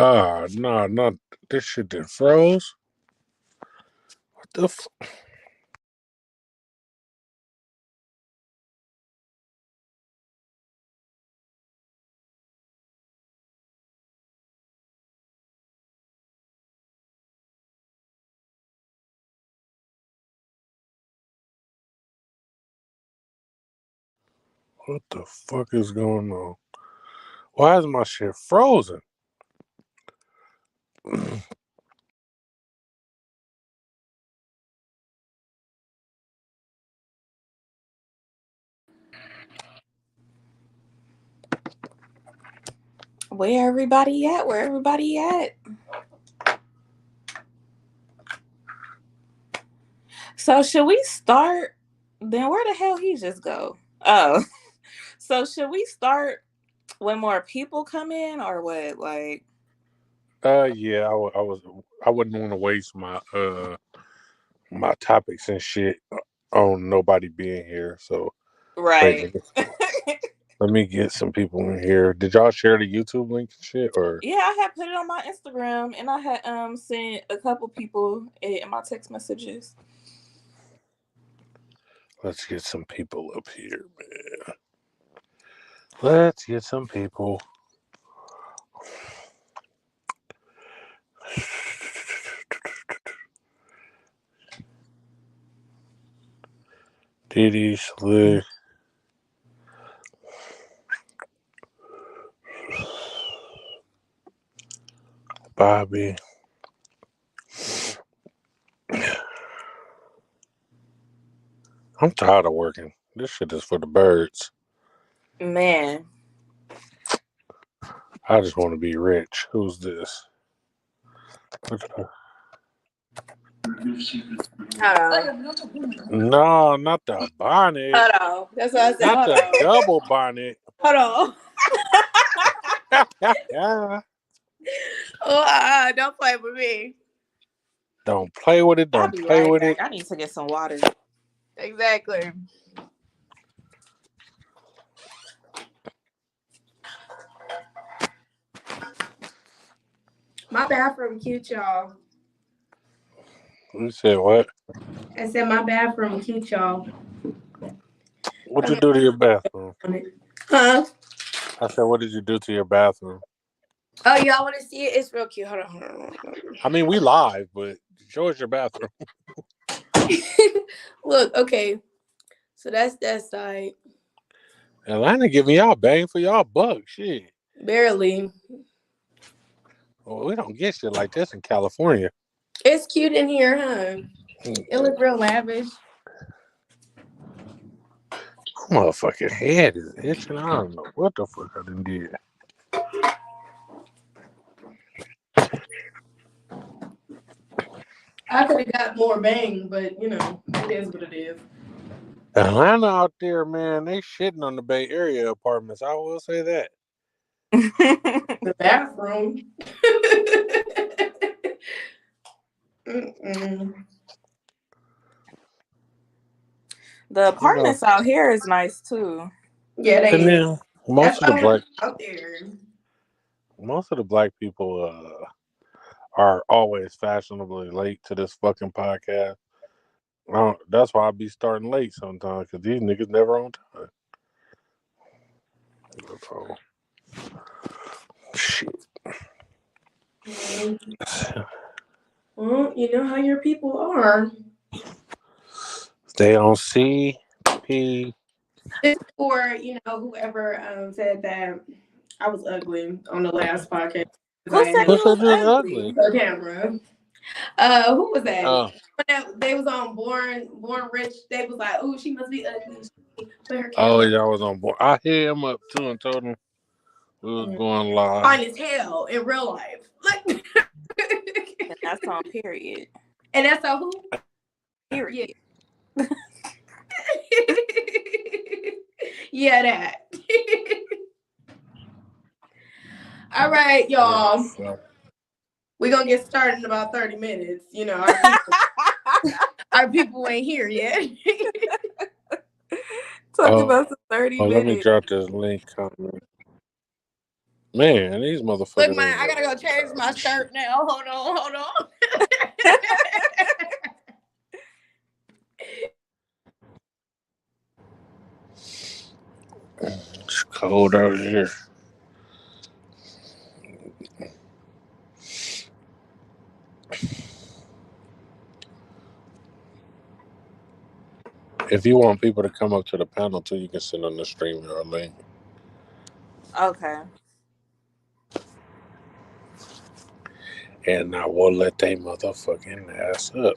nah, not this shit that froze. What the what the fuck is going on? Why is my shit frozen? Where everybody at? Where everybody at? So should we start? Then where the hell he just go? Oh, so should we start when more people come in or what? Like, Yeah, I wouldn't want to waste my topics and shit on nobody being here. So right? wait, let me get some people in here. Did y'all share the YouTube link and shit or? Yeah, I had put it on my Instagram and I had sent a couple people in my text messages. Let's get some people up here, man. Let's get some people. Diddy, Slick, Bobby. I'm tired of working. This shit is for the birds. Man. I just want to be rich. Who's this? No, not the bonnet. Hold on. That's what I said. Not the double bonnet. Hold on. Don't play with me. Don't play with it. Don't play with it. I need to get some water. Exactly. My bathroom cute, y'all. You said what? I said my bathroom cute, y'all. What you do to your bathroom? Huh? I said, what did you do to your bathroom? Oh, y'all want to see it? It's real cute. Hold on. I mean, we live, but show us your bathroom. Look, okay. So that's that side. Atlanta giving y'all bang for y'all buck. Shit. Barely. Well, we don't get shit like this in California. It's cute in here, huh? It looks real lavish. Motherfucking head is itching. I don't know what the fuck I done did. I could have got more bang, but you know, it is what it is. Atlanta out there, man, they shitting on the Bay Area apartments. I will say that. The bathroom. The apartments out here is nice too. Yeah, they is. Most of the black out there. Most of the black people are always fashionably late to this fucking podcast. That's why I be starting late sometimes because these niggas never on time. So, shit. Well, you know how your people are. They on CP. Or, you know, whoever said that I was ugly on the last podcast. Who said you was ugly? The camera. Who was that? Oh. They was on Born Rich. They was like, "Oh, she must be ugly." Oh, yeah, I was on board. I hit him up too and told him we was going live. Fine as hell in real life. Like, and that's on period. And that's on who? Period. Yeah, that. All right, y'all. We're going to get started in about 30 minutes. You know, our people ain't here yet. Talking about the 30 minutes. Let me drop this link comment. Man, these motherfuckers. Look, man, I gotta go change my shirt now. Hold on. It's cold out here. If you want people to come up to the panel too, you can send on the stream or a link. Okay. And I will let they motherfucking ass up.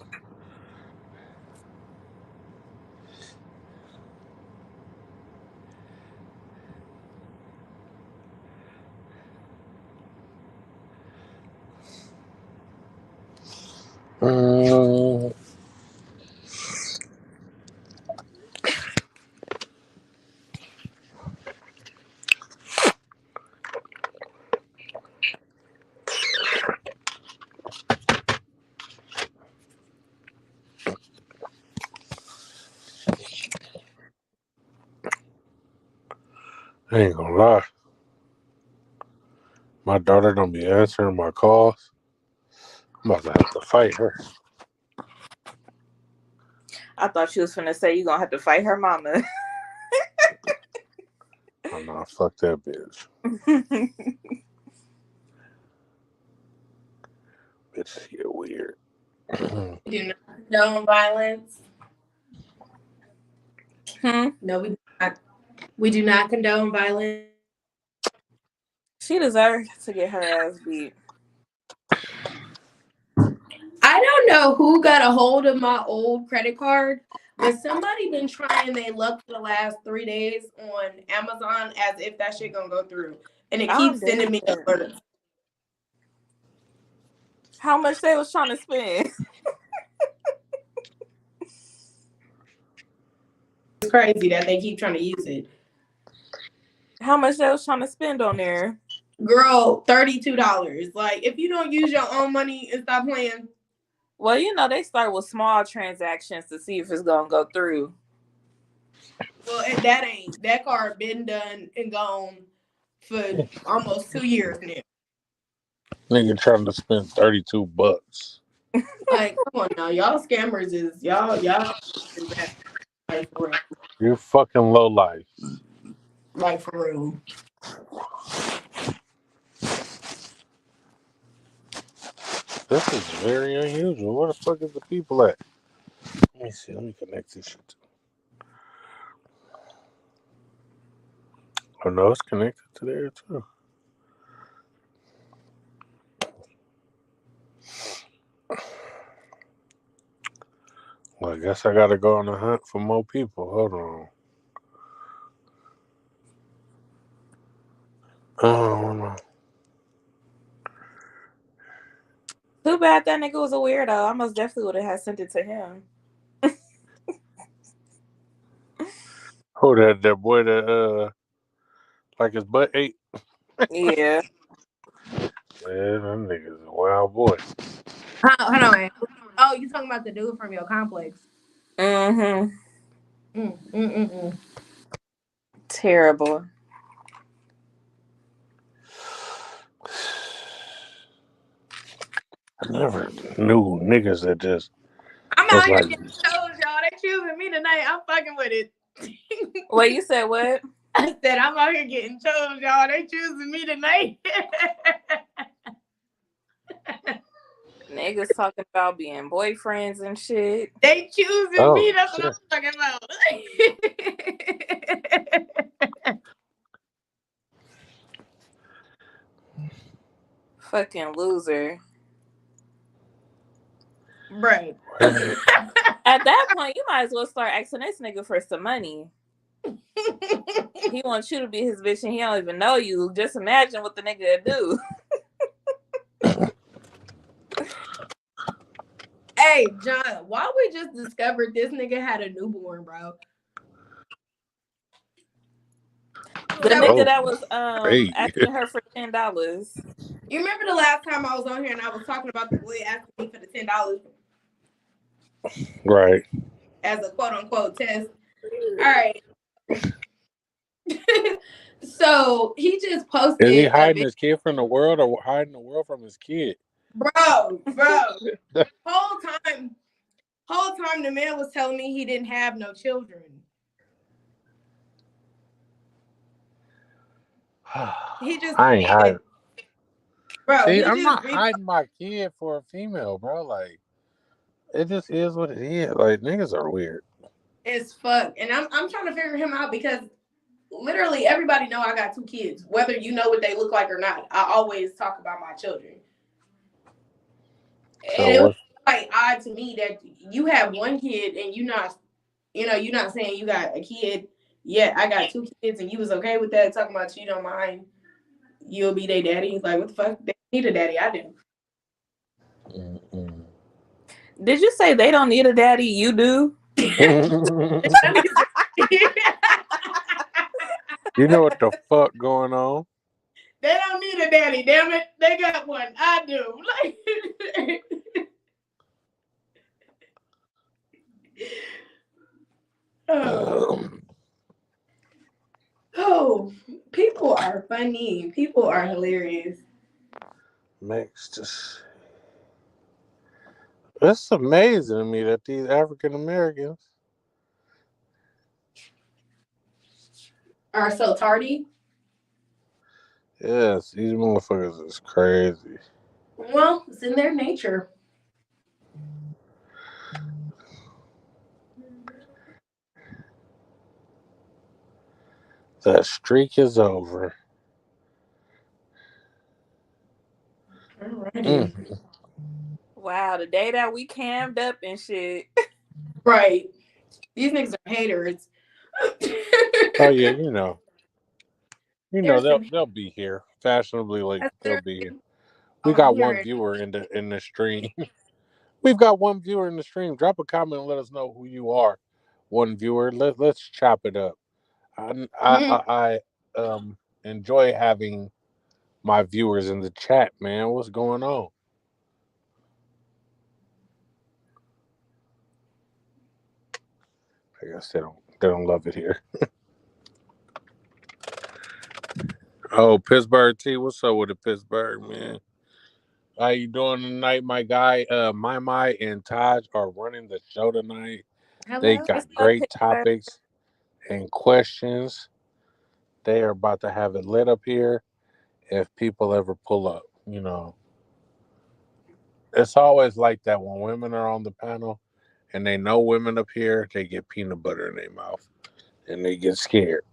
I ain't gonna lie. My daughter don't be answering my calls. I'm about to have to fight her. I thought you was finna say you gonna have to fight her mama. Oh no, fuck that bitch. Bitch get weird. Do not condone violence. No, we do not. We do not condone violence. She deserves to get her ass beat. I don't know who got a hold of my old credit card, but somebody been trying their luck for the last 3 days on Amazon as if that shit gonna go through, and it keeps sending me alerts. How much they was trying to spend? It's crazy that they keep trying to use it. How much they was trying to spend on there? Girl, $32. Like, if you don't use your own money and stop playing. Well, you know, they start with small transactions to see if it's gonna go through. Well, and that card been done and gone for almost 2 years now. Nigga trying to spend $32. Like, come on now, y'all scammers is y'all is bad. Like for real. You fucking low life. Like for real. This is very unusual. Where the fuck is the people at? Let me see. Let me connect this shit. Oh no, it's connected to there too. Well, I guess I gotta go on the hunt for more people. Hold on. Oh, Too bad that nigga was a weirdo. I most definitely would have sent it to him. who that boy that like his butt ate? Yeah. Yeah, that nigga's a wild boy. Hold on, man. Oh, you talking about the dude from your complex? Terrible. I never knew niggas that just I'm was out here like, getting told, y'all. They choosing me tonight. I'm fucking with it. Wait, you said what? I said I'm out here getting told, y'all. They choosing me tonight. Niggas talking about being boyfriends and shit. They choosing me. That's what I'm talking about. Fucking loser. Right. At that point, you might as well start asking this nigga for some money. He wants you to be his bitch and he don't even know you. Just imagine what the nigga do. Hey, John, why we just discovered this nigga had a newborn, bro? The nigga that was asking her for $10. You remember the last time I was on here and I was talking about the boy asking me for the $10? Right. As a quote unquote test. All right. So he just Is he posted a hiding video. his kid from the world or hiding the world from his kid? Bro. Whole time, the man was telling me he didn't have no children. He just I ain't hiding. bro, See, he I'm just not hiding my kid for a female, bro. Like, it just is what it is. Like, niggas are weird. as fuck. And I'm trying to figure him out because literally everybody know I got 2 kids. Whether you know what they look like or not, I always talk about my children. So And it was what? quite odd to me that you have 1 kid and you're not saying you got a kid yet. I got 2 kids and you was okay with that, talking about you don't mind you'll be their daddy. Like, what the fuck? They need a daddy. I do. Did you say they don't need a daddy? You do? You know what the fuck going on? They don't need a daddy, damn it. They got one. I do. Like, oh, people are funny. People are hilarious. Mixed. It's amazing to me that these African Americans, Are so tardy. yes, these motherfuckers is crazy. Well, it's in their nature. That streak is over. Alrighty. Wow, the day that we cammed up and shit. Right. These niggas are haters. Oh yeah, you know. There's some They'll be here fashionably late. that's They'll their be here. We I'm got one hearing. viewer in the stream. We've got one viewer in the stream. Drop a comment and let us know who you are. One viewer. Let's chop it up. I enjoy having my viewers in the chat, man. What's going on? I guess they don't love it here. Oh, Pittsburgh T, what's up with the Pittsburgh, man? How you doing tonight, my guy? MYMY and Taj are running the show tonight. They Hello. What's got up, great Pittsburgh? topics and questions. They are about to have it lit up here if people ever pull up. You know, it's always like that when women are on the panel and they know women up here, they get peanut butter in their mouth and they get scared.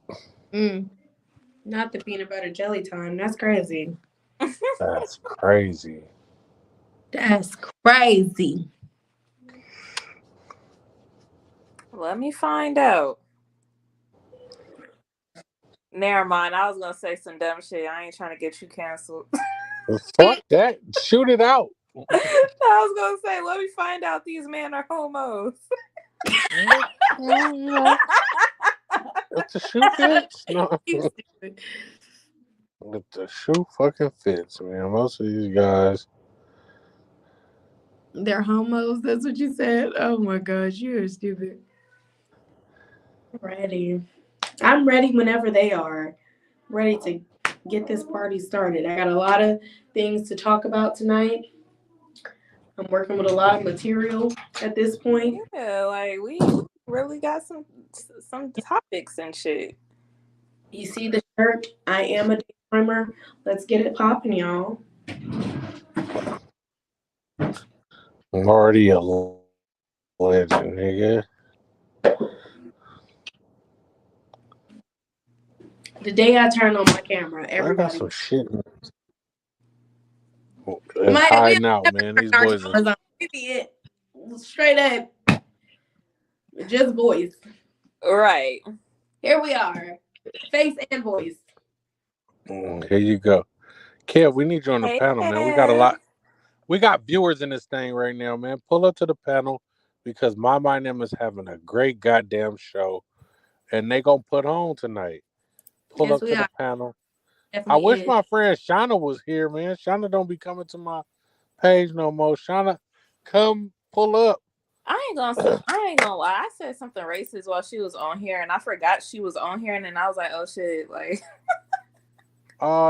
Not the peanut butter jelly time. That's crazy. That's crazy. That's crazy. Let me find out. Never mind. I was gonna say some dumb shit. I ain't trying to get you canceled. Fuck that. Shoot it out. I was gonna say, let me find out these men are homos. Well, you know, if the shoe fits, no. You stupid. If the shoe fucking fits, man. Most of these guys. They're homos. That's what you said. Oh my gosh, you're stupid. Ready. I'm ready whenever they are. Ready to get this party started. I got a lot of things to talk about tonight. I'm working with a lot of material at this point. Yeah, like we really got some topics and shit. You see the shirt? I am a timer. Let's get it popping, y'all. I'm already a legend, nigga. The day I turn on my camera, I got everybody. some shit Maya, we hiding out, man. These our boys are. cameras on. We be it. Straight up, just voice. Right. Here we are, face and voice. Here you go. Kev, we need you on the Hey, panel, man. We got a Kev. lot. We got viewers in this thing right now, man. Pull up to the panel because my mind them is having a great goddamn show, and they gonna put on tonight. Pull Yes, up we to the are. panel. I Definitely wish is. my friend Shauna was here, man. Shauna don't be coming to my page no more. Shauna, come pull up. I ain't gonna lie. I said something racist while she was on here, and I forgot she was on here, and then I was like, "Oh shit!" Like,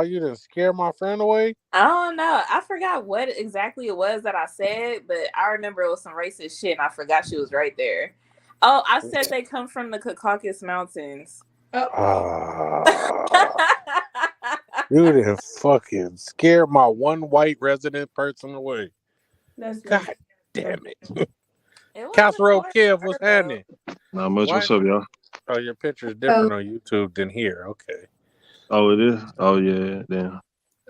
You didn't scare my friend away. I don't know. I forgot what exactly it was that I said, but I remember it was some racist shit, and I forgot she was right there. Oh, I said they come from the Caucasus Mountains. You didn't fucking scare my one white resident person away. That's God damn it. It wasn't Casserole hard Kev, for what's her, though. happening? Not much. Why- What's up, y'all? Oh, your picture's different on YouTube than here. Okay. Oh, it is? Oh, yeah. Damn.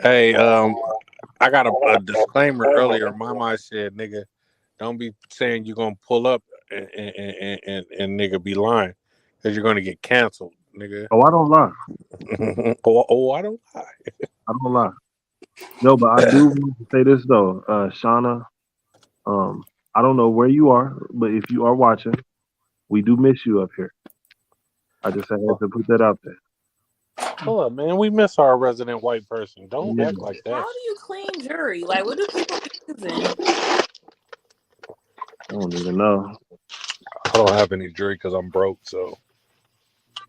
Hey, I got a disclaimer earlier. Mama said, nigga, don't be saying you're gonna pull up and nigga be lying. Because you're gonna get canceled, nigga. Oh, I don't lie. I don't lie. I don't lie. No, but I do want to say this, though. Shauna, I don't know where you are, but if you are watching, we do miss you up here. I just had to put that out there. Hold up, man. We miss our resident white person. Don't Yeah. act like that. How do you clean jewelry? Like, what do people be using? I don't even know. I don't have any jewelry because I'm broke, so.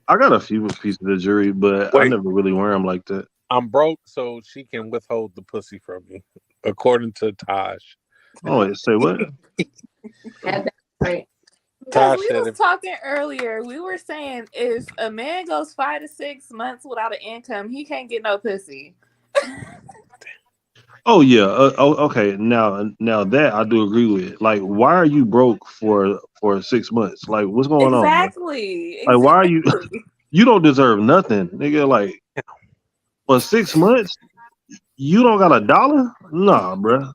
I got a few pieces of jewelry, but I Wait. never really wear them like that. I'm broke, so she can withhold the pussy from me, according to Taj. Oh, wait, say what? Had that right. Taj We said was if talking earlier. We were saying if a man goes 5 to 6 months without an income, he can't get no pussy. Oh yeah. Okay. Now that I do agree with. Like, why are you broke for 6 months? Like, what's going on, bro? Exactly. Like, why are you? You don't deserve nothing, nigga. Like, for 6 months, you don't got $1? Nah, bro.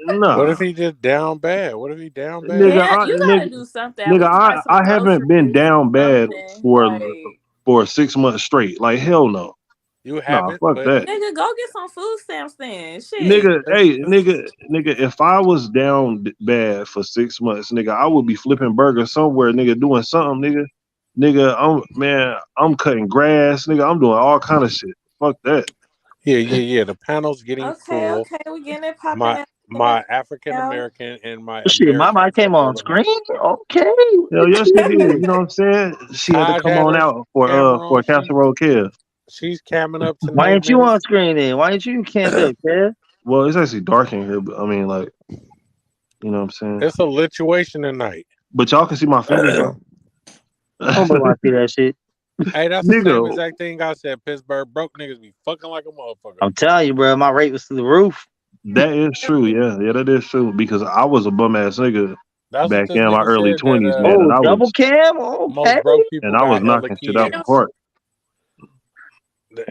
Nah, what if he just down bad? What if he down bad? nigga. Yeah, you gotta do something. At Nigga, least buy some I haven't been groceries, down bad something. for Like, 6 months straight. Like, hell no. You Nah, haven't, fuck but that. nigga, go get some food stamps then. Shit. Nigga, hey, nigga, if I was down bad for 6 months, nigga, I would be flipping burgers somewhere, nigga, doing something, nigga. I'm cutting grass, nigga. I'm doing all kind of shit. Fuck that. yeah. The panel's getting Okay, full. we getting it popping. My African American and my Shit, my American mic came on couple. screen. Okay. Hell yes, she did. You know what I'm saying? She had to Taj come had on her out camera for on. Casserole Kev. She's camming up Why tonight, ain't you man. on screen then? Why ain't you camped up, Kev? Well, it's actually dark in here, but I mean, like, you know what I'm saying? It's a lituation tonight. But y'all can see my fingers though. Nobody want to see that shit. Hey, that's the same Nigga. exact thing I said. Pittsburgh broke niggas be fucking like a motherfucker. I'm telling you, bro, my rate was through the roof. That is true, yeah, that is true. Because I was a bum ass nigga That's back what this in my nigga early said that 20s, man, Oh, and I double was cam? Okay. most broke people and I was got hella knocking shit out kids. the park.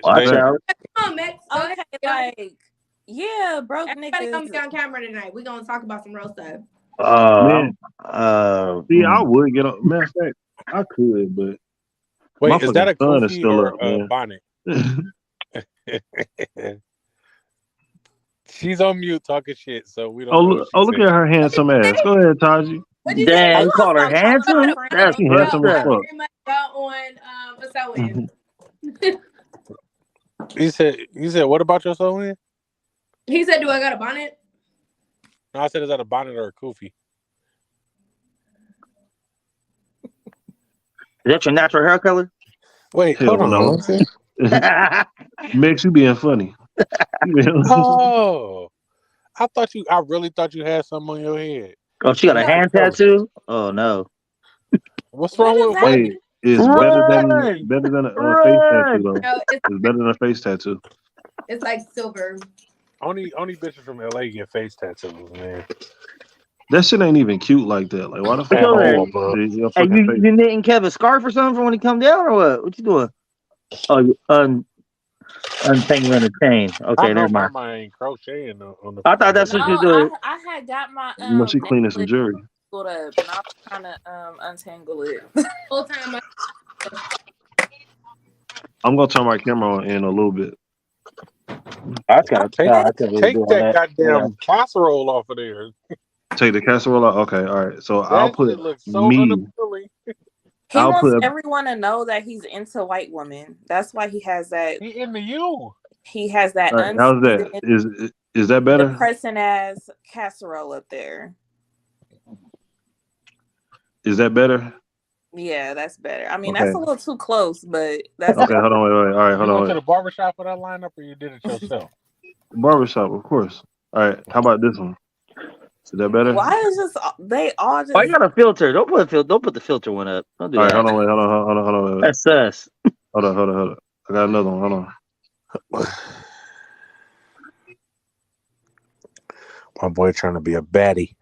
Watch They- out. Come on, Max. Go Okay, ahead. like, yeah, broke Everybody come niggas. be on camera tonight. We're gonna talk about some real stuff. Man, see, I mm. would get on. Matter of fact, I could, but Wait, my is that a fucking sun is kufi still or up, a man. bonnet? She's on mute talking shit, so we don't know what she's Look saying. at her handsome ass. Go ahead, Taji. What you say? Damn, You you gonna called her stop calling my handsome? friend? That's She fucked handsome as up. fuck. Very much out on a sewing. You said what about your sewing? He said, "Do I got a bonnet?" No, I said is that a bonnet or a kufi? Is that your natural hair color? Wait, Hell hold on. no. Let's see. Makes you being funny. Oh, I really thought you had something on your head. Oh, she got a What's hand the color? tattoo? Oh, no. What's What wrong does with that what? Hey, it's Run! better than a face tattoo Run! though. No, It's better than a face tattoo. it's like silver. Only bitches from LA get face tattoos, man. That shit ain't even cute like that. Like, why the What fuck At you you all, doing? bro. see your Hey, fucking face? you knitting Kevin a scarf or something for when he come down or what? What you doing? Oh, you untangling the chain. I Okay, know never mind. Mama ain't crocheting on the. I thought that's No, what you doing. I had got my You know, she cleaning some necklace jewelry. pulled up, and I was trying to untangle it. Whole time. I'm gonna turn my camera on in a little bit. I gotta Take I can't really do all that that. goddamn casserole off of there. Take the casserole out. Okay, all right. So I'll That put shit looks so me. unappealing. He I'll wants put. everyone to know that he's into white women. That's why he has that. He into you. He has that All right, how's that? unseasoned, Is that better? depressing ass casserole up there. Is that better? Yeah, that's better. I mean, Okay. that's a little too close, but that's Okay, hold on, wait. All right, You hold went to on. the barbershop for that lineup, or you did it yourself? Barbershop, of course. All right, how about this one? Is that better? why is just they all just Oh, you got a filter. Don't put the filter one up. Don't do All right, that. hold on, wait, hold on. That's sus. Hold on. I got another one. Hold on. My boy trying to be a baddie.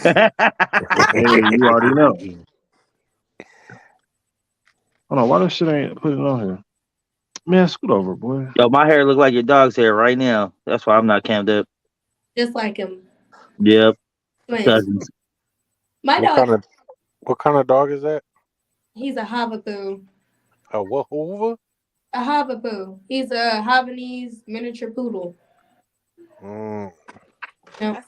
Hey, you already know. Hold on, why this shit ain't put it on here? Man, scoot over, boy. Yo, my hair look like your dog's hair right now. That's why I'm not cammed up. Just like him. Yep. Twins. Cousins. My What dog, kind of dog is that? he's a Havapoo. A what? Hoover? A Havapoo. He's a Havanese miniature poodle. Yep.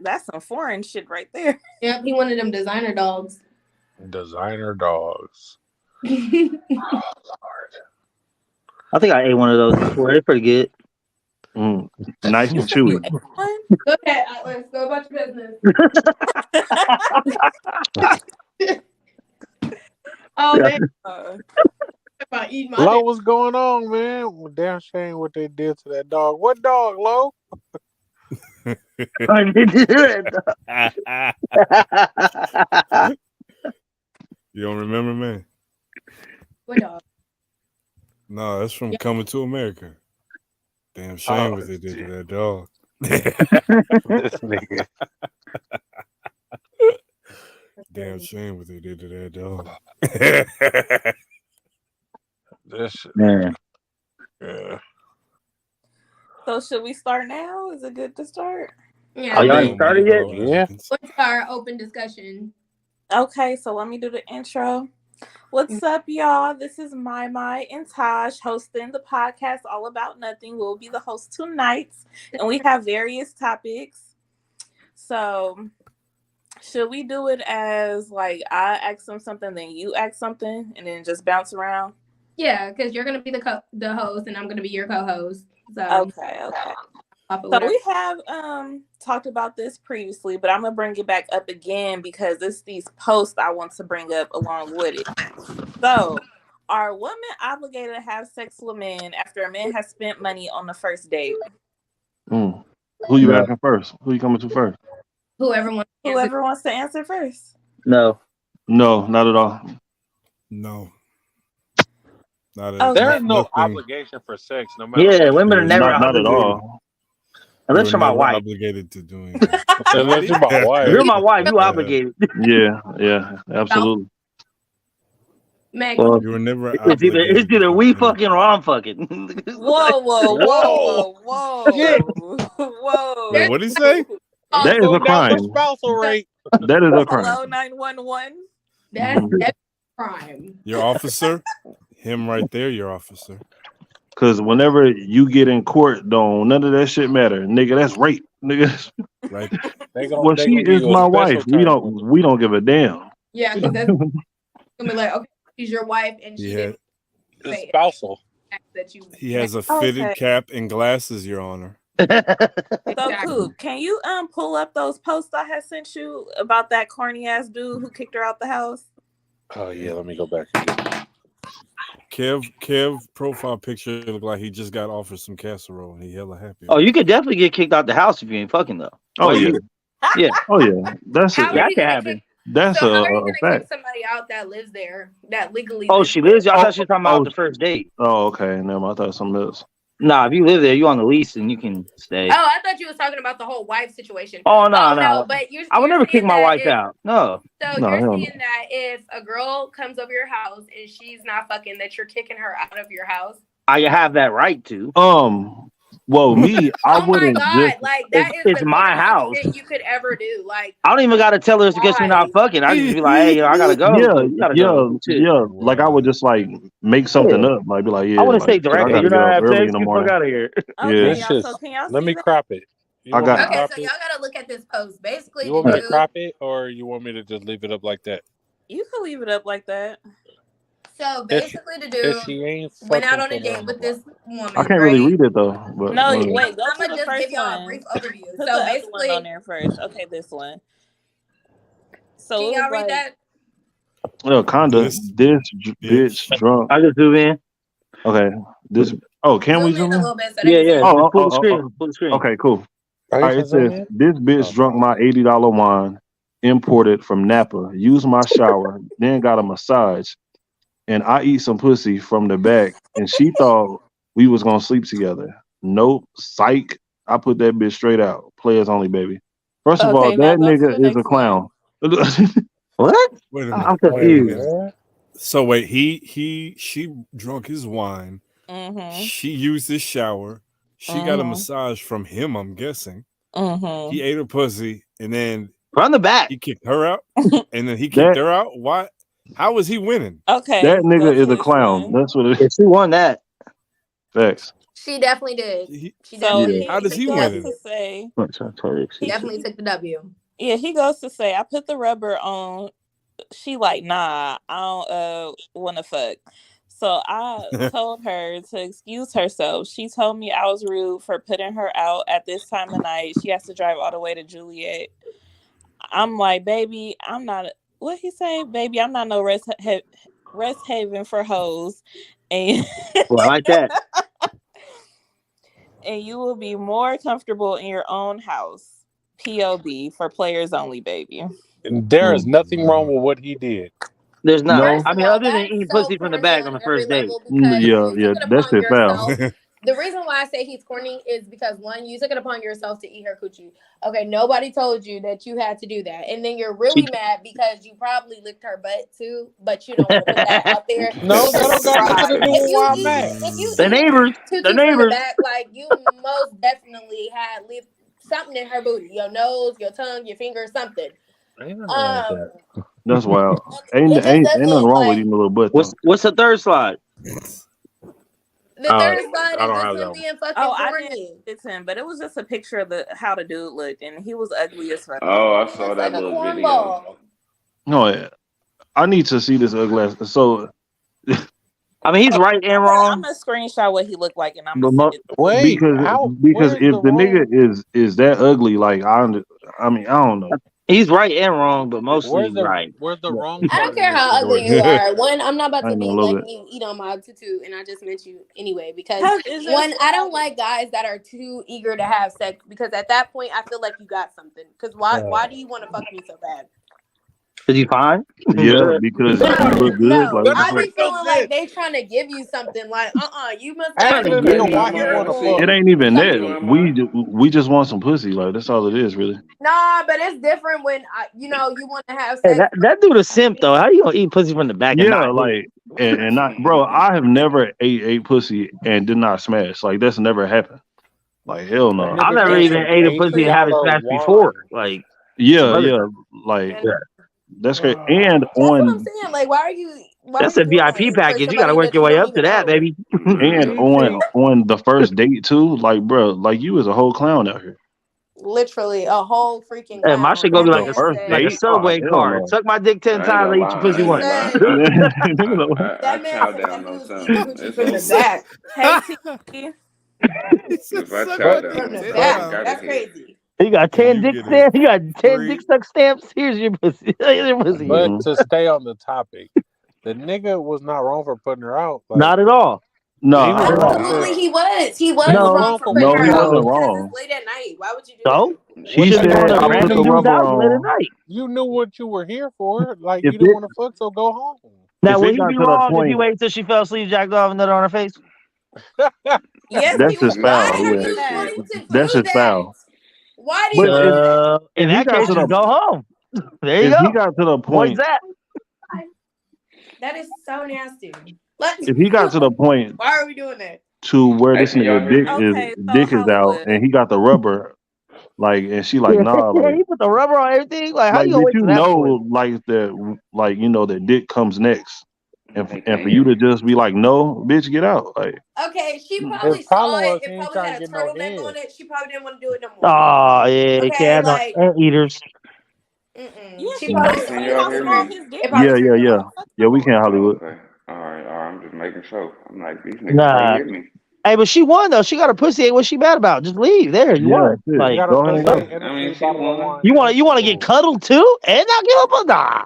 that's some foreign shit right there. Yep, he one of them designer dogs. Designer dogs. I think I ate one of those before. They're pretty good. Nice You and said you chewy. ate one? Go ahead, Atlas. Go about your business. Oh, man. About eating my Lo, dick. what's going on, man? Well, damn shame what they did to that dog. What dog, Lo? I didn't do that. You don't remember, man? What dog? No, that's from Yeah. Coming to America. Damn shame what they did to that dog. This nigga. Damn shame what they did to that dog. This shit. Man. Yeah. So should we start now? Is it good to start? Yeah. Oh, y'all I ain't mean, started yet? Yeah. What's our open discussion? Okay, so let me do the intro. What's up, y'all? This is Maya and Taj hosting the podcast All About Nothing. We'll be the host tonight, and we have various topics. So, should we do it as like I ask them something, then you ask something, and then just bounce around? Yeah, because you're gonna be the host, and I'm gonna be your co-host. So Okay. So we have talked about this previously, but I'm gonna bring it back up again because it's these posts I want to bring up along with it. So, are women obligated to have sex with men after a man has spent money on the first date? Who you asking first? Who you coming to first? Whoever wants. Whoever wants to answer first. No. No, not at all. No. Not Oh, There is no nothing. obligation for sex, no matter Yeah, what. women are never Not at obligated. all. Unless you're my never wife. obligated to do anything. Unless you're my If wife. you're my wife, you obligated. Yeah, absolutely. Meg, Well, You were never it's obligated. either to we do fucking or I'm fucking. Whoa. Shit. Whoa. Wait, what'd he say? That is Go a down for crime. spousal rape. That is a crime. Hello, 911. that's crime. Your officer? Him right there, your officer. Because whenever you get in court, don't none of that shit matter, nigga. That's rape, nigga. Right. Well, she is my wife. We don't give a damn. Yeah, because that's gonna be like, okay, she's your wife, and she He didn't had, say spousal. that you. he has a fitted Okay. cap and glasses, Your Honor. So Exactly. cool. Can you pull up those posts I had sent you about that corny ass dude who kicked her out the house? Oh yeah, let me go back again. Oh, Kev profile picture looked like he just got offered some casserole and he hella happy. you could definitely get kicked out the house if you ain't fucking though. Oh yeah, Yeah. oh yeah. That's How are That you can gonna happen. kick? that's So how are you a gonna fact. kick somebody out that lives there, that legally? Oh, lives she there? lives. I thought she was talking about the first date. Oh, okay. Never mind. I thought something else. Nah, if you live there, you on the lease and you can stay. Oh, I thought you was talking about the whole wife situation. Oh no. But you're. I would never kick saying my that wife if- out. No. So No, you're hell saying that if a girl comes over your house and she's not fucking, that you're kicking her out of your house? I have that right to. Well, me, I Oh my wouldn't god! just. Like that is It's the my craziest house. shit you could ever do. Like I don't even gotta tell her it's because she's not fucking. I just be like, hey, I gotta go. You gotta go. Shit. Yeah. Like I would just like make something up. Like be like, yeah. I want to like, say shit, I directly. gotta You get know up how to early sex. in the Get the fuck morning. out of here. Okay, This y'all. shit. So can y'all Let see me that? crop it. I got. okay, crop so it? y'all gotta look at this post. Basically, You want me to crop it, or you want me to just leave it up like that? You can leave it up like that. So basically, the If she dude ain't went out fucking on a date with this woman. I can't really read it though. But No, wait. Go I'm to gonna the just first give y'all one. a brief overview. Put So the other basically, one on there first. Okay, this one. So can it y'all was read like, that? Kinda. This This bitch bitch. drunk. I just zoom in. Okay. This. Oh, can we Zoom in zoom a in? little bit so they Yeah, can see yeah. you. Just pull the screen. Pull the screen. Okay, cool. Are All you right, it just zoom says in? this bitch drunk my $80 wine, imported from Napa, used my shower, then got a massage, and I eat some pussy from the back, and she thought we was gonna sleep together. Nope, psych. I put that bitch straight out. Players only, baby. First of all, Okay, now that go to nigga the is a next clown. one. What? Wait a I'm minute. Wait a confused. minute. So wait, she drunk his wine. Mm-hmm. She used his shower. She got a Mm-hmm. massage from him, I'm guessing. Mm-hmm. He ate her pussy and then From the back. he kicked her out. And then he kicked that her out. Why? How was he winning? Okay, that go nigga to is a this clown. one. That's what it Yeah, is. she won that. Facts. She definitely did. He, She So definitely Yeah. how does took he the goes winning? to W. say He definitely took the W. he goes to say, I put the rubber on. She like, nah, I don't wanna fuck. So I told her to excuse herself. She told me I was rude for putting her out at this time of night. She has to drive all the way to Juliet. I'm like, baby, I'm not. What he say, baby? I'm not no rest haven for hoes, and Well, I like that. and you will be more comfortable in your own house. POB for players only, baby. There is nothing wrong Mm. with what he did. There's not. No. First I of mean, all, other than that's eating so pussy from the corny back on on the every first date. level because Yeah, you yeah. took it That upon shit foul. yourself. The reason why I say he's corny is because one, you took it upon yourself to eat her coochie. Okay, nobody told you that you had to do that, and then you're She, really mad because you probably licked her butt too, but you don't want to put that out there No, that because don't it's got nothing to pride. do with where I'm at. If you the eating neighbors. The coochie from the neighbors. back, like you most definitely had left something in her booty, your nose, your tongue, your finger, something. Ain't nothing wrong with Um, that. That's wild. it just Ain't nothing doesn't wrong with like. eating a little butt though. What's the third slide? The third slide I is don't just have that him one. being fucking Oh, I didn't corny. it's him, but it was just a picture of how the dude looked, and he was ugly as fuck. Oh, I He saw looks like that a little video. cornball. No, yeah. I need to see this ugly ass. So I mean, he's right and I'm wrong. gonna screenshot what he looked like, and I'm But gonna send mo- it. Wait, how? because Where's if the the nigga wrong? is that ugly, like I mean I don't know. he's right and wrong, but mostly right. Where's the Yeah. wrong I part don't in care this how ugly you situation? are. One, I'm not about I to ain't know be a little bit. letting you eat on my tutu, and I just meant you anyway because It's one, just I don't like guys that are too eager to have sex because at that point I feel like you got something. Because why do you want to fuck me so bad? Is he fine? Yeah, because you No, look good. Like no. what That the I don't fuck? be make no feeling like sense. they trying to give you something. Like, you must Ask got Trying to the give nigga you why Nah, he something. Maya. want to See, It fuck. ain't even see, that. Maya. We just want some pussy. Like that's all it is, really. Nah, but it's different when you want to have Hey, sex. that dude a simp though. How you gonna eat pussy from the back and Yeah, not hit? like and not, bro. I have never ate pussy and did not smash. Like that's never happened. Like hell That no. I nigga never drank even some ate a pussy and have it $80 smashed before. wine. Like, Yeah, brother, yeah. Like And yeah. that's crazy. And that's what I'm on saying. Like, why are That's you a doing VIP that for package. You got to somebody work that your you way don't up to even that, know? baby. and See, on the first date too. Like, bro, like you is a whole clown out here. Literally a whole freaking Hey, my clown. shit gonna That be The man first like a said. date? Oh subway hell card. no. Suck my dick 10 I ain't times. I gonna eat your lie. I pussy He ain't gonna once. lie. said I that man chow said down he on was eating something. coochie It's from the over. back. Hey T, He said, If I suck chow my but dick From down on the 10 something, I back. gotta times. That's hit. crazy. You got And 10 you dick get a stamps. You got 10 free. dick suck stamps. Here's your pussy. Here's your pussy. but Mhm. to stay on the topic, the nigga was not wrong for putting her out. Like Not at all. he Nah, was Not at all. wrong Absolutely, for he was. He he was was No, wrong wrong for for putting putting her no, he her out out. wasn't no. because it's wrong. late at night. Why would you do that? So He she She should have said been got on to a I do put random the it. dude's rubber house late at on. night. You knew what you were here for. Like If you didn't it want to fuck, so go home. Now, if will it he got be to the wrong if you point, wait till she fell asleep, jacked off, and nut on her face? yes, that's he was just Nah, Why foul. wrong are for Yeah, that you shit. that. wanting to that's do just that? foul. Why do But you? In if he that got case, to just the go home. There you if he go. got to the What's point that? That is so nasty. Let. if he got to the point Why are we doing that? to where Hey, this can y'all nigga hear me? Okay, so dick is out Hollywood. and he got the rubber, like, and she like Yeah, nah, he put the rubber on everything. Like, how you gonna did wait you to that point? know like that, like you know that dick comes next, They and can't for hear you to me. just be like no, bitch, get out, like Okay, she His probably saw problem it. was he It ain't probably trying to had a get no turtleneck head. on it. She probably didn't want to do it no more. Oh, yeah, you Okay, can't have no like, anteaters. Yeah, She she probably knows saw Can he it. y'all how hear It, small me? his it dick probably yeah, is. yeah, turned her yeah, off. yeah, we can Hollywood. Okay. All right. I'm just making sure. I'm like, these niggas can't Nah. hear me. Hey, but she won though. She got a pussy. Ain't what she mad about? Just leave. There, you Yeah, won. that's it. She Like, got a Go ahead and pussy go. and a I free mean, she bottle of won. wine. you And want to get cool. cuddled too, and not give up a nah.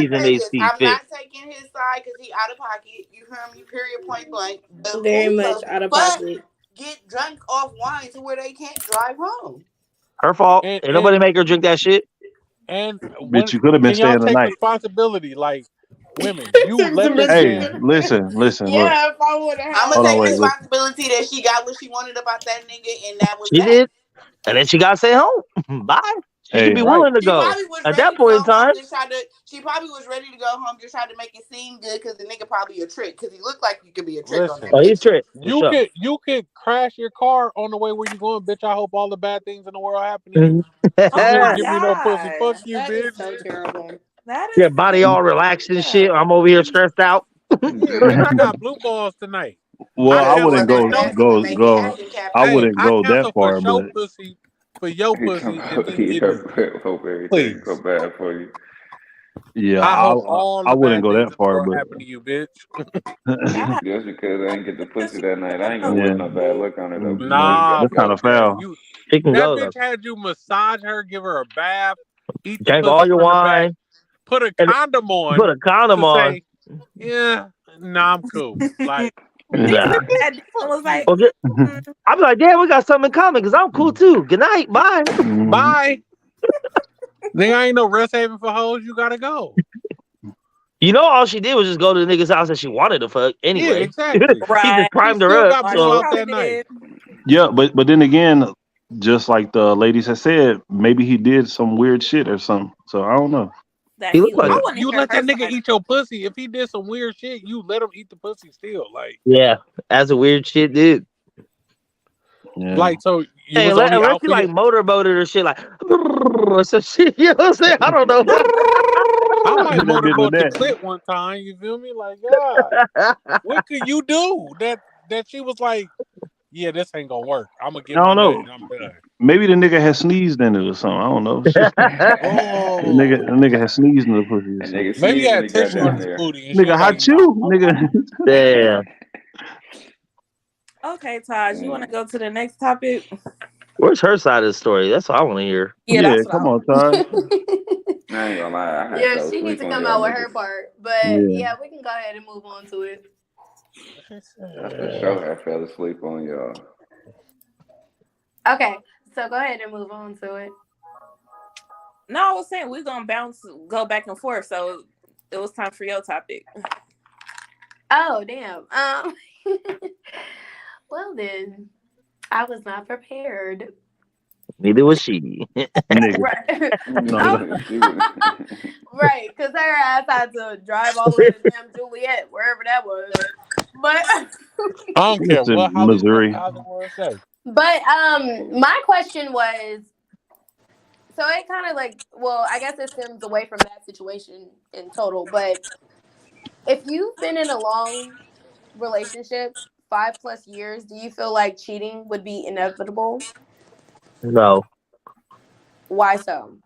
reason they see I'm fit. not taking his side because he out of pocket. You hear me? Period. Point blank. The Very much stuff, out of but pocket. get drunk off wine to where they can't drive home. Her fault. And Ain't nobody make her drink that shit. And Bitch, when you could have been can y'all staying the take night. responsibility? Like women, you Took let some this Hey, man. responsibility. listen, look. Yeah, if I would have I'm had gonna Hold on, take wait, listen. responsibility that she got what she wanted about that nigga, and that was She that. did, and then she got to stay home. Bye. She should Hey, be Right. willing to She go probably was at ready that to go point in home. time. Just try to. She probably was ready to go home. Just try to make it seem good because the nigga probably a trick. Because he looked like he could be a trick on Listen, that Oh, he's picture. tricked for sure. you could crash your car on the way where you going, bitch. I hope all the bad things in the world happen to you. Oh You ain't my give me no pussy. Fuck god, you, that is bitch. so terrible. that is Yeah, body so all relaxed and shit. yeah. I'm over here stressed out. Yeah, bitch. I got blue balls tonight. well, I Good I cancel wouldn't weather for and show that's gonna pussy. make it happen, I Captain. Hey, wouldn't I go that cancel for far, show but pussy for your He talking pussy if about he he give me. hope everything Please. go bad for you. yeah, I hope all I the wouldn't bad go things that in the far, world but happen to you, bitch. God, Just because I ain't get the pussy she that night, I ain't gonna yeah, wish no bad luck on her though. But you know, you Nah, gotta that's kind go. fuck of that. foul. You She can that go though. bitch had you massage her, give her a bath, eat the Drink all pussy your from the back, wine put a and condom put on a condom to on. say, yeah, nah, I'm cool. Like, he Nah. just sat down and fuck was like, you. Okay. mm. I'd be like, damn, we got something in common because I'm cool too. Good night. Bye. Mhm. Bye. Nigga ain't no rest haven for hoes. You gotta go. You know, all she did was just go to the nigga's house that she wanted to fuck Yeah, anyway. exactly. He just Right. She primed still her up. got Oh, blew she So out probably that night. did. Yeah, but then again, just like the ladies have said, maybe he did some weird shit or something. So I don't know. That he he looked like I But it. want to you hear let her that nigga side. eat your pussy. If he did some weird shit, you let him eat the pussy still. Yeah, that's a weird shit, dude. Yeah. So you Hey, was only unless out you for your. like motorboated or shit, like or some shit. You know what I'm saying? I don't know. I might Hit that bitch with motorboat the that. clip one time. You feel me? Like, God, what could you do that she was like, yeah, this ain't gonna work. I'm gonna I get my don't nut know. and I'm done. Maybe the nigga had sneezed in it or something. I don't know. the Oh, nigga had sneezed in the pussy or And something. nigga maybe he sneezed when had he got tissue in down his there. booty and she Nigga, was like, hot nah. you, nigga. Damn. Okay, Taj, you want to go to the next topic? Where's her side of the story? That's what I want to hear. Yeah, Yeah, that's what I come want. on, Todd. I ain't gonna lie, I had Yeah, fell she needs asleep to on come y'all out with her niggas. part. But Yeah. yeah, we can go ahead and move on to it. I for sure had fell asleep on y'all. Okay, so go ahead and move on to it. No, I was saying we're gonna go back and forth. So it was time for your topic. Oh damn. Well then, I was not prepared. Neither was she. Nigga. Right. No. She was. Right, because her ass had to drive all the way to damn Juliet, wherever that was. But I don't care It's what in Missouri. Hollywood say. my question was, so it kind of like, well, I guess it stems away from that situation in total, but if you've been in a long relationship, 5+ years, do you feel like cheating would be inevitable? No. Why so?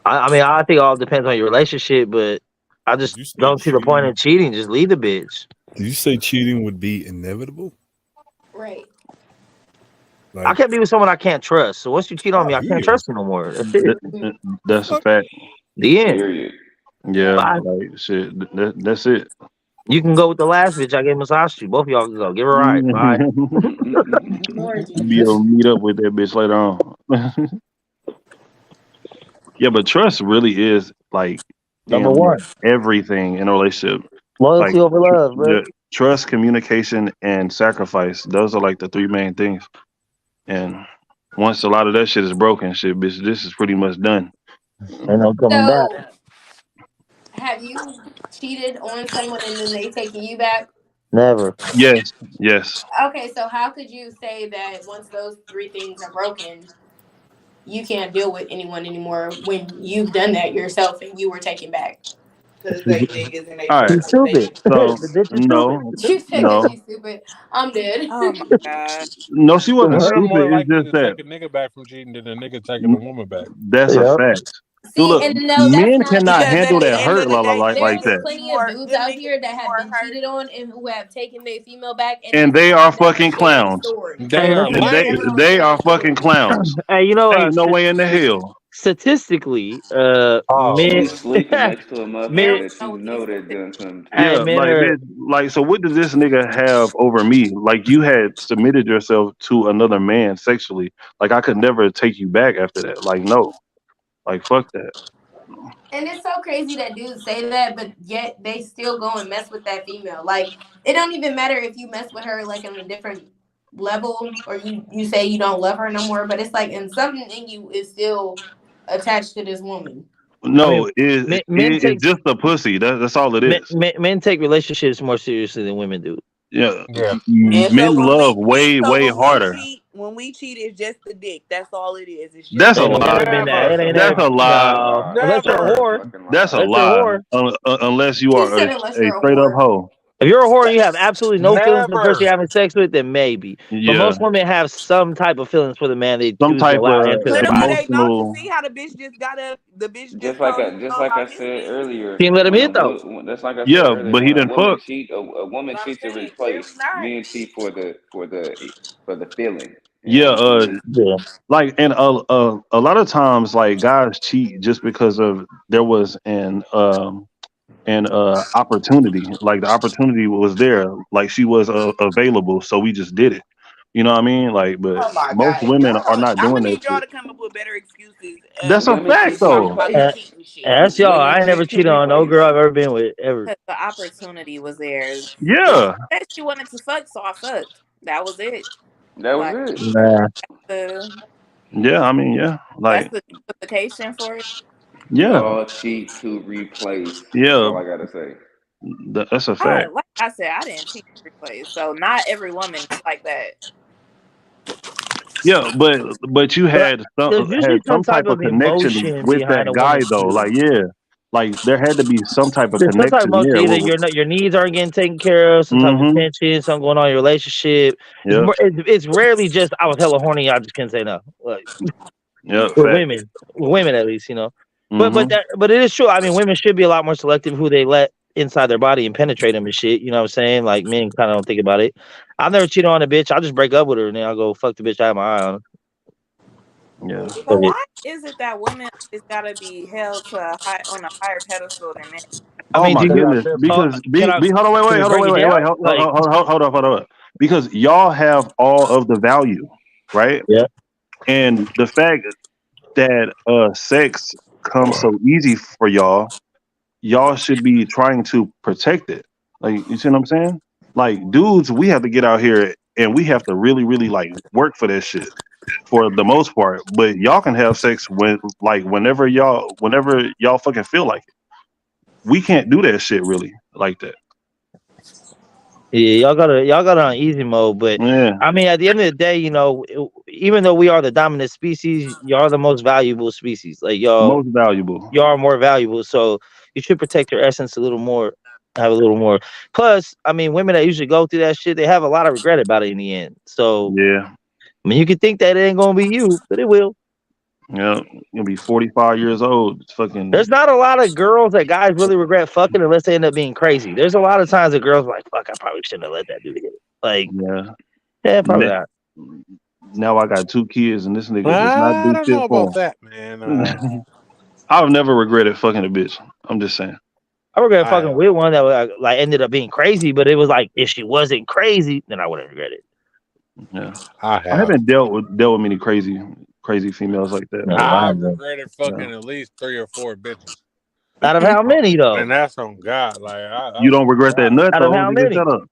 I mean, I think it all depends on your relationship, but I Did just you say don't see the point in cheating? cheating. Just leave the bitch. Did you say cheating would be inevitable? Right. I Like, can't be with someone I can't trust. So once you cheat on me, oh I can't yeah, trust you no more. That's it. That's a fuck. fact. The end. Period. Yeah, Bye. like shit. That's it. You can go with the last bitch I gave massage to. Both of y'all can go. Give her a ride. Bye. Lord Be able Jesus. to meet up with that bitch later on. Yeah, but trust really is like Number damn near one, everything in a relationship. Like loyalty over love, bro. the trust, communication, and sacrifice. Those are like the three main things. And once a lot of that shit is broken, shit, bitch, this is pretty much done. Ain't no coming back. So, have you cheated on someone and then they taking you back? Never. Yes, yes. Okay, so how could you say that once those three things are broken, you can't deal with anyone anymore when you've done that yourself and you were taken back? Because they niggas and they All right. She's trust stupid. issues. So The bitch is stupid. no, You said that no, she's stupid. I'm dead. Oh my god. no. She wasn't Women are stupid. more It's likely just to that take a nigga back from cheating than a nigga taking a n- woman back. that's a Yep. fact. Dude, See, look, and no, that's men not cannot true Because handle at the that because end hurt of the day, them like there's that, niggas be plenty of more dudes them out niggas here that be have more been hurt. cheated on and who have taken their female back and and they they have are never fucking shared the clowns. story. They are And They lame. never gonna they share the are fucking story. clowns. Hey, you know, Ain't no way in the hell. statistically, Oh You men, be man. sleeping next to a There men, motherfucker we that go you with these know that statistics. done something to hey, you. Yeah, men like are. bitch, like so what did this nigga have over me? Like you had submitted yourself to another man sexually. Like I could never take you back after that. Like no. Like fuck that. And it's so crazy that dudes say that, but yet they still go and mess with that female. Like it don't even matter if you mess with her like on a different level, or you say you don't love her no more. But it's like, and something in you is still attached to this woman. I mean, No, men take it's just a pussy. That's all it is. men take relationships more seriously than women do. Yeah, Yeah. And men so love way harder. when we cheat, it's just the dick. That's all it is. It's just That's It a the ain't dick. never lie. been that. That's It a ain't That's never. a lie. lie. That's a No, lie. unless you're a That's Never. a whore. fucking That's a lie. Unless you're a lie. whore. Unless you He are said, unless a you're a straight up whore. hoe. If you're a whore and you have absolutely no feelings for the person Never. you're having sex with, then maybe. But Yeah, most women have some type of feelings for the man they some choose to type allow of enter their But no, body. they don't. You emotional. see how the bitch just got up? The bitch just Just like told I him just so like I about his said bitch. earlier, She didn't let him when hit though. that's like I said Yeah, earlier, but he when a didn't woman fuck. cheat, a woman But I'm cheat to saying every replace. night. Men cheat for the feeling. You know Yeah, what I'm saying? Yeah. like and a lot of times like guys cheat just because of there was an opportunity. Like the opportunity was there. Like she was available, so we just did it. You know what I mean? Like, but Oh my most god! If women are y'all, not I'm doing gonna that need y'all shit. to come up with better excuses. That's a Women fact cheat Talk to though. about this And, cheating shit. and that's y'all. women I ain't never cheat to cheated on no replace. girl I've ever been with ever. Because the opportunity was there. The bitch Yeah, said she wanted to fuck, so I fucked. That was it. That was Like it. Nah. the yeah. I mean, yeah, that's like the justification for it. yeah, Y'all cheat to replace. That's yeah. all I gotta say. That's a fact. Like I said, I didn't cheat every place, so not every woman is like that. Yeah, but you But there's had usually some some type type of of connection emotion with behind that a guy woman though. cheating. Like yeah, like there had to be some type of There's some type of connection emotion. there. Either your needs aren't getting taken care of, some type of Mm-hmm. tension, something going on in your relationship. It's Yep. more. It's rarely just I was hella horny. I just couldn't say no. Like Yep. with Fact. women at least, you know. Mm-hmm. But it is true. I mean, women should be a lot more selective who they let inside their body and penetrate them and shit. You know what I'm saying? Like men kind of don't think about it. I've never cheated on a bitch. I'll just break up with her and then I'll go fuck the bitch I have my eye on. Yeah. But Fuck it. why is it that women always gotta be held to on a higher pedestal than men? I Oh mean, do my Because you? y'all goodness. different. Oh, Because be hold on, can we break it down? Like, hold up. Because y'all have all of the value, right? yeah. And the fact that sex comes so easy for y'all should be trying to protect it. Like you see what I'm saying? Like dudes, we have to get out here and we have to really like work for that shit for the most part. But y'all can have sex whenever y'all fucking feel like it. We can't do that shit really like that. Yeah, y'all got it on easy mode, but Yeah, I mean, at the end of the day, you know, even though we are the dominant species, y'all are the most valuable species. Like most valuable. y'all are more valuable, so you should protect your essence a little more, have a little more. Plus, I mean, women that usually go through that shit, they have a lot of regret about it in the end. So, Yeah, I mean, you could think that it ain't gonna be you, but it will. yeah. You'll be 45 years old. It's fucking There's not a lot of girls that guys really regret fucking unless they end up being crazy. There's a lot of times that girls are like, "Fuck, I probably shouldn't have let that dude hit it." Like, yeah. yeah, probably Ne- not. now I got two kids and this nigga does not I do don't know shit about for that, man. them. I've never regretted fucking a bitch. I'm just saying. I regret I fucking have. with one that like ended up being crazy, but it was like if she wasn't crazy, then I wouldn't regret it. Yeah. I I have. haven't dealt with many crazy females like that, No, but I I've haven't. regretted yeah. fucking at least 3 or 4 bitches. Out of how many And though? that's on God. Like You that's don't on regret that God. nut Out of though, how nigga. many? Shut up.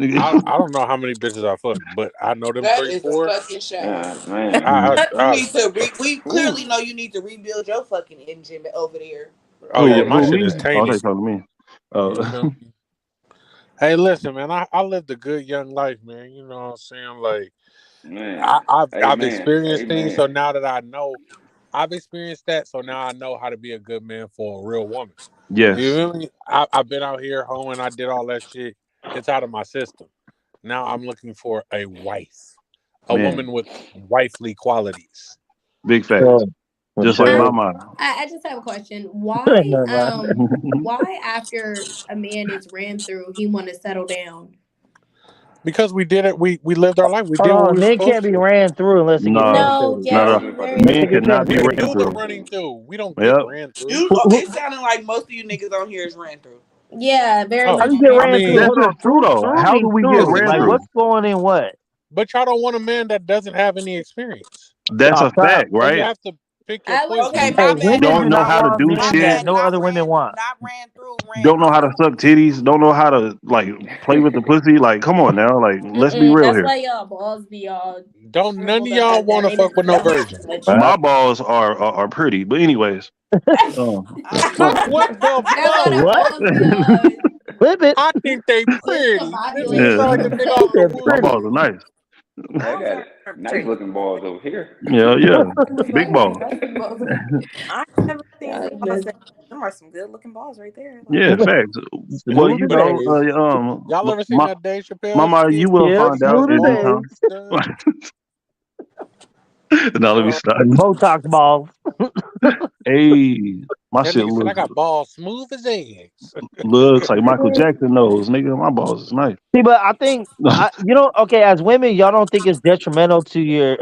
I don't know how many bitches I fucked, but I know them That three, is a four. fucking shame. God man. Mm. You need to. We Ooh. clearly know you need to rebuild your fucking engine over there. Oh yeah, my Who shit God me? is Oh, damn. they tainted. talking to me. You Uh, feel me? Hey, listen, man. I lived a good young life, man. You know what I'm saying? Like Man. I've Amen. experienced things, Amen. so now that I know, I've experienced that, so now I know how to be a good man for a real woman. You yes, feel me? I've been out here home and I did all that shit. It's out of my system. Now I'm looking for a wife, a man. woman with wifely qualities. Big facts. So, for Just like Um, my sure. mind. I just have a question. Why Never mind. why after a man is ran through, he want to settle down? Because we did it, we lived our life. We Hold did what we on, were men supposed can't be to. ran through unless they get No, No, penetrated. Yeah, not I yes, was a just about to very Unless say. they men get cannot be We penetrated. ran do the through. running through. We don't get Yep. ran through. You. Oh, it sounded like most of you niggas on here is ran through. yeah, very How Oh, much you get I ran ran through? mean, through. Hold That's on, just true though. through How do means we get through. ran Like through? what's going in what? but y'all don't want a man that doesn't have any experience. That's Y'all a proud. fact, So you right? have to. Pick your I would poison. Okay, say Hey, my bad. women Not don't do know not how to ran. want do My men shit, that bad. no Not other women ran. want. Not ran through. Ran don't know how to over. suck titties, don't know how to like play with the pussy. Like, come on now, like let's be real That's here. why y'all balls be all Don't none of shriveled up y'all like that. want to They fuck need with no somebody virgin. to touch. My balls are pretty, but anyways, I Fuck mean, what the That's why fuck? the What? balls be all Flip it. I think they pretty. Let me discombobulated yeah, suck and a nigga off stuff. the They're my woo. pretty. balls are nice. I Balls got are nice arbitrary. looking balls over here. Yeah, yeah, big Fucking ball. nice balls. I ain't never seen Y'all some balls just that them are some good looking balls right there. Like Yeah, facts. Well, Smooth you as know, eggs. Y'all ever seen my, that Dave Chappelle mama, skit? you will Yep, find out smooth in as due Balls. time. eggs. Now let me stop. Botox balls. Hey, my That shit nigga said I looks got balls smooth as eggs. like Michael Jackson nose, nigga. My balls is nice. See, but I think okay, as women, y'all don't think it's detrimental to your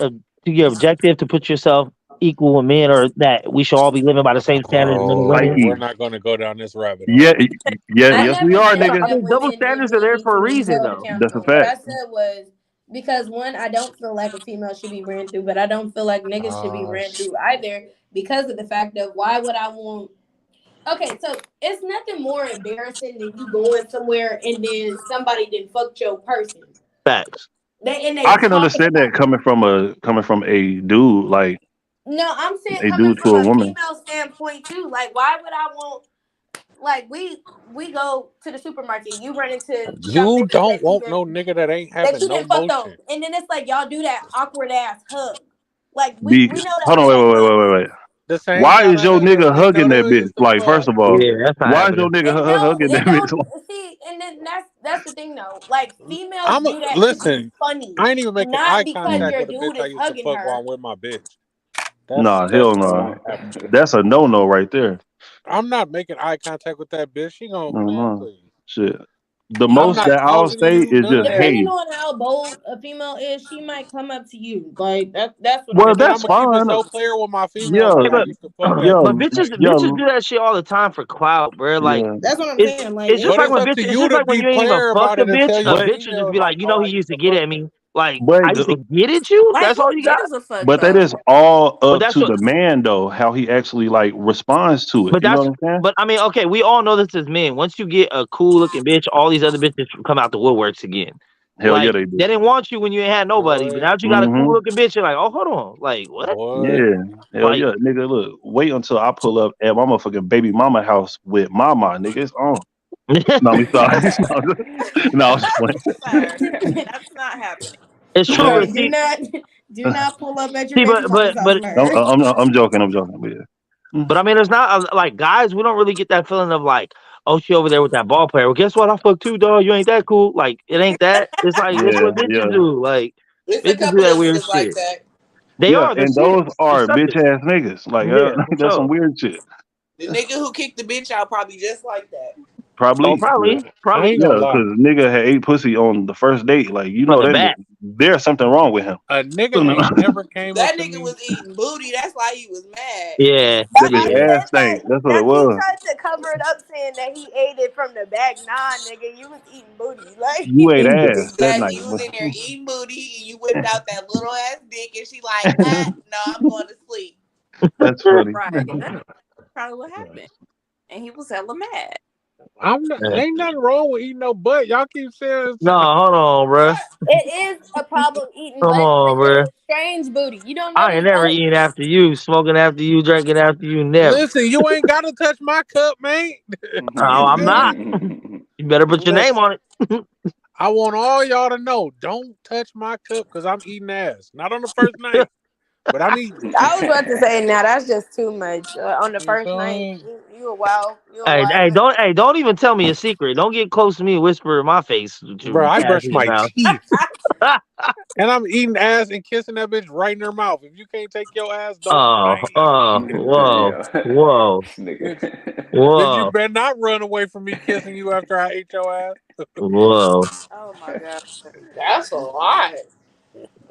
objective to put yourself equal with men, or that we should all be living by the same standards, men and Oh, women. we're Psyche. not gonna go down this rabbit Yeah, hole. yeah, I yes, we never are, said nigga. I that mean, double women standards are didn't there need for a to be reason, held though. That's a accountable. What fact. I said was because one, I don't feel like a female should be ran through, but I don't feel like niggas should be ran through either because of the fact of why would I want. Okay, so it's nothing more embarrassing than you going somewhere and then somebody then fucked your person. Facts. They I can talking understand that about it. coming from a dude, like No, I'm saying a coming dude from to a a woman. female standpoint too. Like, why would I want? Like, we go to the supermarket. You run into some You niggas don't want no nigga that ain't that having you no didn't fuck on, motion. and then it's like y'all do that awkward ass hug. Like Be we know that hold on, we wait, don't wait, wait, hug. wait, wait, wait. The same Why kind is of your hug. nigga Ain't no hugging that bitch? hugs the Like, first fuck. of all, Yeah, that's not why is your happening. nigga No, hugging that it bitch? don't see, and then that's the thing though. Like females I'm a, do that to be listen. funny, I ain't even making not eye because contact your with a bitch dude I is used to hugging fuck while her. I'm with my bitch. That's Nah, hell definitely no. not happening. That's a no no right there. I'm not making eye contact with that bitch. She gonna No, man, no. please. Shit. The I'm most not that Okay, I'll talking to say you. is None of just that. depending hey. on how bold a female is, she might come up to you. Like that's what I'm Well, And then I'm that's saying. gonna keep it fine. so clear with my females. Yeah, Like Yeah, I used to fuck that yeah, but bitch. yeah, bitches do that shit all the time for clout, bro. Like yeah. That's what I'm it, saying. Like it's just it's But like it's when up bitches. to It's you just to like when be you ain't even player fucked about a it and bitch. tell A your But bitch will just females be like, like, you "Oh, know, I he used used to to get fuck at you." me. Like but I used to get at you. like That's who all you got. gives a fuck but that though? is all But up that's to what. the man though, how he actually like responds to it. But You know that's. what I'm saying? But I mean, okay, we all know this as men. Once you get a cool looking bitch, all these other bitches come out the woodworks again. Hell yeah, Like they they do. didn't want you when you ain't had nobody, but Boy, now that you got a cool Hmm. looking bitch, you're like, oh, hold on, like what? boy. Yeah, hell Like yeah, nigga. Look, wait until I pull up at my motherfucking baby mama house with mama, nigga. It's on. No, me sorry. No, I was just playing. Sir, that's not happening. it's true, right. but Do not do not pull up at your see, baby but mama's but house, but man. I'm joking. I'm joking. But yeah. but I mean, there's not like guys. We don't really get that feeling of like, oh, she over there with that ball player. Well, guess what? I fuck too, dog. You ain't that cool. Like it ain't that. It's like it's Yeah, what bitches yeah, do. Like it's a bitches do couple that of weird niggas like shit. that. They yeah. are. They're And sick. those They're are bitch suckers. ass niggas. Like Yeah, for that's some sure. weird shit. The nigga who kicked the bitch out probably just like that. Oh, Probably. Yeah, probably, I probably ain't gonna yeah. lie. Because nigga had ate pussy on the first date. Like you from know the that back. there's something wrong with him. A nigga that ain't never came up That to nigga me. was eating booty. That's why he was mad. Yeah, I bitch yeah. ass said that. stank. That's what it That he was. tried to cover it up, saying that he ate it from the back. Nah, nigga, you was eating booty. Like, You ate ass that Exactly. night. You was in there eating booty and you whipped out that little ass dick and she like, no, I'm going to sleep. That's funny. Right. That's probably what happened. And he was hella mad. I'm not. Yeah. Ain't nothing wrong with eating no butt. Y'all keep saying. No, hold on, bro. it is a problem eating Come butt, but on, bro. it's strange booty. You don't I ain't notice never that? eating after you, smoking after you, drinking after you. Never. Listen, you ain't gotta touch my cup, man. Oh, You I'm feel me? not. You better put your name Listen, on it. I want all y'all to know, don't touch my cup because I'm eating ass. Not on the first night, but I'm eating it. I was about to say, now that's just too much on the You first feel night. me? You a wild, you a Hey, wild man. don't even tell me a secret. Don't get close to me and whisper in my face with your Bro, I ass brush in your my mouth. teeth and I'm eating ass and kissing that bitch right in her mouth. If you can't take your ass, don't. Whoa, Yeah. whoa, This Bitch, nigga. bitch, you whoa, better not run away from me kissing you after I ate your ass. whoa. Oh my god. That's a lot.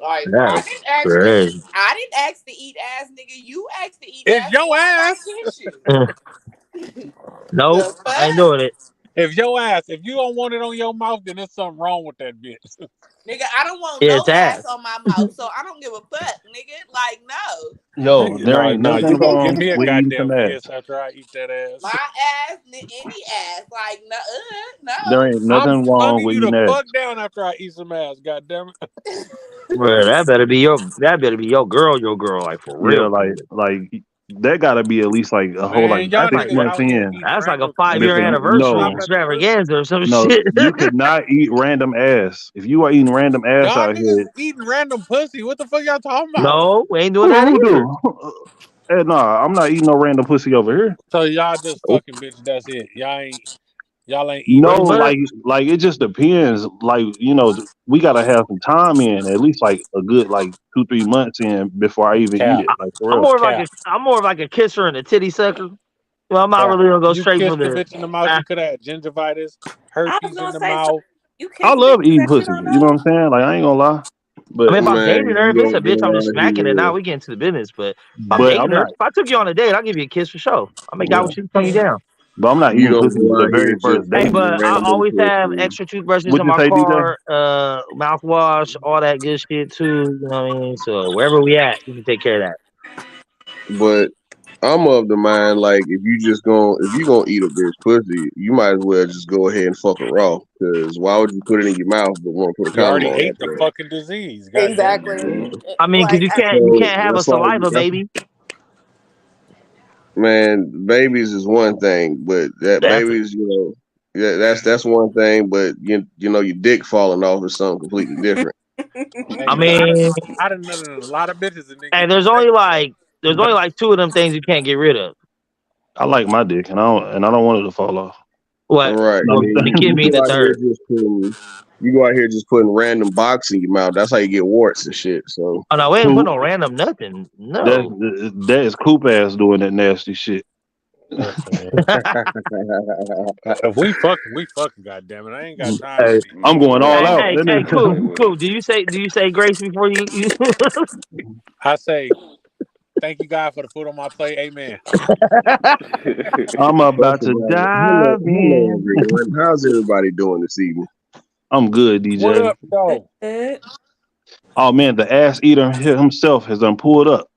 Like That's crazy. I didn't ask to eat ass, nigga. You asked to eat It's ass, so your I ass. gotta kiss you. Nope, The I ain't fuck? doing it. If you don't want it on your mouth, then there's something wrong with that bitch. Nigga, I don't want Yeah, no it's ass ass. on my mouth, so I don't give a fuck, nigga. Like, no. Yo, there ain't No, nothing you gonna give wrong me a with eating some goddamn ass. kiss after I eat that ass. My ass, any ass, like no, There no. ain't I'm nothing wrong hunting with you the eating ass. fuck down after I eat some ass. Goddamn it. Bro, that better be your girl, like for Yeah, real. like that gotta be at least like a whole like Man, y'all That's six like niggas what? months out here in eating That's like a random pussy 5-year before you and anniversary stop no, at the pussy. extravaganza or some no, shit. you cannot eat random ass. If you are eating random ass Y'all out niggas here, is eating random pussy. What the fuck y'all talking about? No, we ain't doing who that who either. do? Nah, I'm not eating no random pussy over here. So y'all just fucking bitch. That's it. Y'all ain't eating No, Pretty pussy. much. like it just depends. Like, we gotta have some time in, at least like a good like 2-3 months in before I even eat Cap, it. Like for I'm real. more of like a cap, I'm more of like a kisser and a titty sucker. Well, I'm not cap. really gonna go You straight for kissed the the. bitch in the mouth. Uh, You could have had gingivitis, I was herpes in gonna the say so. mouth. You I kiss love bitches eating that you pussy. don't You know know. what I'm saying? Like I ain't gonna lie. I But mean, if I'm Man, dating her, if you it's gonna a bitch, get I'm just all he smacking it. Now will. we get into the business. But if I'm but I'm dating her, not if I took you on a date, I'll give you a kiss for sure. I'll make out yeah. with you, turn you down. But I'm not You eating don't pussy go the out very here just first Hey, date. eating but I random always have pussy. extra toothbrushes What'd in you my say, DJ? car, mouthwash, all that good shit too. You know what I mean? So wherever we at, you can take care of But I'm of the mind like if you gonna eat a bitch pussy, you might as well just go ahead and fuck her raw. Cause why would you put it in your mouth but want to put a You condom already on ate after the that? fucking disease. God damn it. Exactly. Mhm. that. I mean, because Like, you So can't have a that's why saliva baby. man, babies is one thing, but that That's babies, yeah, that's one thing, but you know your dick falling off is something completely different. Hey I man, I done mean, I done done a lot of bitches and hey, niggas there's only like two of them things you can't get rid of. I like my dick and I don't want it to fall off. What? Right. No, Well, I'm And give you me go the out here third. just putting you go out here just putting random box in your mouth. That's how you get warts and shit. So Oh no, we ain't put Coop, no random nothing. that No. that is Coop ass doing that nasty shit. listen. If we fucking. Goddamn it, I ain't got time to Hey, be. I'm man, going all Hey, listen, out. hey, That hey, stay cool, nigga, with cool. Do you say grace before you? I say thank you God for the food on my plate. Amen. I'm it. First about of to all, hello, dive hello in. everyone. How's everybody doing this evening? I'm good, What DJ. up, though? Good. Oh man, the ass eater himself has done pulled up.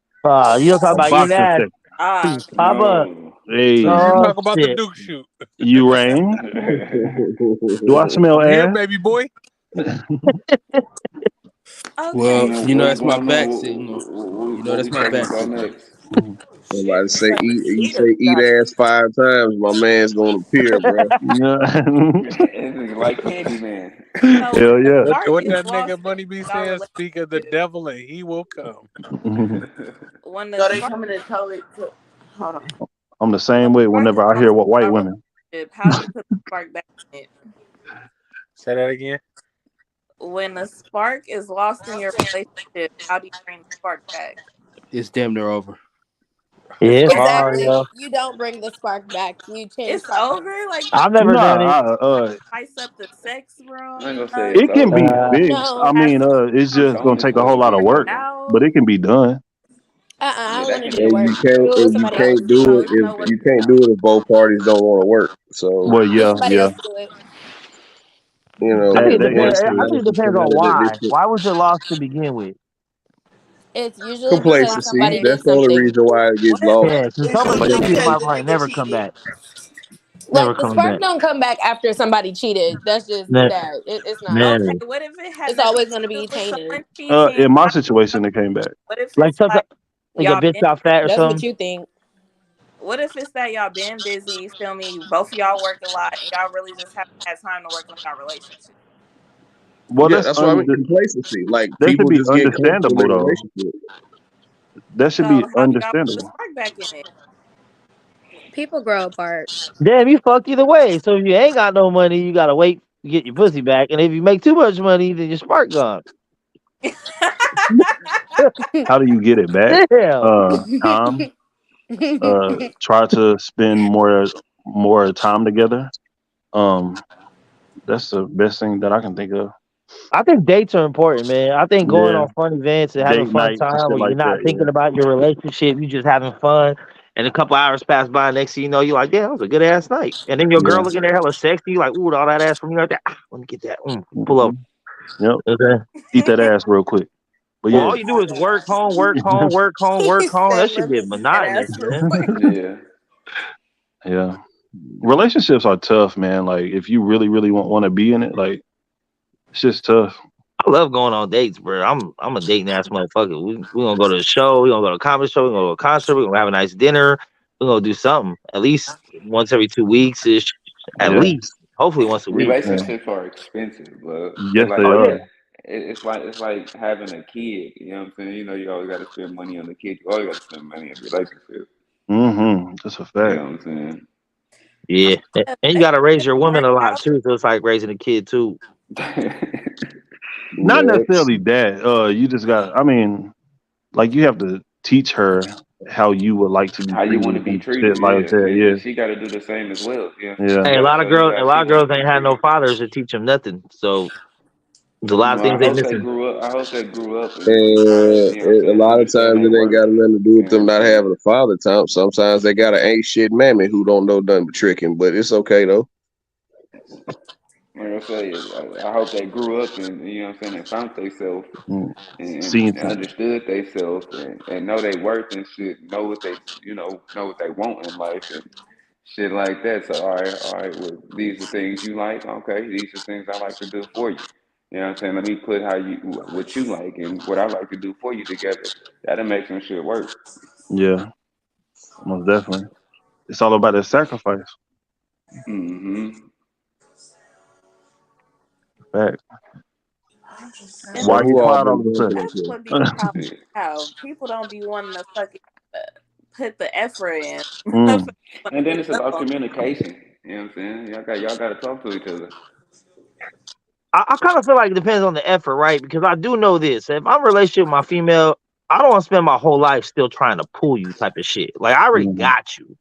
You don't talk A about eating boxing ass. check. Ah, Pop up. No. So Hey, you Oh talk about the shit. Duke shoot? you rang? Do I smell I'm here, ass? baby boy. okay. Well, So that's What's my going on? back signal. What That's we my talking back about signal. next? shit. Somebody say So eat. You eaters say eat got ass 5 times. My man's gonna appear, bro. Yeah. It's like Candyman. so when Hell the yeah. spark What is that lost nigga in money be y'all saying? Speak of the relationship, devil and he will come. when the So they spark coming to tell it. Hold on. I'm the when same the way spark is whenever I hear lost what in white y'all women. relationship, how do you put the spark back in it? Say that again. When the spark is lost in your relationship, how do you bring the spark back? It's damn near over. It's Yeah, it's over. hard, exactly. yo. You don't bring the spark back. You change It's topics. over. Like I've never done it. Nah, spice up the sex I ain't room. gonna say it's it can be over. Uh, fixed. I No. Have mean, some it's It's just on gonna its take a conversation, whole way. lot of figure it work, but out. it can be done. I Yeah, don't that want to can do the be. And work. you can't Do it with and you somebody else. can't do So it it's if no you working can't out. do it if both parties don't want to work. So Well, Let yeah, somebody yeah, else do it. I think it that depends. once that's they I true. think it depends on decided that why. they could Why was it lost to begin with? It's usually because complacency. somebody Okay. That's did the only something. reason why it gets What lost. Yeah, because It's some of them usually shit because might never niggas come cheated. back. Never Like the coming spark back. don't come back after somebody cheated. That's just Man, that. It's not. Okay, man. what if it has It's nothing always going to to do be with tainted. someone cheating? In my situation, it came back. What if Like it's something like like a y'all bitch been got fat or That's what something. you think. what if it's that y'all been busy, you feel me? Both of y'all work a lot and y'all really just haven't had time to work on y'all relationship. Well, Yeah, that's what I mean. Complacency. Like that should people be just get comfortable in understandable their though. relationship. That should So be how do y'all put the understandable. spark back in it? People grow apart. Damn, you fucked either way. So if you ain't got no money, you gotta wait to get your pussy back. And if you make too much money, then your spark gone. How do you get it back? Damn. Time. Try to spend more time together. Um, that's the best thing that I can think of. I think dates are important, man. I think going Yeah, on fun events and having date fun nights and time shit where you're like that. not Yeah. thinking about your relationship, you just having fun, and a couple hours pass by, next thing you know, you're like, yeah, that was a good ass night. And then your Yeah. girl looking there hella sexy, you like, ooh, all that ass from you right there. Ah, let me get that. Pull up. Yep. Okay. Eat that ass real quick. But Well, yeah, all you do is work home, work home, work home, work He home. That said, should "Let me get get that monotonous, ass to man. work." Yeah. yeah. Relationships are tough, man. Like if you really, really want to be in it, like it's just tough. I love going on dates, bro. I'm a dating ass motherfucker. We gonna go to a show. We gonna go to a comedy show. We gonna go to a concert. We gonna have a nice dinner. We gonna do something at least once every 2 weeks ish. At Yeah, least, hopefully once a week. yeah. Relationships are expensive, but Yes, they like Oh you are. yeah. said, it's like having a kid. You know what I'm saying? You know, you always got to spend money on the kid. You always got to spend money on relationships. That's a You fact. know what I'm saying? Yeah, and you They gotta raise your woman work a lot out. too. So it's like raising a kid too. Not Man, necessarily that. You just got. I mean, like you have to teach her how you would like to be How you want to treated be and shit treated, like yeah, that. and she got to do the same as well. You know what I'm saying? Yeah, She Hey, got to show you a how lot she of want to girls be ain't had no treated. fathers to teach them nothing. So there's a lot of Well, I things they hope they missing. grew up. I hope they grew up and try to, and you know what I'm a saying, lot of understand times their it ain't worth. got nothing to do You with know them what I'm not saying? having a father. Time sometimes they got an ain't shit mammy who don't know nothing but tricking, but it's okay though. Like I say, I hope they grew up and you know what I'm saying and found themselves mm. and Seen some. understood themselves and know they worth and shit. Know what they know what they want in life and shit like that. So all right. Well, these are things you like. Okay, these are things I like to do for you. You know what I'm saying? Let me put how you what you like and what I like to do for you together. That'll make some shit work. Yeah, most definitely. It's all about that sacrifice. Mm-hmm. Fact. And So Why you who all quiet all been of a drinking sudden? up that's here? what be the problem now. People don't be wanting to fucking uh, put the effort in. mm. And then it's about communication. You know what I'm saying? Y'all got to talk to each other. I kind of feel like it depends on the effort, right? Because I do know this. If I'm in a relationship with my female, I don't want to spend my whole life still trying to pull you type of shit. Like I already Mm. got you.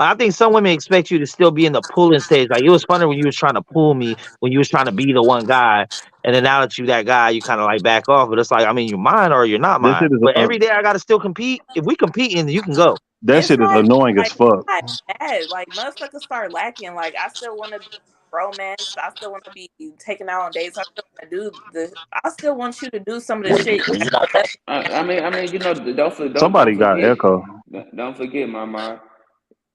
I think some women expect you to still be in the pulling stage. Like it was funny when you was trying to pull me, when you was trying to be the one guy, and then now that you that guy, you kind of like back off. But it's like, I mean, you're mine or you're not That mine. shit is But every day I gotta still compete. If we competing, you can go. that It's shit is not annoying as like fuck. not bad. Like motherfuckers start lacking. Like I still want to be romance. I still want to be taken out on dates. I still want to do the. I still want you to do some of the shit. I mean, don't Somebody got forget, echo. don't forget, Mama.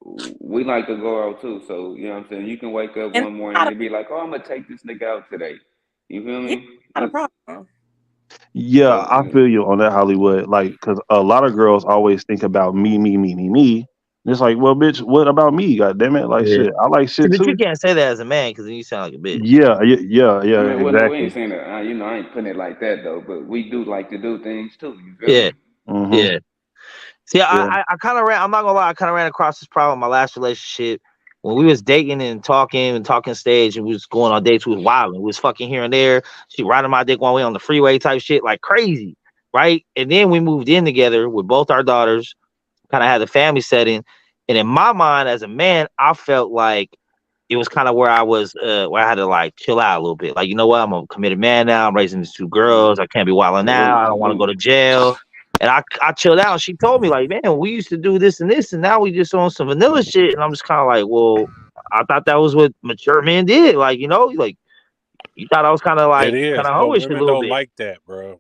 We like to go out too, so you know what I'm saying. You can wake up And one that's morning not a, and be like, "Oh, I'm gonna take this nigga out today." You feel yeah, me? not a problem. Yeah, So I feel you on that Hollywood. Like, cause a lot of girls always think about me, me, me, me, me. And it's like, well, bitch, what about me? God damn it! Like, Yeah. shit, I like See, shit but you too. can't say that as a man because then you sound like a bitch. Yeah, yeah, yeah, I yeah, mean, well, no, we exactly. ain't saying that. I ain't putting it like that though. But we do like to do things too. You feel Yeah, me? Hmm. yeah. See, Yeah. I kind of ran. I'm not gonna lie. I kind of ran across this problem in my last relationship when we was dating and talking stage, and we was going on dates. We was wilding. We was fucking here and there. She riding my dick one way on the freeway type shit, like crazy, right? And then we moved in together with both our daughters. Kind of had the family setting, and in my mind, as a man, I felt like it was kind of where I was, where I had to like chill out a little bit. Like, you know what? I'm a committed man now. I'm raising these two girls. I can't be wilding out. Salute, I don't want to go salute. to jail. And I chilled out. She told me like, man, we used to do this and this, and now we just on some vanilla shit. And I'm just kind of like, well, I thought that was what mature men did. Like, you know, like you thought I was kind It of is, but hoish a women little don't bit. like that, bro.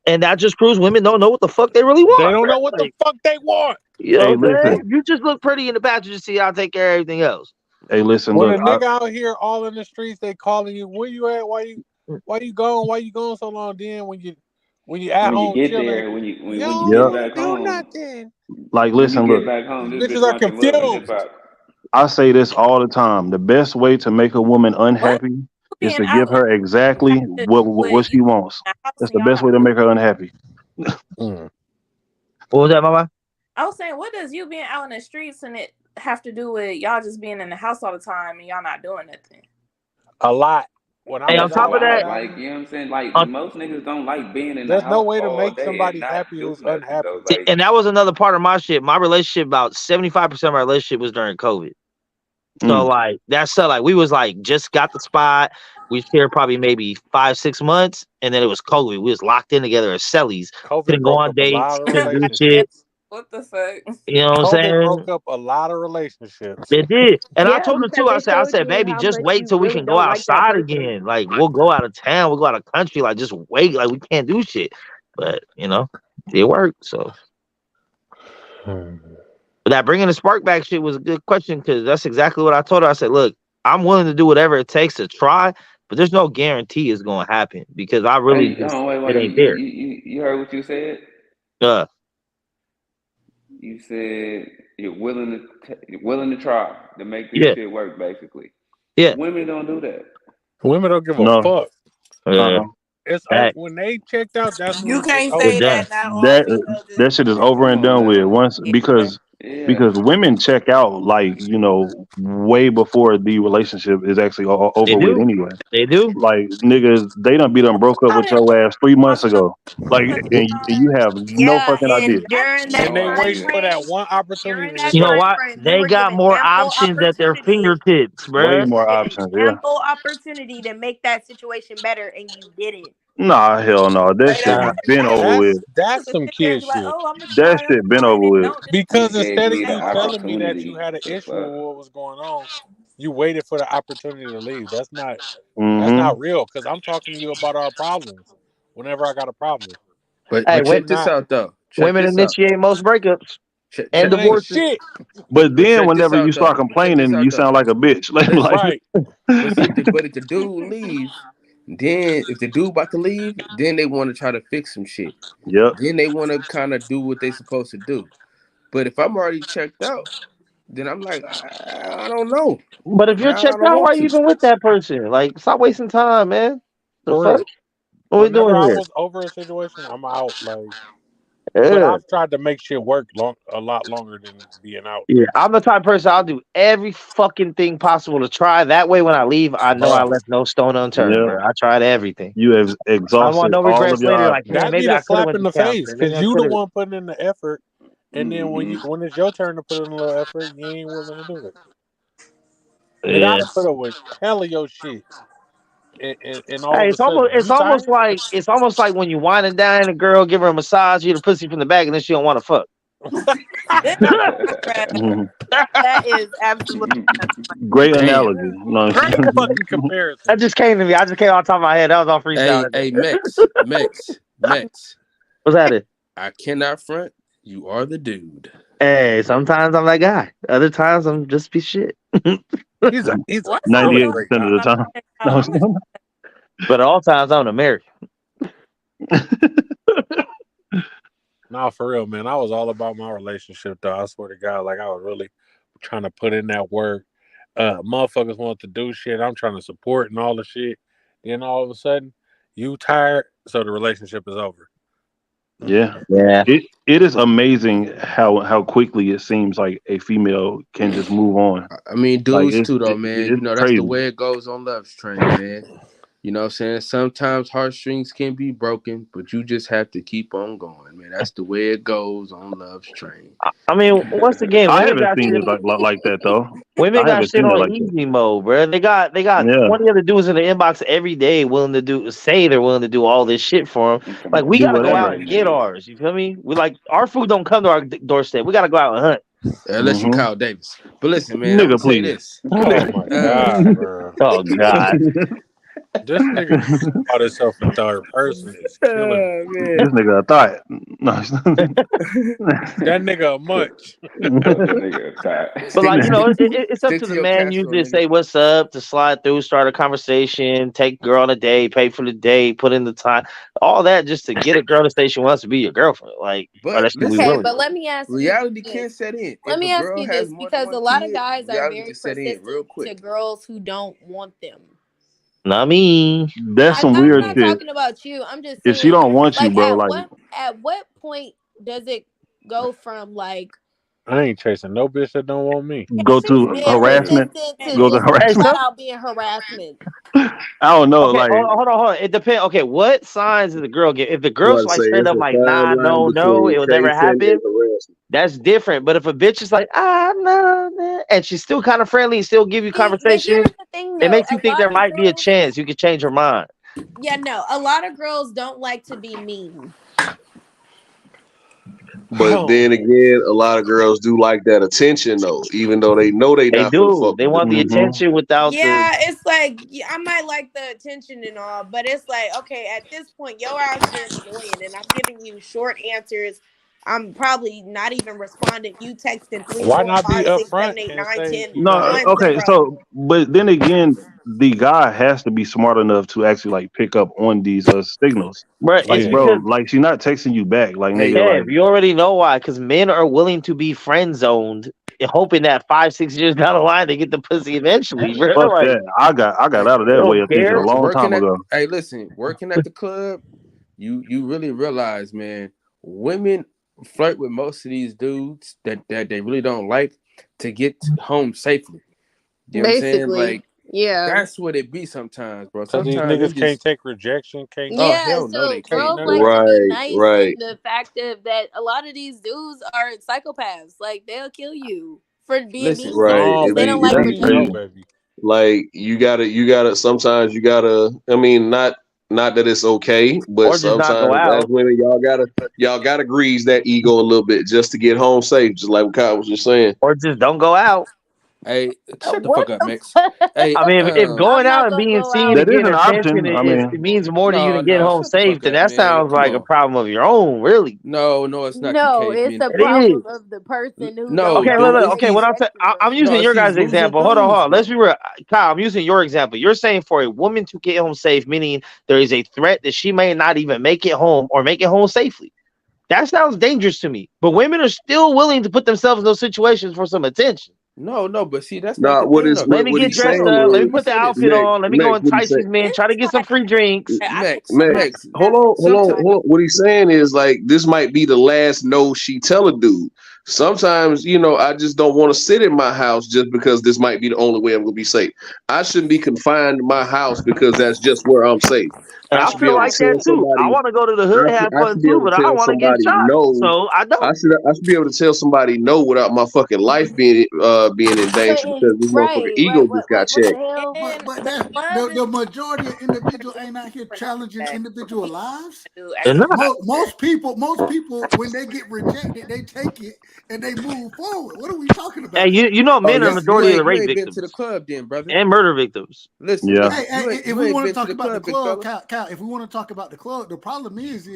And that just proves women don't know what the fuck they really They want, don't bro. know what the Like, fuck they want. you know Hey, what I'm saying? listen. You just look pretty in the passenger seat. I'll take care of everything else. Hey, listen. When a Look, nigga out here all in the streets, they calling you. Where you at? Why you going? Why you going so long? Then when you at When you home get chilling, there, you when you don't get yep. want back to do home, nothing. Like, when you listen. get Look, back home, These this bitches bitch are want some love and hip confused. hop. I say this all the time. The best way to make a woman What unhappy is being to give out in her exactly what with you she wants. in the house That's and the y'all best not way to doing? make her unhappy. Mm. What was that, mama? I was saying, what does you being out in the streets and it have to do with y'all just being in the house all the time and y'all not doing nothing? A lot. When I Hey, was on That's a top out of and that, lot. about, Like, you know what I'm saying? Like, on most niggas don't like being in the there's no house way to all make day and somebody not happy do who's nothing, though. unhappy. See, Like, and that was another part of my shit. My relationship, about 75% of my relationship was during COVID. So Mm. like that's so like we was like just got the spot. We shared probably maybe 5-6 months, and then it was COVID. We was locked in together as cellies. COVID Couldn't go broke on up a lot dates. of Couldn't do I get shit. relationships. What the fuck? You know what I'm COVID saying? broke up a lot of relationships. It did. And I Yeah, told her too, because it I showed said, you baby, how just much wait you till we really can go don't like that outside person. again. Like we'll go out of town, we'll go out of country. Like just wait. Like we can't do shit. But it worked. So but that bringing the spark back shit was a good question because that's exactly what I told her. I said, look, I'm willing to do whatever it takes to try, but there's no guarantee it's gonna happen because I really Hey, just it wait. ain't there. You heard what you said? Uh You said you're willing to try to make this yeah, shit work, basically. yeah. Women don't do that. Women don't give a No. fuck. Uh It's over that when they checked out. That's You when it's can't they're say over. done. that. Not all That females is that shit is women. over Come and on done with now. once Yeah. Yeah. because women check out like way before the relationship is actually They over with do. anyway. They do. Like niggas, they done broke up I with didn't your ass 3 months ago. Like, because and you have no Yeah, fucking idea. and that's during that And No they time waiting idea. for that frame, one opportunity during to that You know say, time what? frame, we They were got given more ample options at their opportunity. fingertips, Way bruh. We were more given options. Yeah. ample opportunity to make that situation better, and you didn't. Nah, hell no. That say shit that Nah. one more been over time. that's with. that's To some sit there and kid be like, shit. oh, I'm gonna That try it shit been on, and over then with. don't just He Because gave instead of me the you telling me that you opportunity. had an The issue fuck. with what was going on, you waited for the opportunity to leave. That's Mm-hmm. not real. Because I'm talking to you about our problems. Whenever I got a problem, Hey, But it's check this not. out though. Check women this out. initiate most breakups and Check. It ain't But divorces. shit. But but then check this whenever you out start though. Check this complaining, you out though. sound like a bitch. Like Listen. Right. But if the dude leave, then if the dude about to leave, then they want to try to fix some shit. yep. Then they want to kind of do what they supposed to do. But if I'm already checked out, then I'm like, I don't know. But if you're Now I checked don't out, why want are you to. even with that person? Like, stop wasting time, man. The For fuck? real. What we Whenever doing I here? was over a situation, I'm out. Like, but Yeah. I've tried to make shit work a lot longer than being out, Yeah, I'm the type of person I'll do every fucking thing possible to try. That way, when I leave, I know I bruh. left no stone unturned, Yep. bro. I tried everything. You have I want exhausted no all of regrets your later. Like, options. man, That'd be maybe the I could have slap went in to the face counseling. Maybe because I you could the have. one putting in the effort, and then Mm-hmm. when it's your turn to put in a little effort, you ain't willing to do it. Nigga, I Yeah. done put up with hella your shit, and all Hey, of a sudden it's you almost tired. like when you wine and dine a girl, give her a massage, you the pussy from the back, and then she don't want to fuck. Mhm. That is absolutely Great Damn. analogy. No. Great fucking That comparison. just came to me. I just came off the top of my head. That was all freestyle. Hey, Mex. What's that? I cannot front. You are the dude. Hey, sometimes I'm that guy. Other times I'm just a piece of shit. He's a What's so really annoying 98% great of guy. the time. about? No. I'm gonna But at all times I'm an American. Nah, for real, man. I was all about my relationship though. I swear to God, like I was really trying to put in that work. Motherfuckers want to do shit. I'm trying to support and all the shit. Then all of a sudden, you tired, so the relationship is over. Yeah. Yeah. It is amazing how quickly it seems like a female can just move on. I mean, Like dudes too, though, man. it's That's the crazy. way it goes on Love's Train, man. You know what I'm saying? Sometimes heartstrings can be broken, but you just have to keep on going, man. That's the way it goes on Love's Train. I mean, once again, I haven't seen it like that though. women I got haven't shit seen it on like that. easy mode, bro. They got Yeah. 20 other dudes in the inbox every day willing to say they're willing to do all this shit for them. Like we Do gotta go whatever. out and get Crazy. ours. You feel me? We like our food don't come to our doorstep. We gotta go out and hunt. Unless you Hmm. Kyle Davis. But listen, man, I'm Nigga, gonna say please. this. Oh my Uh, God, bro. Oh God. This nigga about himself in third person is killing me. man. This nigga a thought. No. That nigga a much. That nigga But tired. like it's up Stick to to the your man casserole, usually to nigga. say what's up, to slide through, start a conversation, take girl on a date, pay for the date, put in the time, all that just to get a girl to say she wants to be your girlfriend, like or But that she be okay. listen, willing But to. let me ask you reality this. can set in. Let If a me ask girl you has this more than because one a lot of kid, guys are reality very just set in real persistent to quick. girls who don't want them. Not me. That's some I'm weird not shit. talking about you. I'm just If she saying, don't want you, like, bro, like at what point does it go from like I ain't chasing no bitch that don't want me. go to being harassment. persistent to Go to just Hey, flat harassment. some out being harassment? I don't know. okay, Like hold on. It depends. Okay, what signs does the girl get? If the I'm girl's about to like say straight it's up a like, fine nah, line no, between it will never chasing happen. and harassment. That's different. But if a bitch is like, no, nah, and she's still kind of friendly and still give you See, but conversation, here's the thing, it though. makes you A think lot there of might be a girls, chance you could change her mind. yeah, no, a lot of girls don't like to be mean. But then again, a lot of girls do like that attention though, even though they know they They not finna do. fuck They with want the them. attention without Yeah, it's like I might like the attention and all, but it's like, okay, at this point, your ass being annoying, and I'm giving you short answers. I'm probably not even responding. You texting three, Why four, not be five, six, seven, upfront eight, and nine, say, 10 you know, No, times in a okay, row. so but then again, the guy has to be smart enough to actually like pick up on these signals. bro. It's Like, yeah. bro, because like she's not texting you back, like Hey, nigga, like Kev, you already know why. Because men are willing to be friend zoned, hoping that 5, 6 years down the line they get the pussy eventually, bro. fuck Like that. I got out of they that way don't of thinking a care. long time working at ago. hey, listen, working at the club, you really realize, man, women flirt with most of these dudes that they really don't like to get home safely. You know what I'm saying? Basically, Like yeah. that's what it be sometimes, bro. Because these Sometimes they niggas can't just take rejection, can't oh Yeah, hell no so they can't. girls nothing. like to be Right, nice, right. and the fact of that a lot of these dudes are psychopaths. Like they'll kill you for being Listen, mean to you Right. No, because It they be don't baby. it like be That's No, crazy. rejection. baby. like you gotta sometimes you gotta I mean not that it's okay, but Or just not go sometimes as out. women y'all gotta grease that ego a little bit just to get home safe, just like what Kyle was just saying. Or just don't go out. hey, shut the What fuck up, the Max. fuck? Hey, I mean, if going I'm out not and gonna being go seen out. and That is getting an attention option. I it mean, means more to you no, than getting no, home shut the safe, fuck then up, that man. sounds Come like a on. problem of your own, really. No, no, it's not, you No, it's caveman. a It is. problem of the person who No, don't Okay, know look, how to look, it's take okay. these What rejection I'm though. using no, it's your these guys' losing example. Hold on, hold thugs, on. Let's bro. be real. Kyle, I'm using your example. You're saying for a woman to get home safe, meaning there is a threat that she may not even make it home or make it home safely. That sounds dangerous to me. But women are still willing to put themselves in those situations for some attention. No, no, but see, that's not Nah, the what thing is though. Let what me what get he's dressed saying up. Let me is put the Listen, outfit Max, on. Let me go Max, what he entice say? these men. Try to It's get some like free drinks. I feel Max, like Max, Max. hold on, Sometimes hold on. What he's saying is like this might be the last no she tell a dude. Sometimes, I just don't want to sit in my house just because this might be the only way I'm gonna be safe. I shouldn't be confined to my house because that's just where I'm safe. And I I should be feel able like to that tell too. I somebody. want to go to the hood I and should, have I fun should be too, able but to I don't tell want to get somebody shot. no. So I don't. I should be able to tell somebody no without my fucking life being in danger couldn't because this motherfucker right, ego right. just got What the checked. hell? in But the that club is the majority of individual ain't out here for challenging that. individual lives. Do They're as a not. Most people, when they get rejected, they take it and they move forward. What are we talking And about here? you know, oh, men are the majority of the you rape ain't been to the victims club then, brother. and murder victims. Listen, yeah. listen. Hey, You if we ain't want to been to talk the about the club, big club, fella. Cal, if we want to talk about the club, the problem is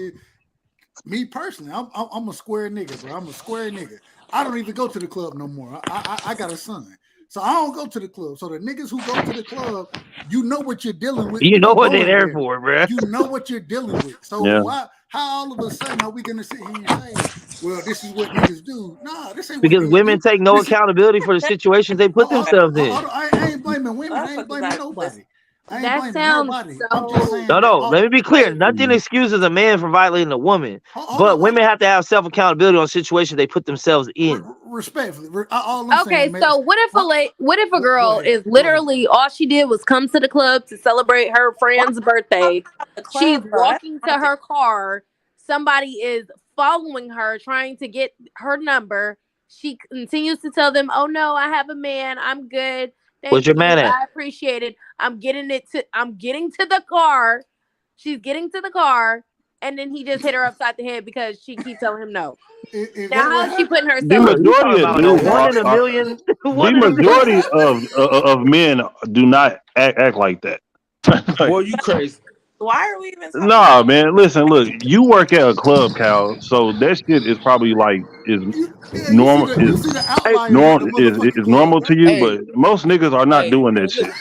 me personally, I'm a square nigga, bro. I'm a square nigga. I don't even go to the club no more. I got a son, so I don't go to the club. So the niggas who go to the club, you know what you're dealing with You when know you what they're go in there there. for, bruh. You know what you're dealing with. So Yeah. how all of a sudden are we gonna sit here and say, well, this is what niggas do? Nah, this ain't what Because niggas women do. take no This is accountability for the situations they put themselves in. I ain't blaming women. I ain't motherfuckers blaming out listen. nobody. I ain't That blaming sounds nobody. I'm just so saying No, that no. Let me be clear. like Nothing excuses a man for violating a woman, but hold women have to have self accountability on situations they put themselves in. respectfully. All I'm saying, okay. man. So what if a Go girl ahead. is Go ahead. literally all she did was come to the club to celebrate her Why friend's are we talking birthday? about the She's club though? That's walking to my thing. her car. Somebody is following her, trying to get her number. She continues to tell them, "Oh no, I have a man. I'm good. What Thank you're you. mad at? I appreciate it. I'm getting to the car." She's getting to the car, and then he just hit her upside the head because she keeps telling him no. Is Now that what how is she happened? putting The herself Bro, in? you talking majority of about like a dudes one in a are million, the one in a Is that million. what majority happened? of men do not act like that. Like, Boy, you crazy. Why are we even talking about nah, man. Listen, look. You work at a club, Cal, so that shit is probably like is You see normal the Hey, outliers at the motherfucking is club, normal to right? you, Hey, but most niggas are not hey, doing boy, that look. shit.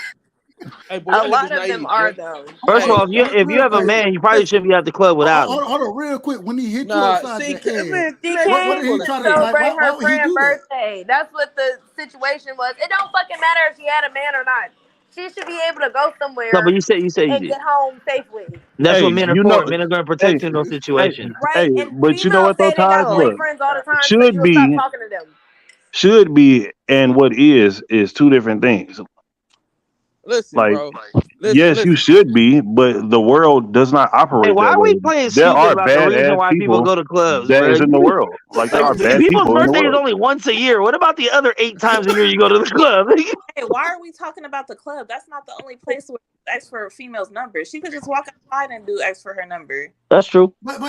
Hey, boy, A y'all lot niggas of them naive, are boy. though. first of Hey, all, if you Real have a quick. man, you probably Hey, shouldn't be at the club without him. hold on, real quick. When he hit you nah, upside see, the head, man, She Max, what you came did he full to of try shit, to man. like? celebrate Why her would he friend's do that? birthday. That's what the situation was. It don't fucking matter if she had a man or not. She should be able to go No, but somewhere you and did. get home safely. That's what Hey, men are you know, for. Men are going to hey, protect you in those hey, situations. Right? hey, And but you know females what though, say they Taj? got Look, boyfriends all the time, so should you'll stop be, talking to them. should be, and what is two different things. Listen, Like, bro. Listen, yes, you should be, but the world does not Hey, operate why that are way. we playing There stupid are about the bad reason ass why people people go to clubs, that bro? is in the world. Like, there are bad People's people in the birthday is world. only once a year. What about the other 8 times a year you go to the club? Hey, why are we talking about the club? That's not the only place where you ask for a female's number. She could just walk outside and do ask for her number. That's true. But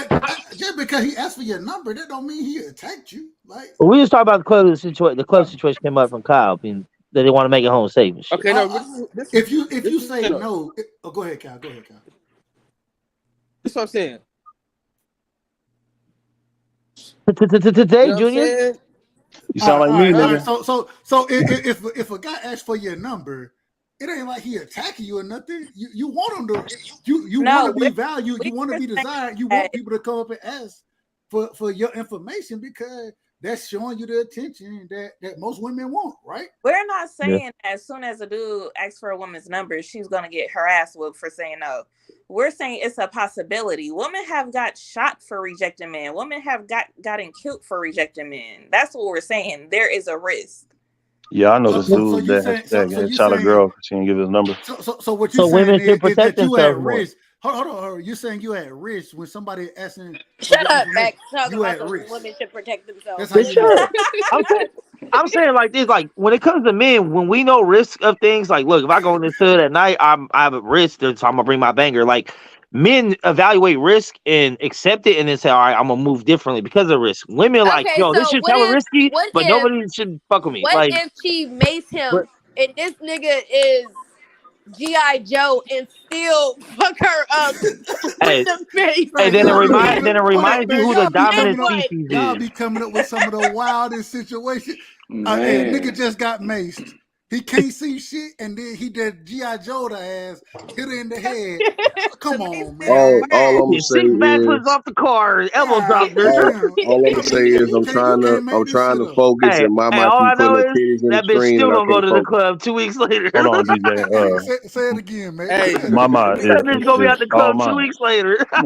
just because he asked for your number, that don't mean he attacked you. Like, But we just talked about the club situation. The club situation came up from Kyle, being that they want to make it home safe and shit. Okay, no, if you say no, go ahead, Cal. Go ahead, Cal. That's what I'm saying. Today, Junior. You sound like me, nigga. So if a guy asks for your number, it ain't like he attacking you or nothing. You want him to. You No, want to be valued. You want to be desired. You want people to come up and ask for your information because that's showing you the attention that most women want, right? We're not saying as soon as a dude asks for a woman's number, she's gonna get her ass whooped for saying no. We're saying it's a possibility. Women have got shot for rejecting men. Women have gotten killed for rejecting men. That's what we're saying. There is a risk. Yeah, I know this dude that shot a girl because she didn't give his number. So what you saying women should is protect that you at themselves more. risk. Hold on. You're saying you at risk when somebody asking. Shut up, Max. Talking You about at the risk. women should protect themselves. That's how you I'm saying like this, like when it comes to men, when we know risk of things, like look, if I go in this hood at night, I'm at risk, so I'm gonna bring my banger. Like men evaluate risk and accept it, and then say, all right, I'm gonna move differently because of risk. Women like, Okay, yo, this so shit's hella risky, but if nobody should fuck with me. what Like, if she mace him and this nigga is G.I. Joe and still fuck her up hey, with the face? hey, then it reminds you who the dominant y'all species y'all is. be coming up with some of the wildest situations. Hey, a nigga just got maced. He can't see shit, and then he did G.I. Joe the ass, hit her in the head. Come on, man. All I'm gonna say 6 backflips is, off the car, elbow dropped her. all I'm gonna say is, I'm trying to focus, Hey, and my all I keep putting know the is titties in the that bitch screen, still and I gonna go can't to the focus. club 2 weeks later. Hold on, DJ. Say it again, man. Hey, Mama That bitch gonna be at the club 2 mine. weeks later. in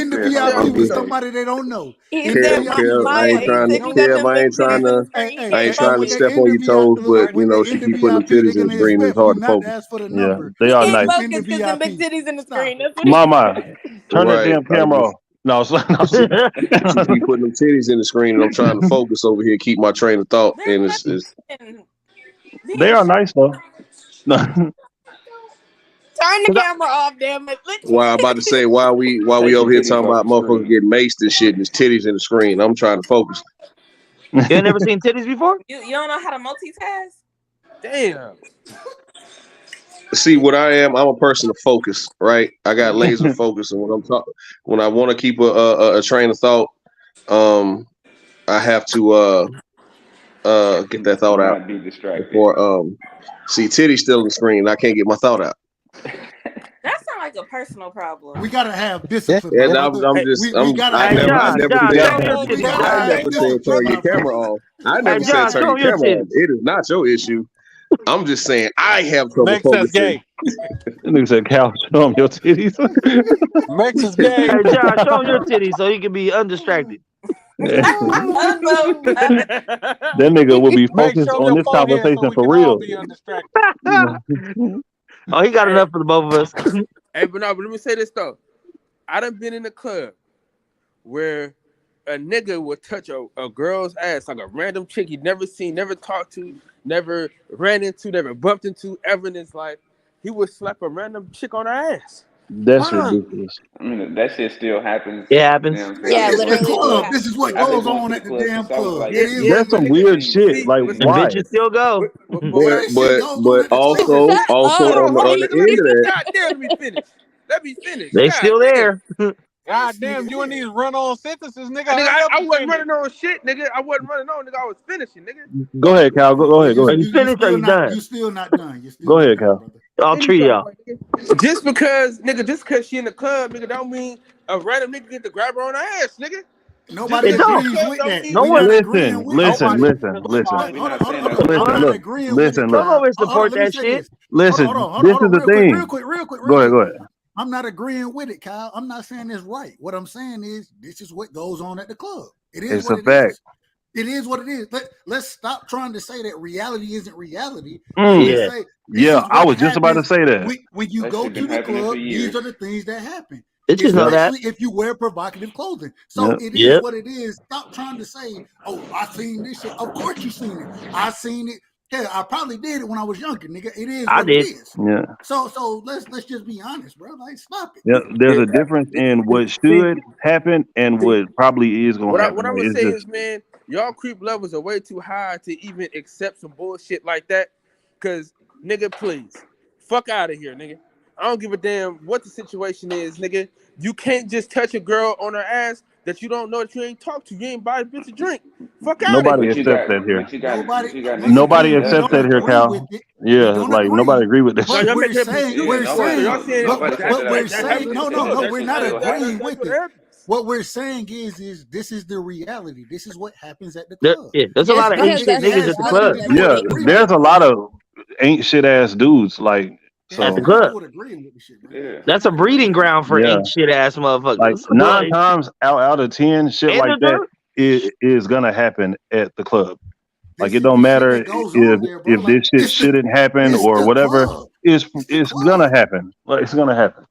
the VIP with somebody they don't know. He In the said, VIP with Maya, somebody he they said don't you got know. them big titties in the screen. I ain't Can't fuck trying to with step you. on your toes, but When they she in the keep putting them VIP, they're titties in the gonna screen. It's expect you hard to not to focus. ask for the Yeah, number. they He are can't nice. In focus the because them big VIP. titties in the Stop screen. it. That's what he Mama, turn that Right. damn camera off. No, She keep putting them titties in the screen, and I'm trying to focus over here, keep my train of thought, and it's they are nice though. Turn the camera off, damn it. why I'm about to say why we Take your over here titties talking off about the motherfuckers screen. getting maced and shit, and there's titties in the screen. I'm trying to focus. You ain't never seen titties before? You don't know how to multitask? Damn. See what I am. I'm a person of focus, right? I got laser focus, and when I'm talking, when I want to keep a train of thought, I have to get that thought out Not be distracted. before see titties still on the screen. I can't get my thought out. That sounds like a personal problem. We gotta have discipline, And my I'm brother. just We gotta I Hey, have never John, discipline. John, said show them your We titties, gotta I John. have never said turn discipline, your my brother. camera on. I Hey, never said John, turn show your them your camera on. titties. It is not your issue. I'm just saying I have trouble Max is focusing. gay. Nigga said, "Cal, show him your titties." Max is gay. Hey, John, show him your titties so he can be undistracted. That nigga will be Max, focused show on your this forehead so conversation we for can all real. be undistracted. Oh, he got enough for the both of us. Hey, but no, but let me say this though. I done been in a club where a nigga would touch a girl's ass, like a random chick he'd never seen, never talked to, never ran into, never bumped into ever in his life. He would slap a random chick on her ass. That's Why? ridiculous. I mean, that shit still happens. It You happens. know what I'm saying? Yeah, I've been It's the going to the literally do club. club. happen. This is what I've been goes going on to the at the club damn since I was club. like It Yeah, is yeah, what That's it but some is. weird 15. shit. See, Like, but And see, why? bitches still go. but Man, what? that shit goes on at the club. Also Shut Hold up. on, on the hold on, other nigga. end of that, Let me finish. Let me finish. They God still damn. there. God This damn, nigga you and here. these run-on sentences, nigga. Nigga, Hurry up I and wasn't finish. running on shit, nigga. I wasn't running on, nigga. I was finishing, nigga. Go ahead, Cal. Go Well, ahead. Go Are ahead. you finished or you done? you still not done. You still Go not ahead, done, Cal. brother. I'll Let me treat tell you, y'all. nigga. Just because, nigga, just because she in the club, nigga, don't mean a random nigga get to grab her on her ass, nigga. Just Nobody It because she in the don't. agrees club with don't that. mean No We're one. not agreeing Listen, with that. Nobody, listen. Hold we on, not saying that I'm at not Look, all. agreeing with it, listen, Don't look. Kyle. always Hold on, support let me that say shit. this. Listen, this is the thing. Real quick. Go ahead. I'm not agreeing with it, Kyle. I'm not saying it's right. What I'm saying is this is what goes on at the club. It is It's what a it fact. is. It is what it is. Let's stop trying to say that reality isn't reality. Mm. Let's Yeah. say this Yeah, is I what was just about to happens say that. when you That go shit to been the happening for club. These years. are the things that happen, Bitches know that. especially if you wear provocative clothing. So Yep. it is Yep. what it is. Stop trying to say, "Oh, I seen this shit." Of course you seen it. I seen it. Hell, I probably did it when I was younger, nigga. It is I what it did. is. Yeah. So let's just be honest, bro. Like, stop it. Yeah. There's Yeah, a difference in what see, should happen and see, what probably is gonna what happen. I'm Like, gonna it's say just is, man, y'all creep levels are way too high to even accept some bullshit like that. Cause nigga, please, fuck out of here, nigga. I don't give a damn what the situation is, nigga. You can't just touch a girl on her ass that you don't know that you ain't talked to. You ain't buy a bitch a drink. Fuck out of nobody here. But accepts that here. Nobody. you Once Nobody again, we that's accepts don't that here, agree with Cal. it. We Yeah, don't like nobody agree. agree with that No, But shit. y'all we're making up saying, yeah, we're excuses for it. So saying, y'all nobody saying nobody but said that we're that saying, happens that at no, the no, shit no, club. that we're shit not still agreeing happens. with That's what it. happens. What we're saying is this the reality. This is what happens at the There, club. yeah, there's a Just lot of ain't because shit that's the niggas Has at the nothing reality club. to do doesn't with Yeah, make it agreement. there's a real. lot of ain't shit ass dudes. Like, It At has the so nothing to club. do with agreeing with the shit, bro. Yeah. That's a breeding ground for yeah, ain't shit ass like motherfuckers. nine Boy, times out of 10, shit ain't like the that truth. is gonna happen at the club. Like, This it is don't the shit matter that goes if on there, bro. Like this shit shouldn't happen it's or the whatever. club. It's It's the it's gonna club. happen. Like, it's gonna happen.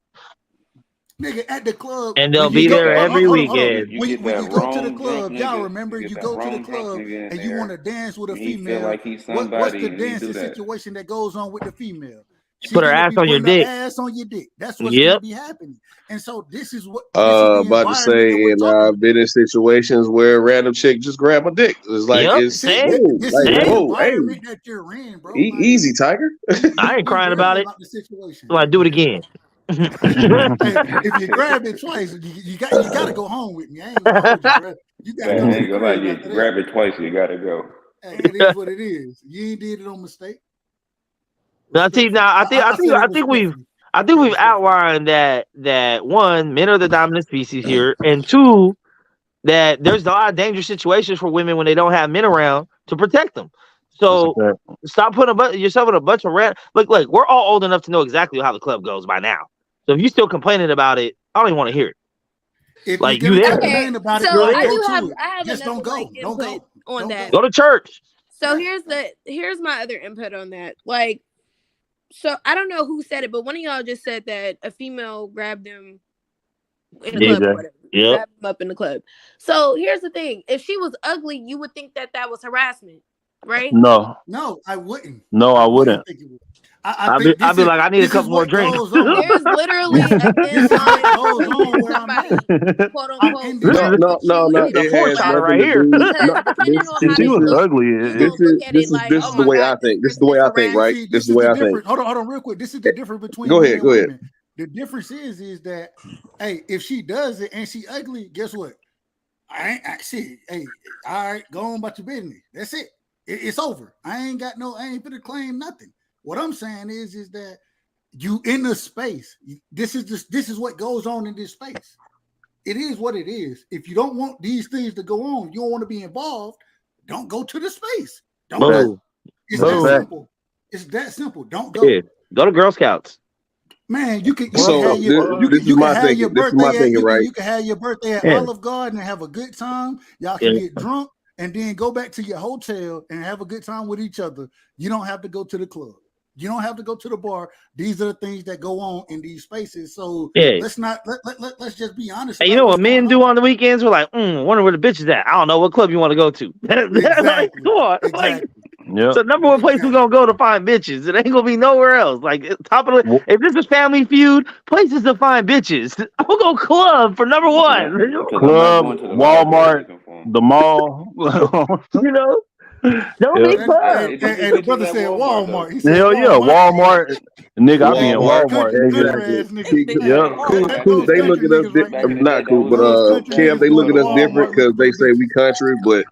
Nigga, at the club, And when they'll you You be go, get there that every hold on. weekend. you get When that you go to the wrong drunk club, y'all nigga. You remember get you that go to the wrong drunk club nigga in and you want there to dance with a and he feel female. like he's What's somebody the and he dancing do that. situation that goes on with the female? She Put her gonna ass be on your putting her dick. ass on your dick. That's what's gonna Yep. be happening. And so this is the About to environment say, that we're and talking I've about. been in situations where a random chick just grab my dick. It's like Yep. This is Same. the Same. hey, environment that you're in, bro. Like easy, Tiger. I ain't be crying about careful it. about the situation. So I do it again. Hey, if you grab it twice, you got to go home with me. I ain't gonna hold you, bro. You got to Hey, come I to the ain't gonna lie, crib you after that. grab it twice, you gotta go. Hey, it is what it is. You ain't did it on mistake. Now, see, Respectfully, now I said it I think we've, respectfully. I I think said we've respectfully. outlined that one, men are the dominant species here, and two, that there's a lot of dangerous situations for women when they don't have men around to protect them. That's a So fact. stop putting yourself in a bunch of look. We're all old enough to know exactly how the club goes by now. So if you're still complaining about it, I don't even want to hear it. If you're Like you gonna there, Okay, complain about it, so you're don't I there. go do have to it. I have Just another don't go. Don't input go. on Don't that. go. Go to church. So Right. here's my other input on that. Like, so I don't know who said it, but one of y'all just said that a female grabbed them in the club or DJ. whatever. Yep. Grabbed them up in the club. So here's the thing: if she was ugly, you would think that was harassment, right? No, No, I wouldn't. no, I I wouldn't wouldn't. think it would. I think I'd be like, I need a couple more what drinks. goes on. There's literally a thin This is what line goes on between where I'm at. somebody quote I'm unquote in the This is No, a, flirting no, with no, you this no. and is it's a It just has foreshotter right nothing to harassment. here. do. No, Because depending on If how she they was look, ugly, you this gonna look at it like, this oh is the my way god, I this think. This is the person way is I think. Right. harassing. See, This is this the is way the I think. difference. Hold on, real quick. This is the difference between Go men ahead. and Go ahead. women. The difference is that, hey, if she does it and she ugly, guess what? Shit. Hey, all right, go on about your business. That's it. It's over. I ain't finna claim nothing. What I'm saying is that you in the space. This is what goes on in this space. It is what it is. If you don't want these things to go on, you don't want to be involved, don't go to the space. Don't fact. Boom. go. It's That's a that Boom. fact. simple. It's that simple. Don't Yeah. go. Go to Girl Scouts. Man, you can What So have the your fuck? this is you can my have thinking. your This is my birthday at thinking. Right. you can have your birthday at Yeah. Olive Garden and have a good time. Y'all can Yeah. get drunk and then go back to your hotel and have a good time with each other. You don't have to go to the club. You don't have to go to the bar. These are the things that go on in these spaces. So Yeah. let's just be honest Hey, you about know what's what going men do on. on the weekends? We're like, wonder where the bitch is at. I don't know what club you want to go to. Like, Exactly. come on. Like, Exactly. Yep. so number one place we're Exactly. gonna go to find bitches. It ain't gonna be nowhere else. Like top of the Wh- if this is Family Feud, places to find bitches. I'm gonna go club for number one. Because I'm not Club, going to the library Walmart, looking for him. the mall. You know, don't Yep. be That, club. It just be the bitches brother at said Walmart though. Walmart. He said Hell yeah, Walmart. Walmart. Nigga, I be in Walmart, Walmart, nigga. country Exactly. ass niggas. Coop, Man, Yep. Hey, Coop, back in Coop, the those they day, look country at us. niggas right back in there. the day, Not that Coop, was but a Those country okay. Cam. niggas They go look to at us different Walmart because looking for they the say we bitches. country, but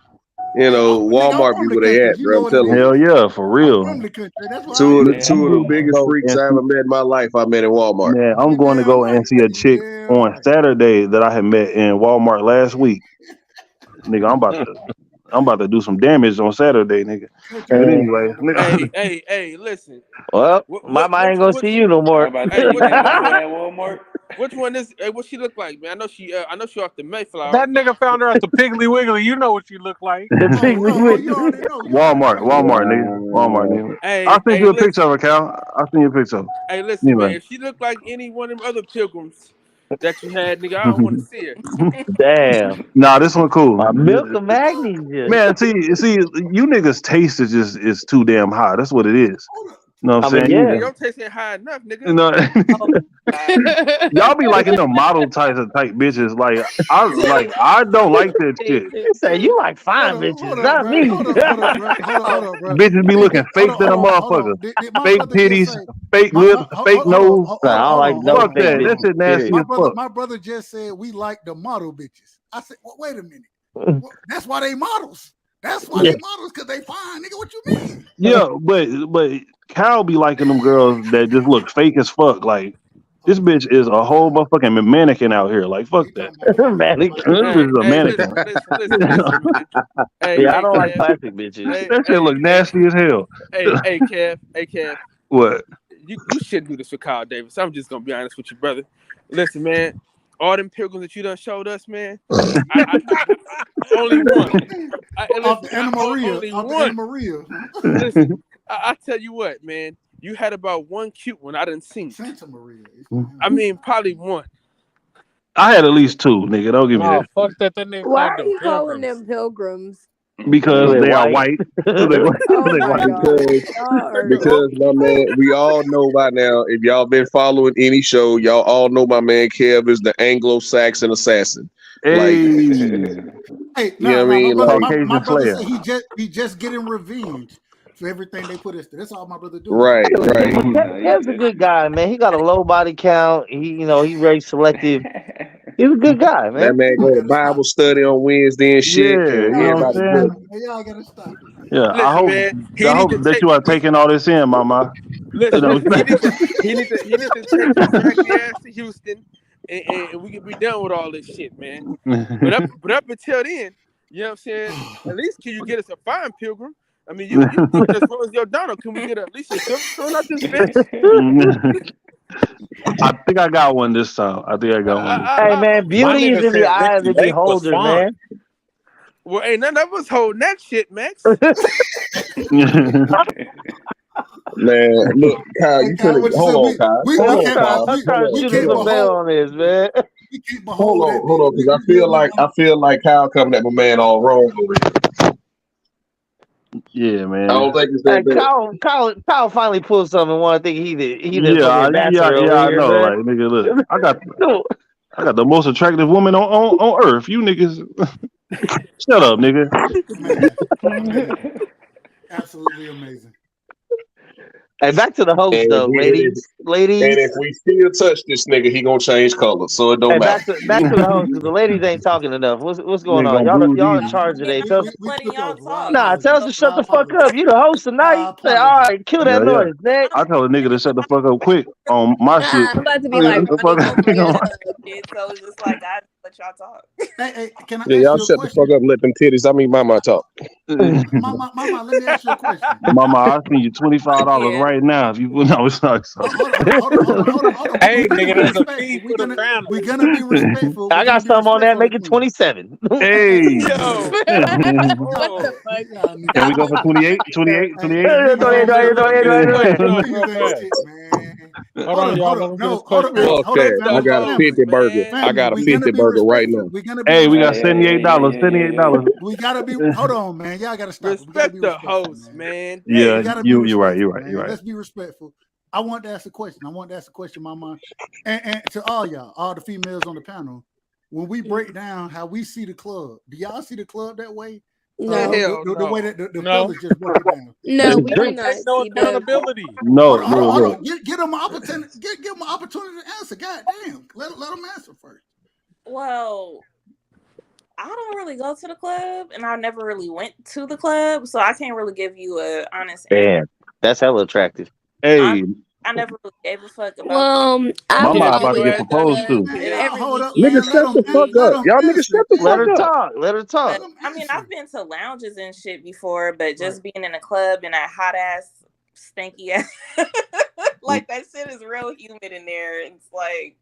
Nigga, I'm Walmart from be the where they country. at, You bro. know I'm what it telling you. Hell is. yeah, for I'm real. from the country. That's why I know. Two of Yeah. the I'm going biggest to freaks go I and ever met in my life, I met in Walmart. Man, I'm You going to damn go right. and see a You chick damn on right. Saturday that I had met in Walmart last week. Nigga, I'm I'm about to do some damage on Saturday, nigga. But anyway, Hey, listen. Well, What Mama ain't gonna see you no I'm more. about to Hey, say, you which think which Mama one? at Walmart? Which one is? Hey, what she look like, man? I know she off the Mayflower. That nigga found her at the Piggly Wiggly. You know what she look like. The Piggly You Wiggly. already know. Walmart, nigga. Walmart, Wow. nigga. I'll send Hey, you a picture listen. of her, Cal. I'll send you a picture of her. Hey, listen, man. Anyway. If she look like any one of them other pilgrims that you had, nigga, I don't want to see her. Damn. Nah, this one cool. Milk of magnesia. Man, see, you niggas' taste is too damn high. That's what it is. You know what I'm saying? yeah. Nigga, your taste ain't high enough, nigga. You know, y'all be liking the model type bitches. Like I don't like that shit. Say you like fine bitches, not me. Hold up, bro. Bitches be looking fake than a motherfucker. Did my Fake brother just titties, say? fake lips, fake nose. Nah, I don't like no Fuck fake that. That bitches. shit nasty as fuck. My brother just said we like the model bitches. I said, well, wait a minute. That's why they models. That's why they models, because they fine, nigga. What you mean? Yeah, but Cal be liking them girls that just look fake as fuck. Like this bitch is a whole motherfucking mannequin out here. Like fuck that. Mannequin. This bitch is a mannequin. Listen, man. Hey, I don't like Kev. plastic bitches. That shit look nasty as hell. Hey, Kev. What? You shouldn't do this for Kyle Davis. I'm just gonna be honest with you, brother. Listen, man. All them pilgrims that you done showed us, man. I only one. Off the Anna Maria. Only Off the one. Anna Maria. Listen, I tell you what, man. You had about one cute one I done seen. Santa Maria. I mean, probably one. I had at least two, nigga. Don't give me No, that. fuck that. That nigga Why called are them you calling pilgrims. them pilgrims? Because They they are white. white. They Oh white. my god. Because my man, we all know by now, if y'all been following any show, y'all all know my man Kev is the Anglo-Saxon assassin. Like, Hey, you know what I mean? Like, my brother said he just getting revenge for everything they put us through. That's all my brother doing. right. Kev's a good guy, man. He got a low body count. He very selective. He's a good guy, That man. man go to Bible study on Wednesday and shit, Yeah, and you know what everybody I'm good. saying? Y'all gotta stop it. Yeah, Listen, man. He I need hope to that take. you are taking all this in, mama. You know Listen, what I'm saying? he need to take his raggedy ass to Houston, and we can be done with all this shit, man. But up until then, you know what I'm saying? At least can you get us a fine pilgrim? I mean, you looking as well as your Donald. Can we get at least a silver spoon out this bitch? I think I got one this time. I think I got one this Hey, time. man, My beauty is nigga in the said eye of Ricky the Lake was beholder, fine. man. Well, ain't none of us holding that shit, Max. Man, look, Kyle, you Kyle, couldn't. what you Hold said? on, Kyle. We Hold on, can't Kyle. I'm trying to we shoot can't us a bell behold on this, man. we can't Hold behold on, that hold on, nigga. because I feel like Kyle coming at my man all wrong over here. Yeah, I man. don't think it's Hey, that bad. Kyle finally pulled something. And want to think he the fucking Yeah, ambassador over I here, know. man. Like, nigga, look, I got the most attractive woman on earth. You niggas, shut up, nigga. Man, absolutely amazing. Hey, back to the host though, ladies. And if we still touch this nigga, he gonna change colors, so it Hey, don't matter. back to the host because the ladies ain't talking enough. What's going Nigga on? gonna bruise Y'all in easy. charge today. I'm Tell us, just letting y'all talk. tell us to shut the fuck up. You the host tonight. I Say, all apologize. right, kill Yeah, that noise, next. I tell a nigga to shut the fuck up quick on my shit. I'm about to be like The Ronnie fuck- Lopez. Kid, so it's just like I let y'all talk. Hey, can I Yeah, ask y'all you a shut the question? fuck up and let them titties. I mean, mama talk. Mama, let me ask you a question. Mama, I'll send you $25 Yeah. right now if you no, sorry. Hold on. Hey, We're gonna nigga, be that's a respectful. fee for the family. We're gonna be respectful. I got some on that. Make it 27. Hey. Yo, What the fuck? Can we go for 28? 28? 28? Wait, no, Niggas real ain't fast. shit, man. Hold on, y'all. Let me get this question Hey, off. Fuck that. I them got a hoes, 50 burger. man. I got a We're 50 gonna be burger right now. respectful. We're gonna be Hey, we got respectful. $78. $78. We gotta be. Hold on, man. Y'all gotta stop it. We gotta be Respect the respectful, host, man. Yeah, We gotta be you're right. respectful, You're right. man. You're right. Let's be respectful. I want to ask a question. Mama, and to all y'all, all the females on the panel. When we break down how we see the club, do y'all see the club that way? No. The way that the No. fellas just broke it down. No, we do They not take no see the. accountability. No, Hold look. on. Get them an opportunity. Give them an opportunity to answer. God damn. Let them answer first. Well, I don't really go to the club, and I never really went to the club, so I can't really give you a honest answer. Damn, that's hella attractive. Hey, I never really gave a fuck about. Well, My I've mom about to always get been proposed to. Man, club y'all every hold up, weekend. man. Nigga, shut the fuck Let up. them Y'all niggas answer. shut the Let fuck her up. talk. Let her Let talk. them I mean, answer. I've been to lounges and shit before, but just being in a club and that hot ass, stanky ass, like that shit is real humid in there. It's like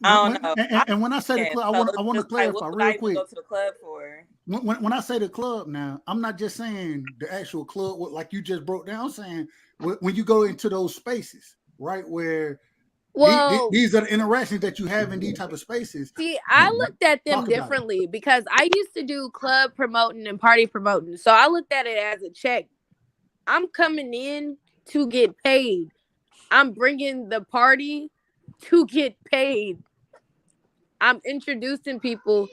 I don't know. And when I say the club, I want to Just like, clarify what would real I even quick. go to the club for? When I say the club now, I'm not just saying the actual club like you just broke down. I'm saying when you go into those spaces, right, where Well, these are the interactions that you have in these type of spaces. see, I looked at them Talk about it. differently because I used to do club promoting and party promoting. So I looked at it as a check. I'm coming in to get paid. I'm bringing the party to get paid. I'm introducing people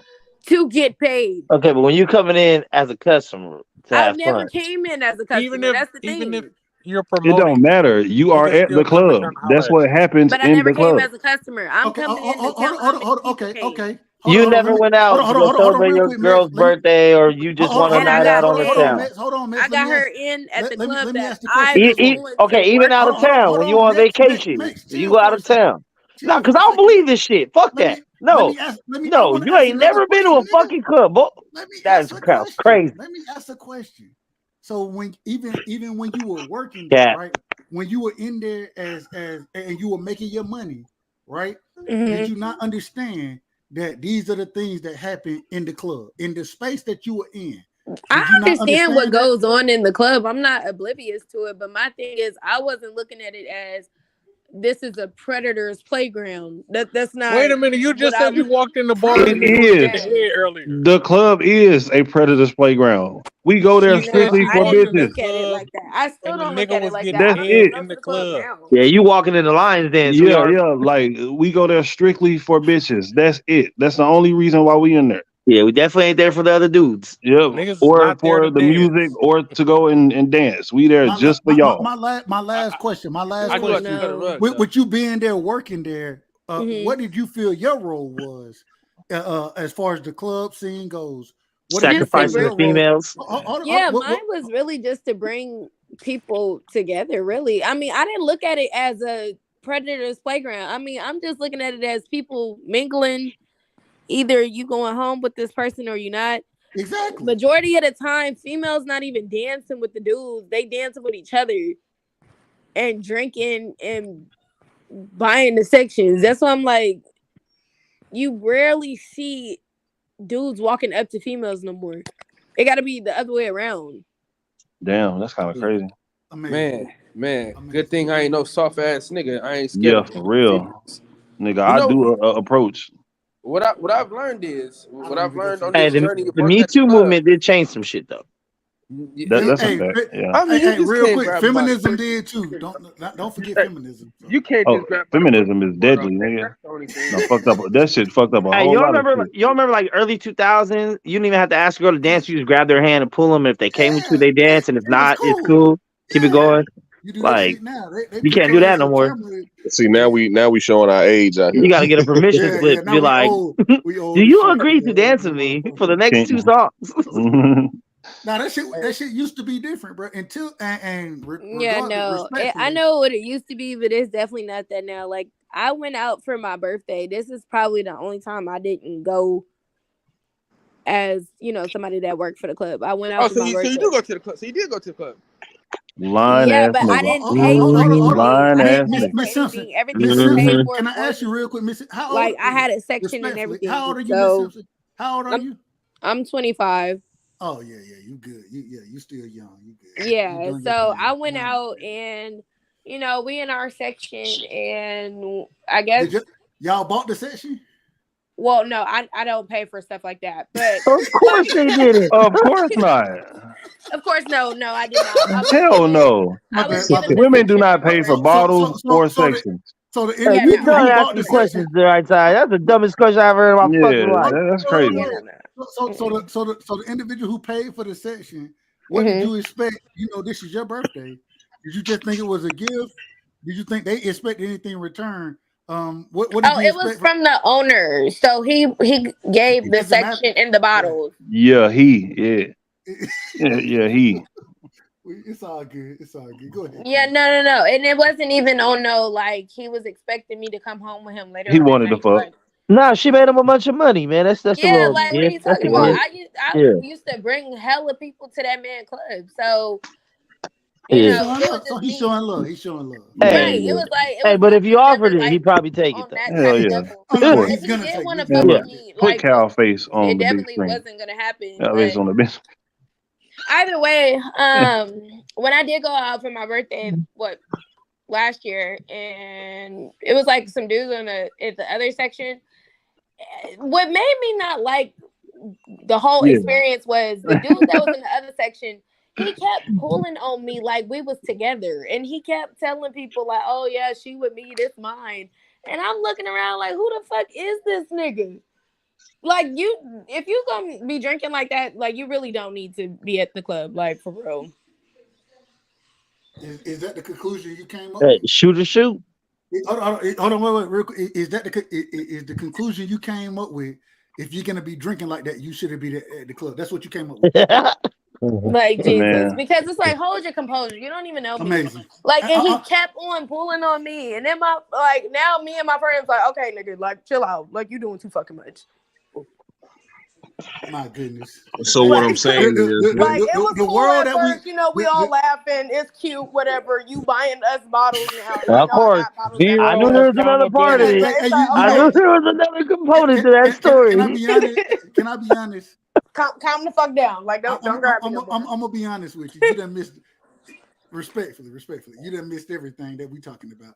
to get paid. Okay, but when you coming in as a customer to I have never fun, came in as a Even customer. if That's the even if thing. you're It promoting, don't matter. You they are can at still the come and club. trying to holler That's at what you. happens But I in never the came club. as a customer. I'm Okay, coming in to tell how many people okay, came. okay. you Hold never on, went out to go hold on, celebrate real your quick, girl's Let me birthday, or you just want a And I night got out on the hold on, town. in. Miss. Hold on, Miss. I Let got me her ask. in at the Let club me that ask the question I this way. went to Okay, even work out Hold of on, at. town when you on vacation, you Chill go for out a of second. town. No, Chill because for I a don't second. believe this shit. Fuck Let that. me No, ask. I no, want to you ask you ain't another never been to question, a nigga. fucking club. Let me That ask a sounds question. crazy. Let me ask a question. So when even when you were working there, Yeah. right? When you were in there as and you were making your money, right? Did you Mhm. not understand that these are the things that happen in the club, in the space that you were in? I Did you not understand what understand that? goes on in the club. I'm not oblivious to it, but my thing is, I wasn't looking at it as this is a predator's playground. That's not Wait a minute, you what just I said you was walked in the bar and It the nigga was looking getting is. at the it. head earlier. The club is a predator's playground. We go there You said strictly she No, I for walked didn't in the bitches. look at it club like that. I still and the don't look nigga at it was like getting that. the That's I don't even head it. go in to the the club club. now. Yeah, you walking in the lines then, Yeah, sweetheart. yeah. Like we go there strictly for bitches. That's it. That's the only reason why we in there. Yeah, we definitely ain't there for the other dudes. Yep. Niggas is Or not there to for the music dance. or to go and dance. We there just for y'all. My I, last question. My last I do like to question. cut a No. rug though. With you being there working there, Hmm. what did you feel your role was as far as the club scene goes? What did you Just to feel Sacrificing the bring, your role? females. yeah, mine was really just to bring people together, really. I mean, I didn't look at it as a predator's playground. I mean, I'm just looking at it as people mingling. Either you going home with this person or you not. Exactly. Majority of the time, females not even dancing with the dudes. They dancing with each other and drinking and buying the sections. That's why I'm like, you rarely see dudes walking up to females no more. It got to be the other way around. Damn, that's kind of crazy. Amazing. Man, good Amazing. thing I ain't no soft ass nigga. I ain't scared Yeah, of for real. females. Nigga, You I know do a approach. what I've learned is I what don't I've even go learned to the on Hey, this club. the, journey of the working Me at the Too club. movement did change some shit though. That's a Hey, fact. Yeah. I mean, you just real can't quick, grab about feminism it. did too. Don't forget Hey, feminism. So. you can't Oh, just grab by the pussy feminism is for it all deadly, day. nigga. That's the only thing. No, fucked up. That shit fucked up a Hey, whole lot of shit. you remember like early 2000s? You didn't even have to ask a girl to dance. You just grab their hand and pull them. If they came with you, Yeah, they dance, and if it was not, it's cool. cool. Keep it Yeah, going. you do that Like shit now. They you put can't do your that ass no on more. camera. See, Yeah, now we showing our age out You here. got to get a permission yeah. slip to Now be we like, old. We "Do old as you shit. agree We to old dance as a with me for motherfucker. the next two Can't. songs?" Now that Hey, shit used to be different, bro. Until Yeah, regardless, no. I respectfully, know what it used to be, but it's definitely not that now. Like, I went out for my birthday. This is probably the only time I didn't go as, somebody that worked for the club. I went out oh, for my so you birthday. do go to the club. So you did go to the club. Lying Yeah, ass but I nigga. didn't pay for anything. Lying I didn't ass pay nigga. for Miss Simpson, anything. Everything Miss was paid Simpson, Hmm. for can I for ask you real me. quick, Miss? How old? Like, I had a section and Respectfully, everything. how old are you, Miss So Simpson? How old are I'm you? I'm 25. Oh yeah, you good. You still young. You good. You Yeah. doing your So I thing. went I out understand. and we in our section and I guess Did y'all bought the section? well no, I don't pay for stuff like that. But Of course they did it. Of course not. of course no, I did not. Hell no. My I was bad. My given bad. the Women do section not for pay for free. bottles or sections. The Hey, Yeah, you individual no. done who bought asking the section. questions the right time. That's the dumbest question I've ever heard in my fucking Yeah, life. that's No, no, crazy. Yeah, no. no. So the individual who paid for the section, what did Mm-hmm. you expect? This is your birthday. Did you just think it was a gift? Did you think they expected anything in return? What did Oh, you it was expect? from the owner. So he gave It the doesn't matter. section in the Yeah. bottles. Yeah, he. Yeah, he. It's all good. It's all good. Go ahead. Yeah, no. And it wasn't even on no, like, he was expecting me to come home with him later He on that wanted to night. fuck. Like, Nah, she made him a bunch of money, man. That's the yeah, little like, what are gift. you That's a talking about? gift. I Yeah. used to bring hella people to that man club. So, So you he's Yeah. know, showing it was love. So just he's showing me. love. He's showing love. Yeah, Right. Hey, It yeah. was like, it hey, was but if you nothing offered really it, like he'd probably take it on though. that Hell type yeah. level. Oh no, Yeah. no, If he's he gonna did take. want to He's fuck gonna Yeah. with take it. me, Put like, cow face on it the big definitely screen. wasn't gonna happen. Cow face But on the big. either way, when I did go out for my birthday, last year, and it was like some dudes at the other section. What made me not like the whole Yeah. experience was the dude that was in the other section. He kept pulling on me like we was together, and he kept telling people like, "Oh yeah, she with me, this mine." And I'm looking around like, "Who the fuck is this nigga?" Like, if you gonna be drinking like that, like, you really don't need to be at the club, like, for real. Is that the conclusion you came up Hey, with? shoot or shoot. Hold on, wait, real quick. Is that is the conclusion you came up with? If you're gonna be drinking like that, you shouldn't be at the club. That's what you came up with. Like, Jesus, Man. because it's like, hold your composure. You don't even know me. Amazing. Like, and he kept on pulling on me, and then now me and my friends like, okay, nigga, like, chill out. Like, you doing too fucking much. My goodness. So what Like, I'm saying is, like, it was The cool world at that we first, we all laughing. It's cute, whatever. You buying us bottles now, Of y'all course. got bottles at I home. knew Zero there was another part of hey, it. hey, It's hey, like, I okay, knew there was another component to that can I story. be honest? Can I be honest? calm the fuck down. Like, don't grab me no more. I'm gonna be honest with you. You done missed respectfully. You done missed everything that we talking about.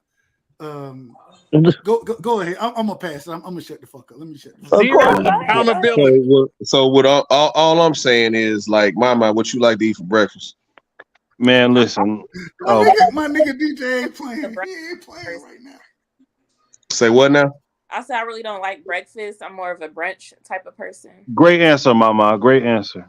Go ahead. I'm gonna pass. I'm gonna shut the fuck up. Let me shut the fuck Of up. Zero course. No, go ahead. Go ahead. accountability. so what all I'm saying is, like, Mama, what you like to eat for breakfast? Man, listen. Oh, My nigga DJ ain't The playing. He breakfast ain't playing person. right now. Say what now? I said I really don't like breakfast. I'm more of a brunch type of person. great answer, Mama. Great answer.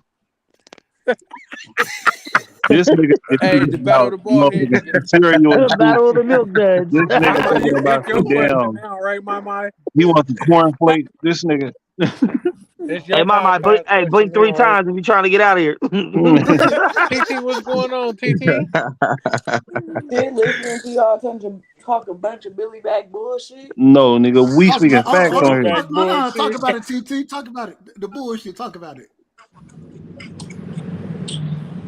This Hey, nigga the battle of about the ball head motherfucking niggas. cereal and soup. Battle of the Milk Duds. This nigga Mama, thinking you about pick your some question damn. now, right, Mama? He wants some cornflakes. This nigga. It's Hey, your Mama, blink, podcast hey, question blink 3 now, right? times if you're trying to get out of here. TT, what's going on, TT? Shit, listening to y'all talk a bunch of Billy back bullshit. No, nigga. We speaking facts Hold Billy on on. here. back Talk bullshit. about it, TT. Talk about it. The bullshit. Talk about it.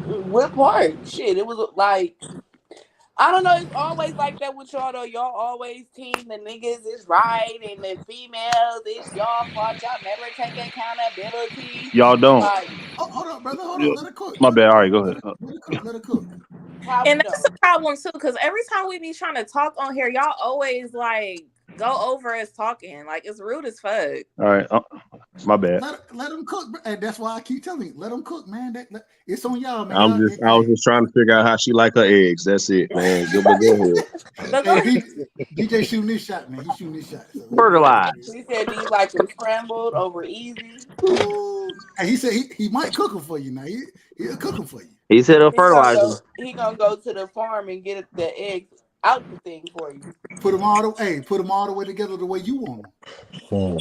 What part? Shit, it was like, I don't know. It's always like that with y'all though. Y'all always team the niggas is right and the females it's y'all fault. Y'all never take accountability. Y'all don't. Like, Hold on, brother. Hold Yeah. on. Let it cook. My Let bad. it All cook. right, go ahead. Let it cook. how we And that's the don't? problem too, because every time we be trying to talk on here, y'all always like go over us talking. Like, it's rude as fuck. All right. My bad. Let them cook. And that's why I keep telling you, let them cook, man. It's on y'all, man. I was just trying to figure out how she like her eggs. That's it, man. Go ahead. But go Hey, ahead. DJ shooting this shot, man. He's shooting this shot. So Fertilized. He said, "Do you like them scrambled over easy?" oh, and he said he might cook them for you now. He'll cook them for you. He said a He gonna fertilizer. go. He gonna go to the farm and get the eggs out the thing for you. Put them all the way together the way you want them.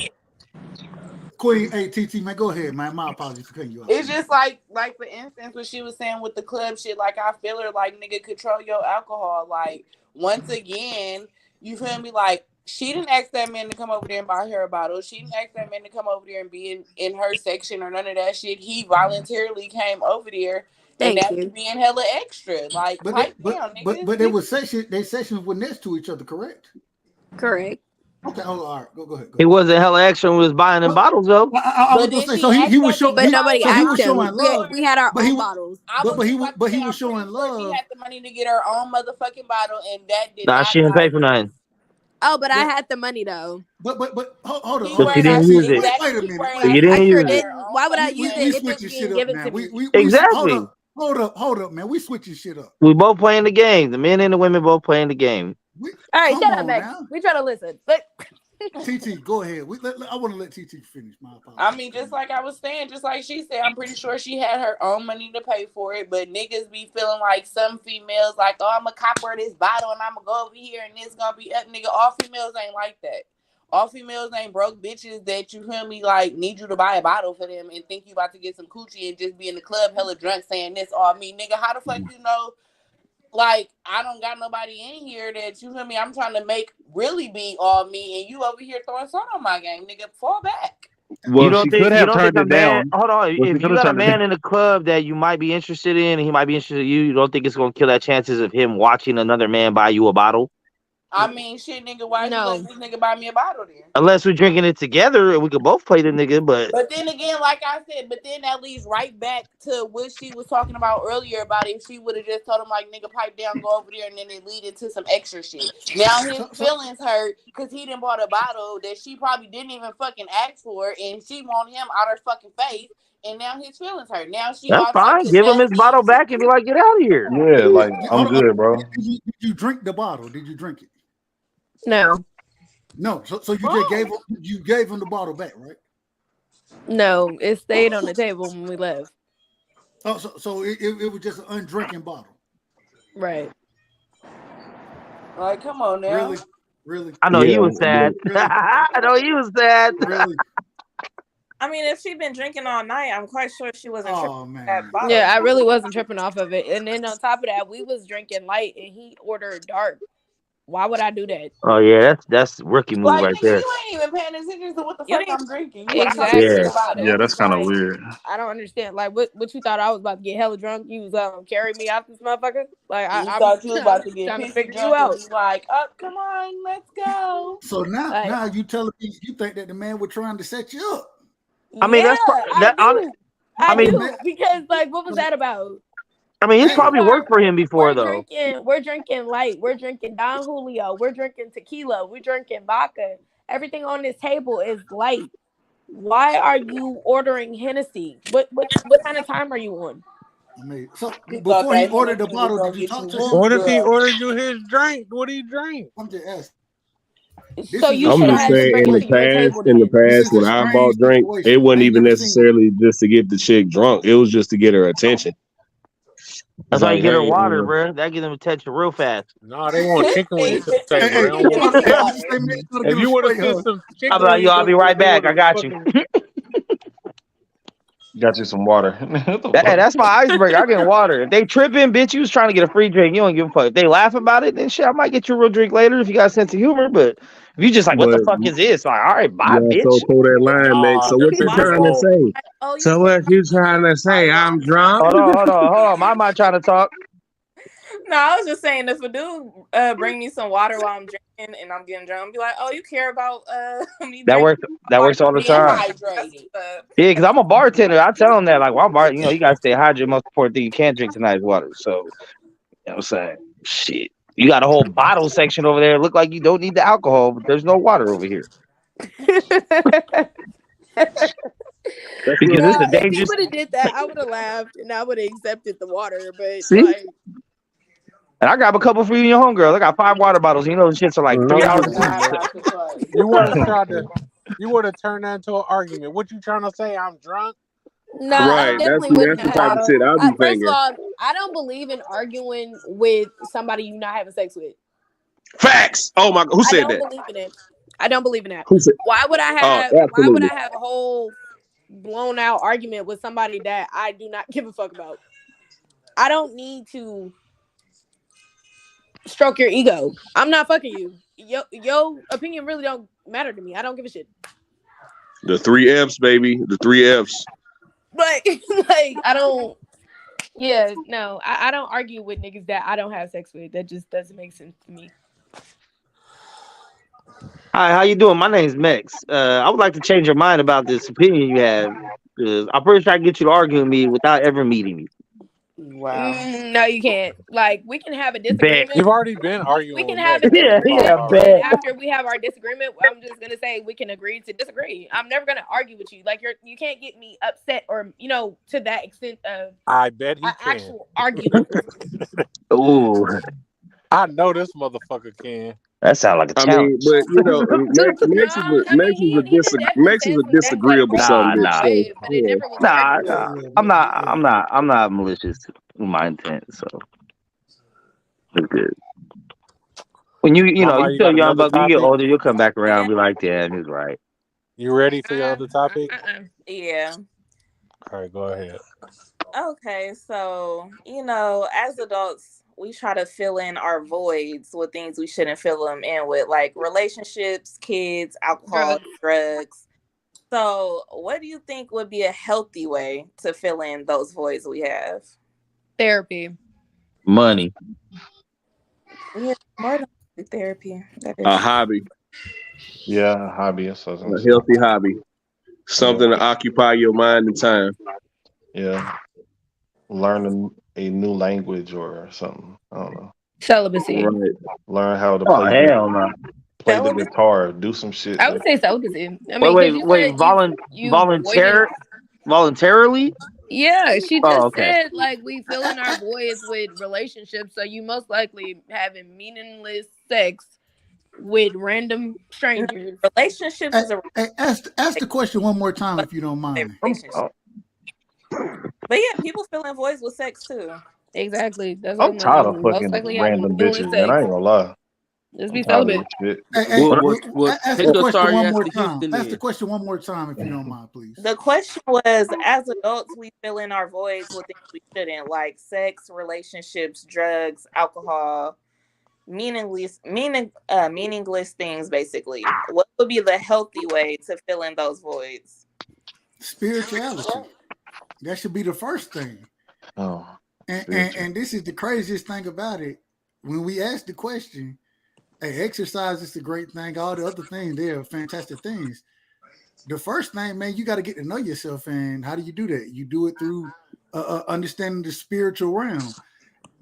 Queen, hey TT, man, go ahead, man. My apologies for cutting you off. It's just like for instance, what she was saying with the club shit. Like, I feel her, like, nigga, control your alcohol. Like, once again, you feel me? Like, she didn't ask that man to come over there and buy her a bottle. She didn't ask that man to come over there and be in her section or none of that shit. He voluntarily came over there, and Thank now he you. being hella extra. Like, pipe down, nigga. They were sessions were next to each other, correct? Correct. Okay, all right, go ahead. He wasn't hella extra when we was buying them bottles, though. I was But gonna then say, she so he asked was that showing nigga But to buy nobody her so he asked was him. showing bottle. love, We had our but own bottles. I was just about to but say, he I'm was pretty showing sure she love. had the money to get her own motherfucking bottle, and that did Nah, not she didn't pay like. for nothing. Oh, but I But had the money though. hold He But on, she worried didn't out TT. use it. Wait a he minute, worried So wait out you a she didn't I minute. sure use had it. her didn't. own Why would I fucking use We it money. if it switching was shit being up given now. to me? Hold Exactly. up, hold up, man. We switching shit up. We both playing the game. The men and the women both playing the game. We All right, come shut up, on Max. now. We try to listen. But TT, go ahead. I want to let TT finish. My I apologies. mean, just like I was saying, just like she said, I'm pretty sure she had her own money to pay for it. But niggas be feeling like some females, like, oh, I'm a copper of this bottle and I'm gonna go over here and it's gonna be up. Nigga, all females ain't like that. all females ain't broke bitches that you feel me like need you to buy a bottle for them and think you about to get some coochie and just be in the club hella drunk saying this all me, nigga. How the fuck you know? Like I don't got nobody in here that you feel me. I'm trying to make really be all me, and you over here throwing salt on my game, nigga. Fall back. Well, You don't she could think you have don't think turned a it man? down. Hold on. Well, she If could you have got a turned it down. man in the club that you might be interested in, and he might be interested in you, you don't think it's gonna kill that chances of him watching another man buy you a bottle? I mean, shit, nigga. Why you No. let this nigga buy me a bottle then? Unless we're drinking it together and we could both play the nigga, but But then again, like I said, but then that leads right back to what she was talking about earlier about if she would have just told him like nigga pipe down, go over there, and then it lead into some extra shit. Now his feelings hurt because he done bought a bottle that she probably didn't even fucking ask for, and she want him out her fucking face, and now his feelings hurt. Now she that's all types fine. of Give him his messy. bottle back and be like, get out of here. Yeah, like I'm Hold on. good, bro. Did you drink the bottle? Did you drink it? No. No. So you just gave him the bottle back, right? No. It stayed on the table when we left. Oh, so it was just an undrinking bottle. Right. Like, come on now. Really. I know Yeah, he was sad. Really? I know he was sad. Really? I mean, if she'd been drinking all night, I'm quite sure she wasn't Oh tripping man. that bottle. Yeah, I really wasn't tripping off of it. And then on top of that, we was drinking light and he ordered dark. Why would I do that? Oh yeah, that's rookie move Like, right nigga, there. you ain't even paying attention to what the You fuck didn't I'm drinking. You ain't talking Exactly. shit Yeah. about it. Yeah, that's kind of Like, weird. I don't understand. Like, what you thought I was about to get hella drunk? You was carrying me out this motherfucker? Like, You I'm thought you was about to get trying to pissy figure you drunk and out. be like, oh, come on, let's go. So now Like, you telling me you think that the man was trying to set you up? I mean, yeah, I do. I mean- do because like, what was that about? I mean, it's Hey. probably worked for him before We're though. drinking light. We're drinking Don Julio. We're drinking tequila. We're drinking vodka. Everything on this table is light. Why are you ordering Hennessy? What kind of time are you on? I mean, so You thought before he that ordered the Hennessy was bottle, gonna did you get you talk to him? hooked, What if he girl. ordered you his drink? What do you drink? I'm just asking. So is you a should I'm have just had strange them saying, bring in it the to your situation. table past, then. This is when a I strange bought drink, situation. it wasn't I ain't even never seen necessarily just to get the chick drunk. It was just to get her attention. That's It's why you like, get her hey, water, bro. That get them attention real fast. Nah, they want chicken wings at the Hey, table. They hey, don't want I'm chicken. just saying, man, you gotta If give him you would have straight sent hug. some I'm chicken like, wings, yo, I'll be right they back. would I have got you. fucking. got you some water. What the Hey, fuck? that's my icebreaker. I get water. If they tripping, bitch, you was trying to get a free drink. You don't give a fuck. If they laugh about it, then shit, I might get you a real drink later if you got a sense of humor. But if you just like, what the But fuck is this? Like, all right, bye, you also bitch. told that line, Meg. Nah, So what if you it's a trying to whole, say? Oh, you So what you trying to say? bottle. I'm drunk. Hold on. My mind trying to talk. No, I was just saying if a dude bring me some water while I'm drinking and I'm getting drunk, I'll be like, oh, you care about me That drinking works. That water? works all the Being time. That's hydrated. Yeah, because I'm a bartender. I tell them that, like, well, I'm bar, you gotta stay hydrated. Most important thing you can't drink tonight is water. So, you know what I'm saying? Shit. You got a whole bottle section over there. Look like you don't need the alcohol, but there's no water over here. That's Because real. it's Now, a if he dangerous. would have did that, I would have laughed and I would have accepted the water. But See? like, And I grab a couple for you and your homegirl. I got 5 water bottles. You know, the shits are like no, you $3 a didn't. piece. Nah, not the fuck. You would have tried to. You would have turned that into an argument. What you trying to say? I'm drunk. no, I Right. definitely wouldn't That's the have. type of shit I'll be First of thinking. all, I don't believe in arguing with somebody you're not having sex with. Facts. Oh my. Who I said don't that? believe in it. I don't believe in that. Who said? Why would I Oh, have? Why would I absolutely. have a whole blown out argument with somebody that I do not give a fuck about? I don't need to stroke your ego. I'm not fucking you. Your opinion really don't matter to me. I don't give a shit. The 3 Fs, baby. The 3 Fs. But like, I don't. Yeah, no, I don't argue with niggas that I don't have sex with. That just doesn't make sense to me. Hi, how you doing? My name's Mex. I would like to change your mind about this opinion you have. I'm pretty sure I can get you to argue with me without ever meeting me. Wow. No, you can't. Like, we can have a Bet. disagreement. You've already been We arguing can with have Meg a on this disagreement, pod and already. bet. after we have our disagreement, I'm just gonna say we can agree to disagree. I'm never gonna argue with you. Like, you can't get me upset or to that extent of I bet he an can. actual argument. Ooh, I know this motherfucker can. that sounds like a I challenge. mean, but No, I mean he definitely Mex is said a some things that disagreeable rubbed me son the of wrong bitch. So way, but it yeah. never was an Nah, argument. I'm not malicious in my intent, so it's good. When you know, Mama, you you still got young, another but when you get topic? older, you'll come back around Yeah. and be like, damn, he's right. You ready for your other topic? Yeah. All right, go ahead. Okay, so as adults, we try to fill in our voids with things we shouldn't fill them in with, like relationships, kids, alcohol, drugs. So, what do you think would be a healthy way to fill in those voids we have? Therapy. Money. Yeah, more than therapy. That A is. hobby, Yeah, a hobby or something. a healthy hobby, something to occupy your mind and time. Yeah, learn a new language or something. I don't know. Celibacy. Right. Learn how to Oh hell no. play the Celibacy. guitar. Do some shit. I would say celibacy. I Wait, mean, because you said you voided. voluntarily? Yeah, she Oh, just okay. said like we fill in our voids with relationships, so you most likely having meaningless sex with random No, strangers. relationships is a Ask the question one more time if you don't a mind. relationship. But yeah, people fill in voids with sex too. Exactly. That's what I'm I'm like. tired of You most fucking likely having random meaningless bitches, man. sex. I ain't gonna lie. Just I'm be tired of celibate. this shit. Ask Take the your question sorry one ass more to time. Houston Ask the then. question one more time if you don't mind, please. The question was, as adults, we fill in our voids with things we shouldn't, like sex, relationships, drugs, alcohol, meaningless things. Basically, what would be the healthy way to fill in those voids? Spirituality. That should be the first thing. Oh, And this is the craziest thing about it. When we ask the question, hey, exercise is a great thing. All the other things, they are fantastic things. The first thing, man, you got to get to know yourself. And how do you do that? You do it through understanding the spiritual realm.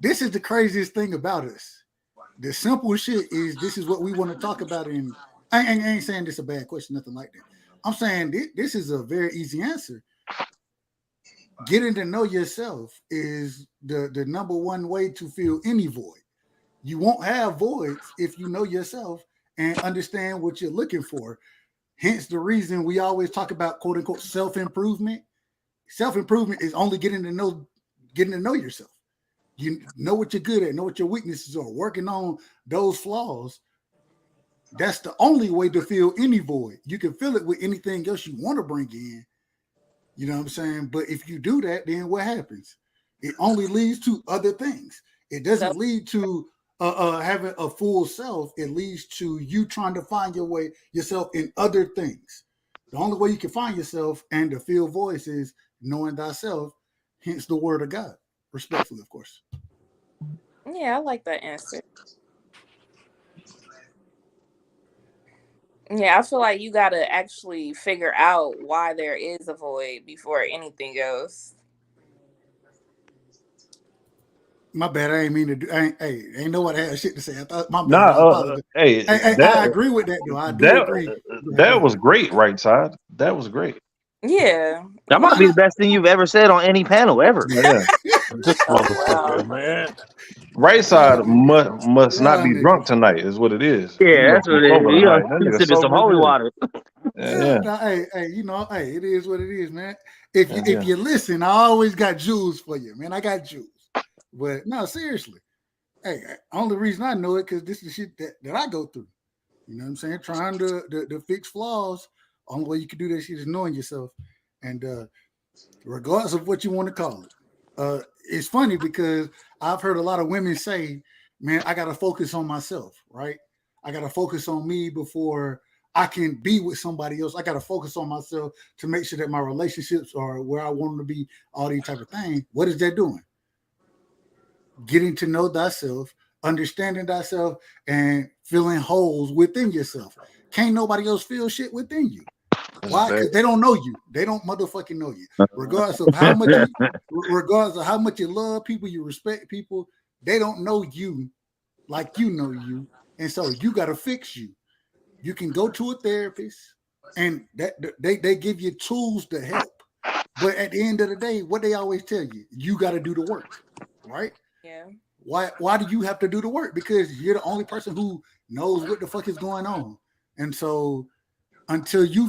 This is the craziest thing about us. The simple shit is this is what we want to talk about. And I ain't saying this is a bad question, nothing like that. I'm saying this is a very easy answer. Getting to know yourself is the number one way to fill any void. You won't have voids if you know yourself and understand what you're looking for. Hence the reason we always talk about quote unquote self-improvement. Self-improvement is only getting to know yourself. You know what you're good at, know what your weaknesses are, working on those flaws. That's the only way to fill any void. You can fill it with anything else you want to bring in. You know what I'm saying? But if you do that, then what happens? It only leads to other things. It So, doesn't lead to having a full self. It leads to you trying to find yourself in other things. The only way you can find yourself and to fill voice is knowing thyself, hence the word of God. Respectfully, of course. yeah, I like that answer. Yeah, I feel like you got to actually figure out why there is a void before anything else. My bad. I ain't mean to do. Ain't nobody had shit to say. I thought my bad. Nah, I apologize. hey, I agree with that though. I do agree. that was great, right side. That was great. Yeah. That might be the best thing you've ever said on any panel ever. Yeah. This Oh motherfucker, wow. man. Right side must not Y'all be niggas. drunk tonight, is what it is. He Yeah, must that's be what it sober is. tonight. That You nigga sipping some sober as holy hell. water. Yeah, No, hey, it is what it is, man. If you yeah. if you listen, I always got jewels for you, man. I got jewels. But no, seriously. Hey, only reason I know it because this is the shit that I go through. You know what I'm saying? Trying to fix flaws. Only way you can do that shit is knowing yourself. And regardless of what you want to call it. It's funny because I've heard a lot of women say, man, I got to focus on myself, right? I got to focus on me before I can be with somebody else. I got to focus on myself to make sure that my relationships are where I want them to be, all these type of things. What is that doing? Getting to know thyself, understanding thyself, and filling holes within yourself. Can't nobody else fill shit within you. Why? Because they don't know you. They don't motherfucking know you. Regardless of how much you love people, you respect people, they don't know you like you know you. And so you got to fix you. You can go to a therapist and that they give you tools to help. But at the end of the day, what they always tell you, you got to do the work, right? Yeah. Why do you have to do the work? Because you're the only person who knows what the fuck is going on. And so until you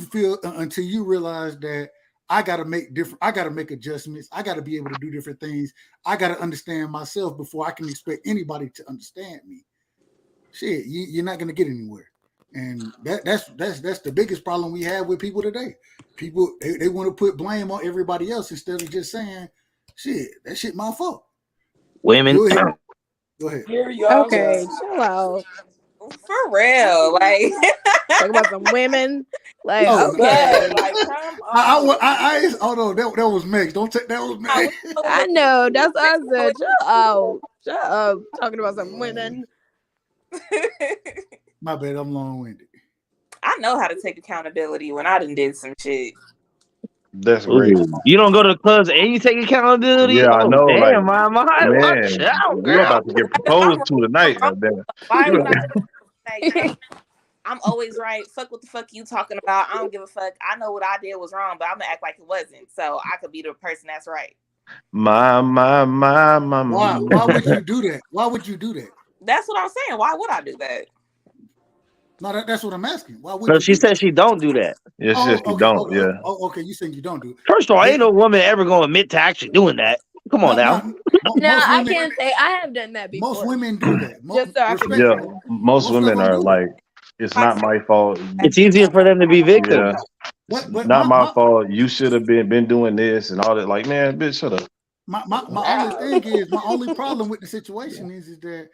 realize that I gotta make adjustments, I gotta be able to do different things, I gotta understand myself before I can expect anybody to understand me. shit, you're not gonna get anywhere. And that's the biggest problem we have with people today. People they want to put blame on everybody else instead of just saying, shit, that shit my fault. Women. Go ahead. Go ahead. Here y'all Okay, go. chill out. For real, like Talk about some women. Like, Oh, no. okay. Like, come I hold on. That was Meg. Don't take that was Meg. I know. That's what I said. Shut up. Shut up. Talking about some women. My bad. I'm long winded. I know how to take accountability when I done did some shit. That's great. Ooh, you don't go to the clubs and you take accountability? Yeah, I Oh, know. Like, damn, watch man, out, you girl. about to get proposed to tonight. Goddamn. Why was I say I'm always right? Fuck what the fuck you talking about. I don't give a fuck. I know what I did was wrong, but I'm gonna act like it wasn't. So I could be the person that's right. My. Why would you do that? Why would you do that? That's what I'm saying. Why would I do that? No, that's what I'm asking. Why would No, you she do said that? she don't do that. Yeah, Oh, shit, you okay. don't. Yeah. Oh, okay. You saying you don't do it? First of all, Yeah. ain't no woman ever gonna admit to actually doing that. Come on now. No, Most I women, can't say I have done that before. most women do that. Just so I can Yeah, Respectfully, most most of women them are do. like, it's not my fault. It's easier for them to be victims. Yeah, it's But not my fault. You should have been doing this and all that. Like, man, bitch, shut up. my only thing is my only problem with the situation is that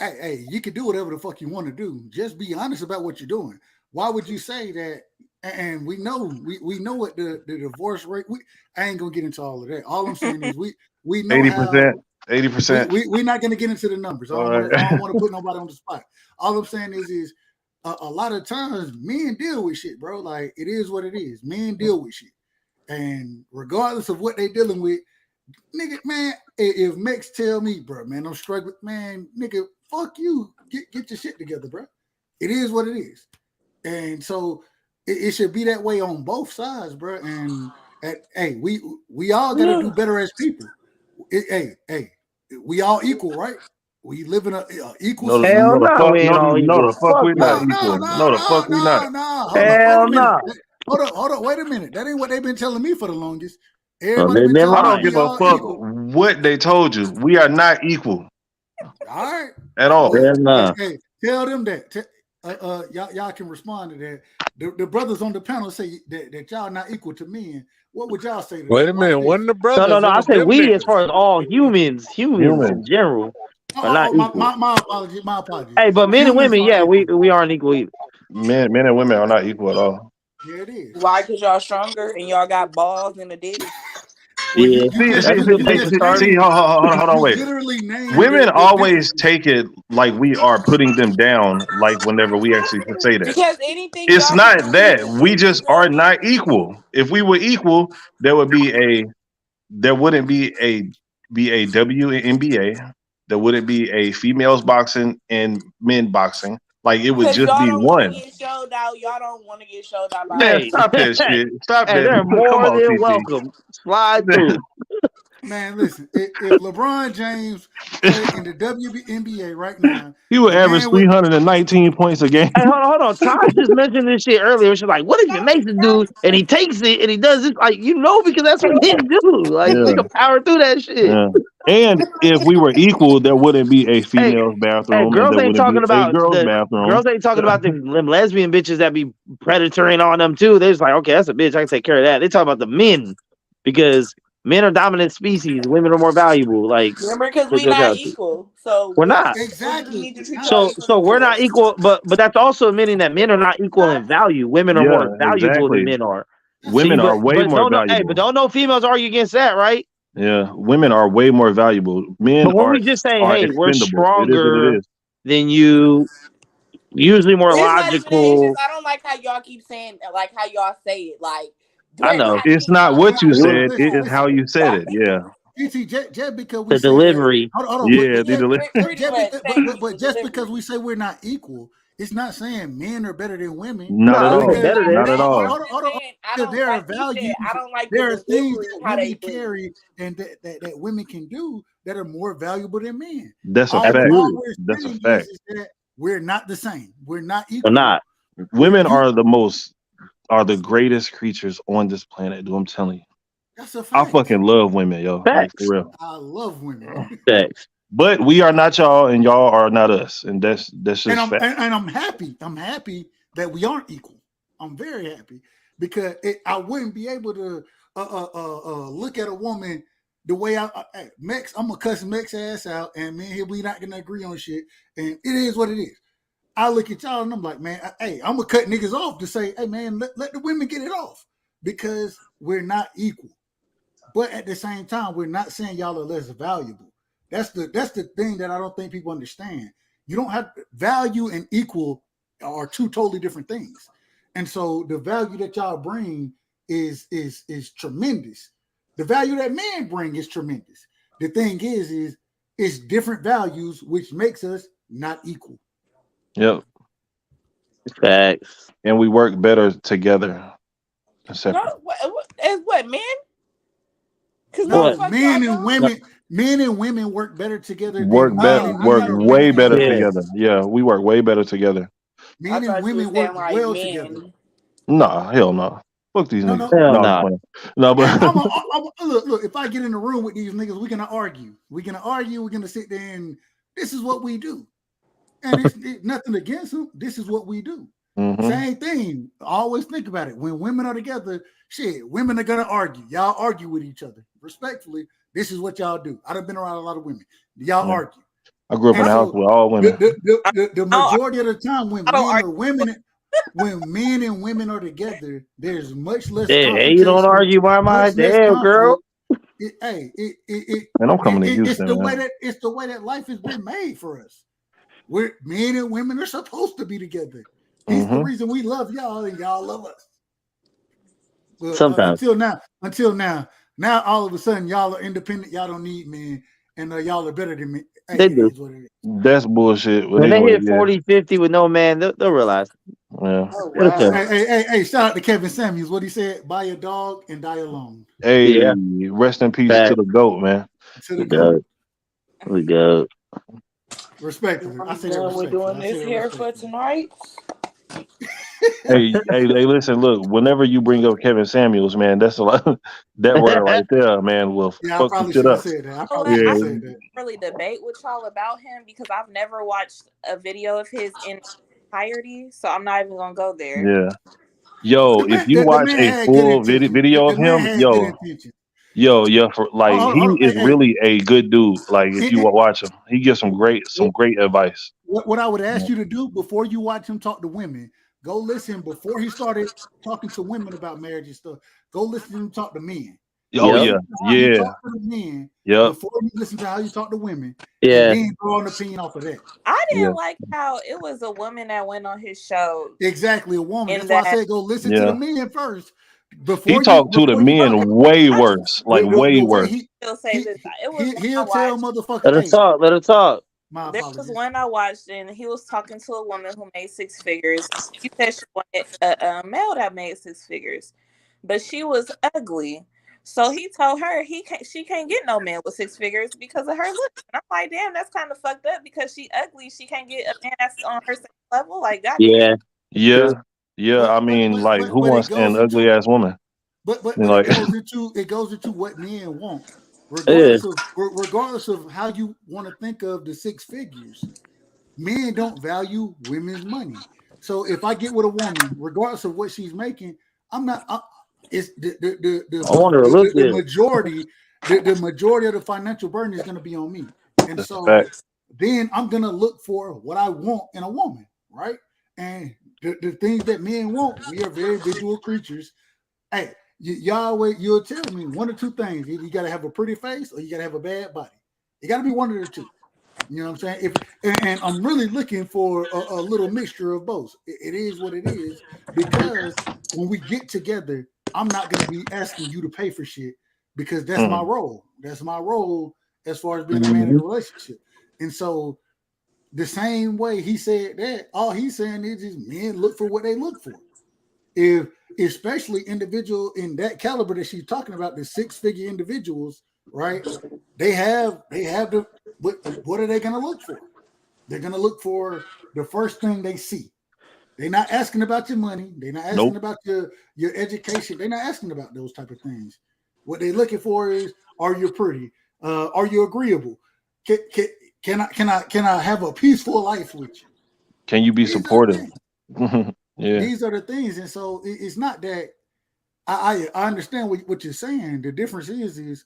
hey, you can do whatever the fuck you want to do. Just be honest about what you're doing. Why would you say that? And we know what the divorce rate. I ain't gonna get into all of that. All I'm saying is we know 80%, how 80%. we're not gonna get into the numbers. I All don't right. want to put nobody on the spot. All I'm saying is a lot of times men deal with shit, bro. Like it is what it is. Men deal with shit, and regardless of what they dealing with, nigga, man, if Mex tell me, bro, man, I'm struggling, man, nigga, fuck you. Get your shit together, bro. It is what it is. And so it should be that way on both sides, bro. And hey, we all gotta do better as people. Hey, we all equal, right? We live in a equal No, society. Hell no, the no, fuck, we ain't no, all no, the equal. fuck, Fuck we not no. equal. No, the fuck, we not. No. Hold up, wait Hell a minute. no. Hold up, wait a minute. That ain't what they've been telling me for the longest. Oh, Everybody they've been been telling I me don't lying. we give a all fuck equal. what they told you. We are not equal All right. at all. Well, Hell no. hey, tell them that. Y'all can respond to that. The brothers on the panel say that y'all not equal to men. What would y'all say to Wait that? a Watch minute. this. Wasn't the No. brothers? It I was say them we as niggas. far as all humans Humans. in general are not equal. My apologies. My apologies. Hey, but men and Humans women, are yeah, equal. we aren't equal either. Men and women are not equal at all. Yeah, it is. Why? Because y'all stronger and y'all got balls and a dick. Well, Yeah, that's a good place to start. See, hold on, you wait. literally named Women the always differences. take it like we are putting them down, like whenever we actually say that. Because anything It's y'all can not do to that. We me, you just feel are me? not equal. If we were equal, there wouldn't be a WNBA. There wouldn't be a females boxing and men boxing. Like it would Because just y'all be don't want to one. get showed out. Y'all don't want to get showed out by Man, Hey, women. stop that shit. Stop hey, that. they're Come more on, than TT. welcome. Slide through. Man, listen, if LeBron James played in the WNBA right now, He would the average man would 319 points a game. Hey, hold on. Taj just mentioned this shit earlier. She's like, what if you make the dude and he takes it and he does this? Like, because that's what men do. Like, we Yeah, can power through that shit. yeah. And if we were equal, there wouldn't be a Hey, female's hey, bathroom and girls there ain't wouldn't be talking a about girl's the bathroom. girls ain't talking about them lesbian bitches that be predatoring on them too. They're just like, okay, that's a bitch. I can take care of that. They talk about the men because men are dominant species. Women are more valuable. Like, Remember, because let's we look not out. equal. So We're we not. just exactly. need to treat y'all So equal so to we're not us. equal, but that's also admitting that men are not equal in value. Women are Yeah, more valuable than exactly. men are. That's a Women See, are but fact. way but more don't know, hey, but valuable. don't know females argue against that, right? Yeah, women are way more valuable. Men But when we just say, are hey, we're expendable. It is what it stronger is. than you, usually more It's not even that. It's just logical. I don't like how y'all keep saying like how y'all say it. Like, I but know It's technically not y'all what not you Listen, said. equal. It listen, is how listen. you said it. Yeah, Just because we the say that, delivery. hold on, yeah. Yeah, pretty just much. because, Thank you. The just delivery. because we say we're not equal, it's not saying men are better than women. Not at No, they say all. Because better Not than. at all. I'm just saying I because don't there are like he said. values, I don't like the there are things delivery that how women they do it. carry and that women can do that are more valuable than men. That's a All, fact. all Absolutely. we're That's a saying fact. is that we're not the same. We're not Or equal. not. Women You are the greatest creatures on this planet. Dude, I'm telling you. that's a I fact. fucking love women, yo. Like for Facts. real. I love women. Facts. But we are not y'all, and y'all are not us, and that's just fact. And I'm happy. I'm happy that we aren't equal. I'm very happy because I wouldn't be able to look at a woman the way Mex. I'm gonna cuss Mex ass out, and man, we not gonna agree on shit, and it is what it is. I look at y'all and I'm like, man, hey, I'm gonna cut niggas off to say, hey, man, let the women get it off because we're not equal. But at the same time, we're not saying y'all are less valuable. That's the thing that I don't think people understand. You don't have value and equal are two totally different things. And so the value that y'all bring is tremendous. The value that men bring is tremendous. The thing is it's different values, which makes us not equal. Yep. Facts. And we work better together than No, separate. as what men? Because what the No, What? fuck y'all don't? men and women work better together Work than better, men and Oh, work men okay. or women way and better women. Yeah. together. Yeah, we work way better together. I Men and thought you were women work saying like well together. men. Nah, hell no. Fuck these No, niggas. no. Hell No, I'm just nah. playing. No, And but look. If I get in the room with these niggas, we're gonna argue. We're gonna argue. We're gonna sit there and this is what we do. And it's nothing against them. This is what we do. hmm Same thing. Always think about it. When women are together, shit, women are gonna argue. Y'all argue with each other respectfully. This is what y'all do. I've been around a lot of women. Y'all yeah. argue, I grew up in and a house so with all women. I, the I don't, majority of the time I don't when men and women are together, there's much less Yeah, you don't confrontation, argue, my much less damn girl. conflict. And I'm coming to It's Houston, the way man. that life has been made for us. We're men and women are supposed to be together. It's the hmm reason we love y'all and y'all love us. But Sometimes until now, all of a sudden y'all are independent. Y'all don't need men, and y'all are better than me. Hey, they it do. is what it is. That's bullshit. But When they anyway, hit yeah. 40, 50 with no man, they'll realize. Yeah. Oh It'll come. wow. Hey! Shout out to Kevin Samuels. What he said: "Buy a dog and die alone." Hey, Yeah. rest in peace to Fact. the goat, man. To the We goat. go. We go. Respectfully, I I'm say that done with respectfully. doing I say this that here for respectfully. tonight. Hey, listen, look, whenever you bring up Kevin Samuels, man, that's a lot that word right there, man, will Yeah, I fuck some probably shit shouldn't have up. said that. I probably what shouldn't I have Yeah, said that. really debate with y'all about him because I've never watched a video of his in entirety, so I'm not even gonna go there. yeah. Yo, if you The watch man a had good full intentions. video of The man him, had good yo, intentions. yeah, for like Hold he on. is really a good dude. Like if you And watch him, he gives some great advice. what I would Yeah. ask you to do before you watch him talk to women, go listen before he started talking to women about marriage and stuff. Go listen to him talk to men. Go Oh Yep. yeah, listen to how he yeah, talked to the men yep, before you listen to how you talk to women, and Yeah. then draw an opinion off of that. I yeah, didn't like how it was a woman that went on his show Exactly, a woman. in That's why I that said go listen to the yeah. men first He before talked to the you men talk. way I worse, like way The way worse. he still say this. It was one I he'll tell watched. motherfuckers, Let her hey, talk. Let her talk. my There was apologies. one I watched, and he was talking to a woman who made six figures. She said she wanted a male that made six figures, but she was ugly. So he told her she can't get no man with six figures because of her looks. And I'm like, damn, that's kind of fucked up because she ugly. She can't get a man that's on her same level. Like, goddamn. Yeah. True. Yeah, yeah. I mean, like, who But it wants an goes ugly into ass woman? And it like, goes into what men want, Yeah. regardless of how you want to think of the six figures. Men don't value women's money. So if I get with a woman, regardless of what she's making, I'm not. It's I want her to look the good. majority. The majority of the financial burden is going to be on me, and that's a so fact. then I'm going to look for what I want in a woman, right? And the things that men want, we are very visual creatures. Hey, you'll tell me one or two things. Either you got to have a pretty face or you got to have a bad body. It got to be one of the two. You know what I'm saying? And I'm really looking for a little mixture of both. It is what it is because when we get together, I'm not going to be asking you to pay for shit because that's my Mm. role. That's my role as far as being a man in Mhm. a relationship. And so the same way he said that, all he's saying is men look for what they look for. If especially individual in that caliber that she's talking about, the six-figure individuals, right? They have the what are they going to look for? They're going to look for the first thing they see. They're not asking about your money. They're not asking Nope. about your education. They're not asking about those type of things. What they're looking for is, are you pretty? Are you agreeable? can I have a peaceful life with you? Can you be These are the supportive? things. Yeah. These are the things, and so it's not that I understand what you're saying. The difference is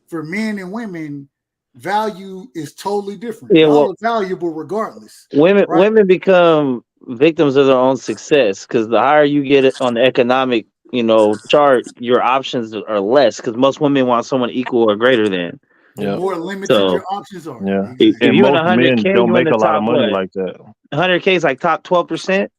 for men and women, value is totally different. Yeah, Y'all well, are valuable regardless, women right? women become victims of their own success because the higher you get it on the economic, chart, your options are less because most women want someone equal or greater than. The Yeah. more limited So your options are, Yeah. if And exactly. you in most men 100K, don't you in make the a lot of top money what? like that. 100K is like top 12%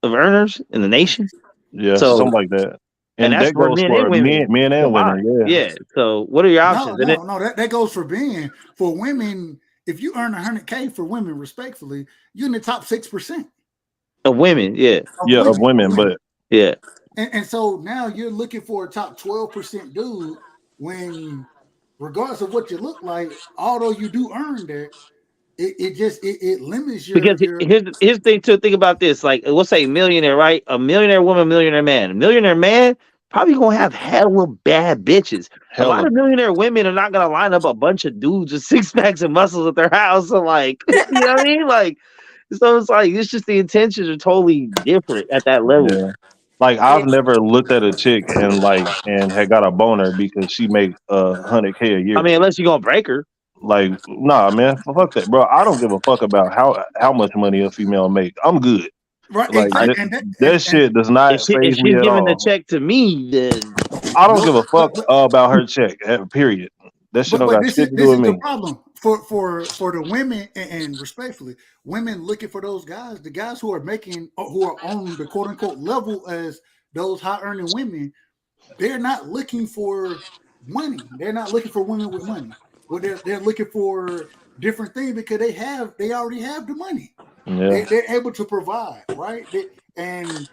of earners in the nation. Yeah, So something like that. and And that's that for goes men and for men, women men and women. combined. Yeah. Yeah. So what are your No, options? And no, it, no. That goes for being for women. If you earn 100K for women, respectfully, you're in the top 6% of women, yeah, of Yeah, of women. Of women, women. but yeah. And so now you're looking for a top 12% dude when, regardless of what you look like, although you do earn that, it limits Because your here's the thing to think about this. Like, we'll say millionaire, right? A millionaire woman, millionaire man. A millionaire man probably gonna have hella bad bitches. A lot hella. of millionaire women are not gonna line up a bunch of dudes with six packs and muscles at their house. So like, you know what I mean? Like, so it's like it's just the intentions are totally different at that level. Yeah. Like Yeah. I've never looked at a chick and had got a boner because she make 100K a I year. mean, unless you're gonna break her. Like, nah, man, fuck that, bro. I don't give a fuck about how much money a female make. I'm good. right. Like I, Exactly. that shit does if not she if phase me she's at giving the all. check to me, then I don't Nope. give a fuck about her check. Period. That shit don't But got this is shit to do this with is the me. problem for the women and respectfully, women looking for those guys, the guys who are making who are on the quote unquote level as those high earning women. They're not looking for money. They're not looking for women with money. What they're looking for different things because they already have the money. Yeah. They're able to provide, right? And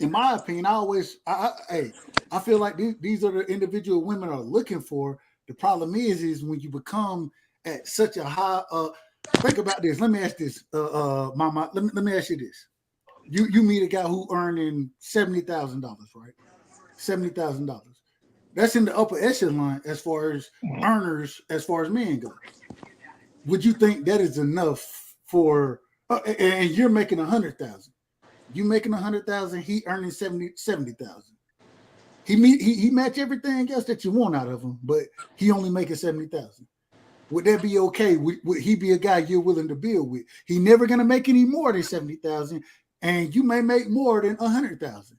in my opinion, I feel like these are the individual women are looking for. The problem is when you become at such a high. Think about this. Let me ask this, Mama. Let me ask you this. You meet a guy who earning $70,000, right? $70,000. That's in the upper echelon as far as earners, as far as men go. Would you think that is enough for? And you're making 100,000. You making 100,000. He earning 70,000. He match everything else that you want out of him, but he only making 70,000. Would that be okay? Would he be a guy you're willing to build with? He never gonna make any more than 70,000, and you may make more than 100,000.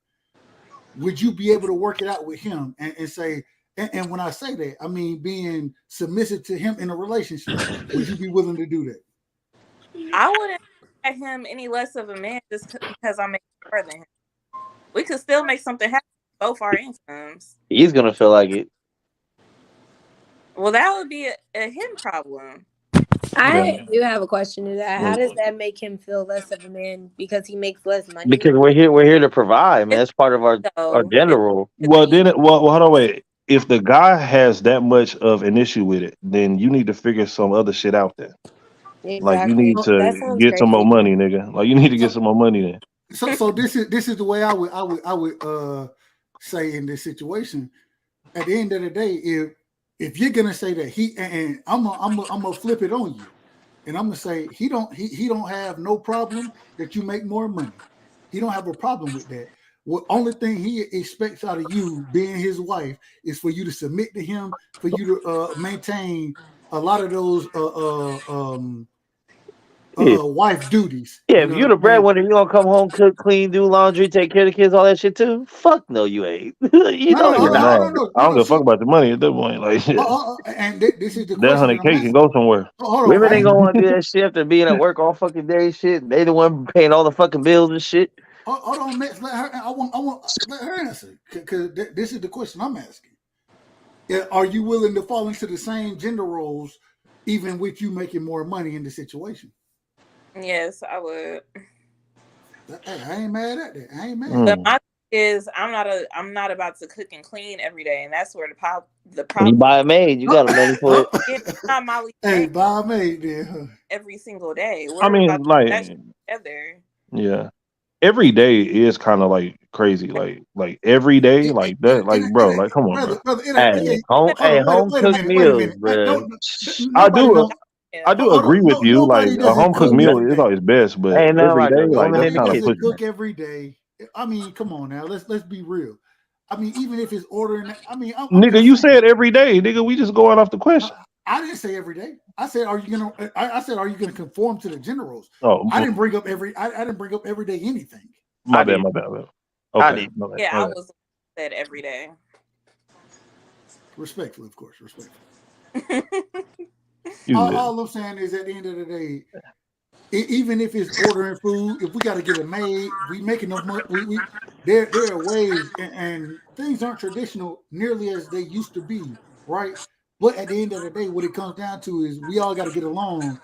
Would you be able to work it out with him and say? And when I say that, I mean being submissive to him in a relationship. Would you be willing to do that? I wouldn't at him any less of a man just because I'm making more than him. We could still make something happen with both our incomes. he's gonna feel like it. Well, that would be a him problem. I Yeah. do have a question to that. How Well, does that make him feel less of a man because he makes less money? Because we're here to provide, man. It's That's part of our though. gender It's role. well, then, hold on, wait. If the guy has that much of an issue with it, then you need to figure some other shit out there. Like you Exactly. need So, That to sounds get some more crazy. money, nigga. Like you need to get so, some more money then. so this is the way I would say in this situation. At the end of the day, if you're gonna say that and I'm gonna flip it on you, and I'm gonna say he don't have no problem that you make more money. He don't have a problem with that. What only thing he expects out of you being his wife is for you to submit to him, for you to maintain a lot of those Yeah, wife duties. yeah. You If know you what the I'm saying? breadwinner, you gonna come home, cook, clean, do laundry, take care of the kids, all that shit too. Fuck no, you ain't. You No, know no, you're hold Yeah, on, not. hold on, no, no, I no, don't no. give a fuck See, about the money at that point. Like and this is the that question that hundred I'm K can asking. go somewhere. Hold on, Women ain't hey, gonna want to do that shit after being at work all fucking day. And shit, they the one paying all the fucking bills and shit. hold on, next. Let her. I want let her answer because this is the question I'm asking. Yeah, are you willing to fall into the same gender roles, even with you making more money in the situation? yes, I would. Hey, I ain't mad at that. I ain't mad at But Mm. my thing is I'm not about to cook and clean every day, and that's where the You problem. buy a maid, you got money for it. Yeah, not Molly Hey, May Bob made there. Huh? every single day. I We're about mean, to do that like, shit together. yeah, every day is kind of like crazy. Like every day, like that. Like, It bro, ain't, like, come on, bro. brother. It ain't. Hey, Yeah, home, hold on. home Wait a cooked minute. Wait a meals, minute. bro. Don't. I Nobody do. don't. I do agree with you. Like Nobody a doesn't home cooked cook meal every is day. always best, but Ain't nothing every like day, a like woman that's in the kind Nobody of doesn't kitchen. pushing cook it. every day. I mean, come on now. Let's be real. I mean, even if it's ordering, I mean, I'm Nigga, just you saying. said every day, nigga. We just going off the question. I didn't say every day. I said, are you gonna? I said, are you gonna conform to the generals? Oh, I didn't bring up every. I didn't bring up every day anything. my I bad, did. my bad, my bad. I Okay, did. my bad, Yeah, my I bad. was said every day. Respectfully, of course, respectfully. You good? All I'm saying is, at the end of the day, even if it's ordering food, if we got to get it made, we make enough money. We there are ways, and things aren't traditional nearly as they used to be, right? But at the end of the day, what it comes down to is we all got to get along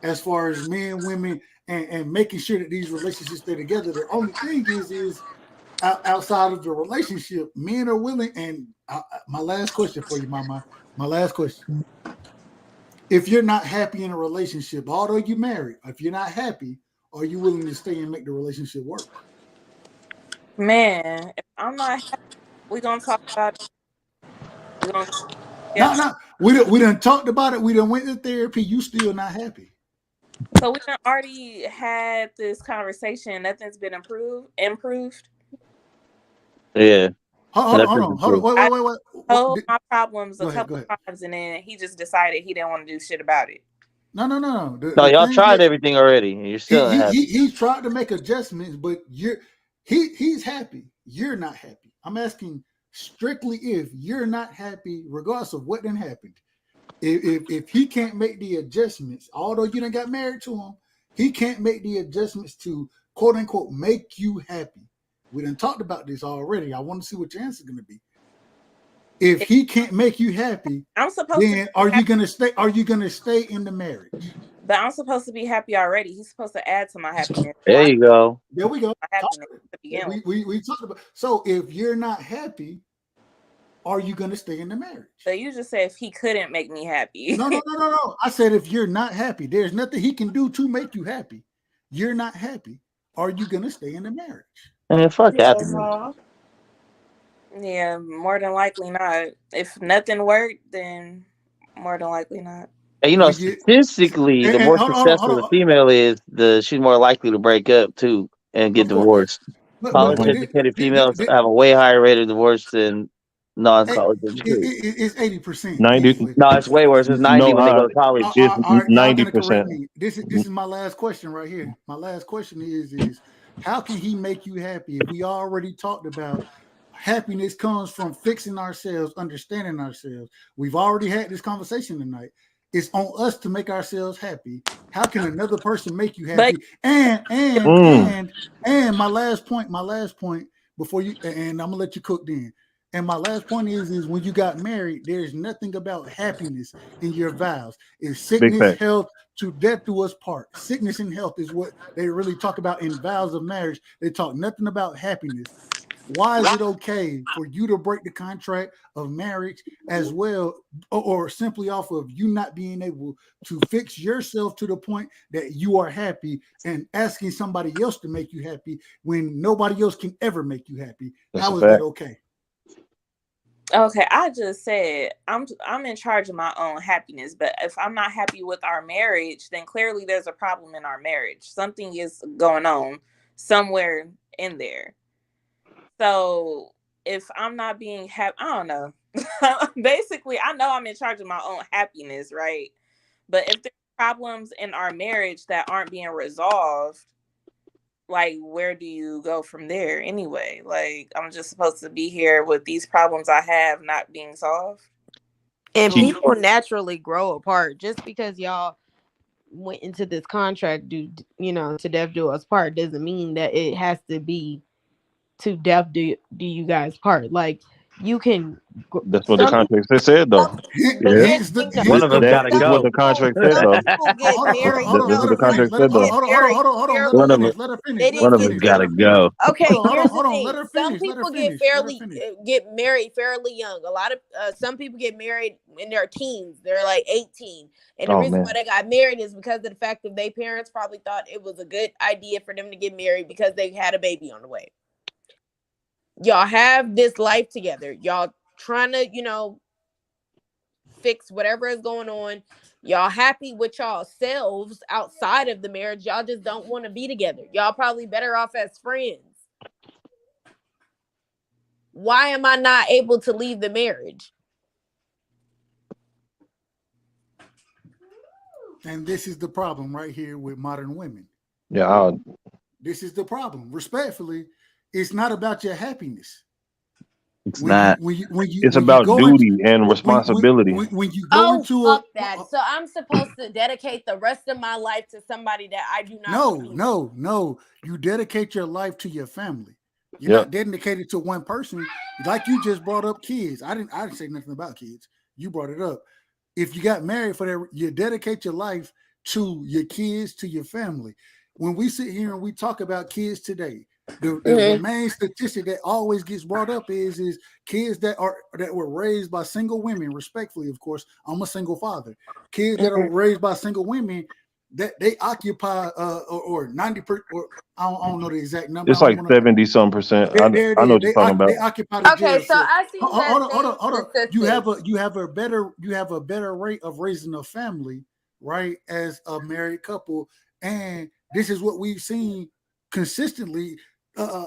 as far as men, women, and making sure that these relationships stay together. The only thing is outside of the relationship, men are willing. And my last question for you, Mama, my last question: if you're not happy in a relationship, although you married, if you're not happy, are you willing to stay and make the relationship work? Man, if I'm not happy, we're gonna talk about it. We're gonna No, together. no, we done talked about it. We done went to therapy. You still not happy? So we done already had this conversation. Nothing's been improved. Yeah. Hold on, That's hold the on, hold on. truth. Wait, I wait, wait, wait. told my problems a Go ahead, go couple ahead. times, and then he just decided he didn't want to do shit about it. No, no, no, no. No, The y'all thing tried that everything already, and you're still unhappy. he's tried to make adjustments, but he's happy. You're not happy. I'm asking strictly if you're not happy, regardless of what then happened. If he can't make the adjustments, although you done got married to him, he can't make the adjustments to quote unquote make you happy. We done talked about this already. I want to see what your answer is going to be. If he can't make you happy, I'm supposed to then be are you happy, gonna stay? Are you gonna stay in the marriage? but I'm supposed to be happy already. He's supposed to add to my happiness. So There I you go. There we go. my happiness to begin with. We talked about. So if you're not happy, are you gonna stay in the marriage? So you just said if he couldn't make me happy. No, no, no, no, no. I said if you're not happy, there's nothing he can do to make you happy. You're not happy. Are you gonna stay in the marriage? And fuck happiness. Yeah. Yeah, more than likely not. If nothing worked, then more than likely not. And When you statistically, the more hold on, hold successful the on. female is, she's more likely to break up too and get Of course, divorced. but College educated females this, have a way higher rate of divorce than non-college educated. it's 80% 90. anyway. No, it's way worse. It's 90 No, when they go to college. it's All right, y'all gonna correct 90%. me. This is my last question right here. My last question is how can he make you happy if we already talked about happiness comes from fixing ourselves, understanding ourselves. We've already had this conversation tonight. It's on us to make ourselves happy. How can another person make you But happy? And my last point before you, and I'm gonna let you cook then. And my last point is when you got married, there's nothing about happiness in your vows. It's Big sickness, fact. health, to death do us part. Sickness and health is what they really talk about in vows of marriage. They talk nothing about happiness. Why is it okay for you to break the contract of marriage as well, or simply off of you not being able to fix yourself to the point that you are happy and asking somebody else to make you happy when nobody else can ever make you happy? That's a How is that fact. okay? okay, I just said I'm in charge of my own happiness, but if I'm not happy with our marriage, then clearly there's a problem in our marriage. Something is going on somewhere in there. So if I'm not being happy, I don't know. Basically, I know I'm in charge of my own happiness, right? But if there's problems in our marriage that aren't being resolved, like where do you go from there anyway? Like I'm just supposed to be here with these problems I have not being solved. And So people naturally grow apart just because y'all went into this contract, to death do us part, doesn't mean that it has to be to death do you guys part. Like you can, That's what the some contract said, some though. people Yeah. get hence the One hence of the us some point. gotta That's what go. the contract said, some though. people get married Hold on, That's let what the her finish. contract Let her, said, People hold though. get on, hold on, married hold on, hold on. Let her One of us. finish. Let her finish. they Let didn't her One of us get finish. Let gotta her finish. go. Okay, Hold here's on, the hold on. Let thing. her Some finish. Let her people get finish. Let her fairly finish. get married fairly young. A lot of some people get married in their teens. They're like 18. And the Oh reason why man, they got married is because of the fact that their parents probably thought it was a good idea for them to get married because they had a baby on the way. Y'all have this life together. Y'all trying to, fix whatever is going on. Y'all happy with y'all selves outside of the marriage. Y'all just don't want to be together. Y'all probably better off as friends. Why am I not able to leave the marriage? And this is the problem right here with modern women. Yeah, This is the problem. Respectfully, it's not about your happiness. It's not. it's When you about go into duty and responsibility. when you go Oh, into fuck that. So I'm supposed to dedicate the rest of my life to somebody that I do not want to. no. You dedicate your life to your family. You're Yep. not dedicated to one person. Like you just brought up kids. I didn't say nothing about kids. You brought it up. If you got married for that, you dedicate your life to your kids, to your family. When we sit here and we talk about kids today, the main statistic that always gets brought up is kids that were raised by single women, respectfully, of course. I'm a single father. Kids that are raised by single women, that they occupy or 90% or I don't know the exact number. It's like 70 some percent. There I it know is. what you're talking They about. occupy the Okay, jail so cell. I seen that same Hold on. statistics. You have a better rate of raising a family, right? As a married couple, and this is what we've seen consistently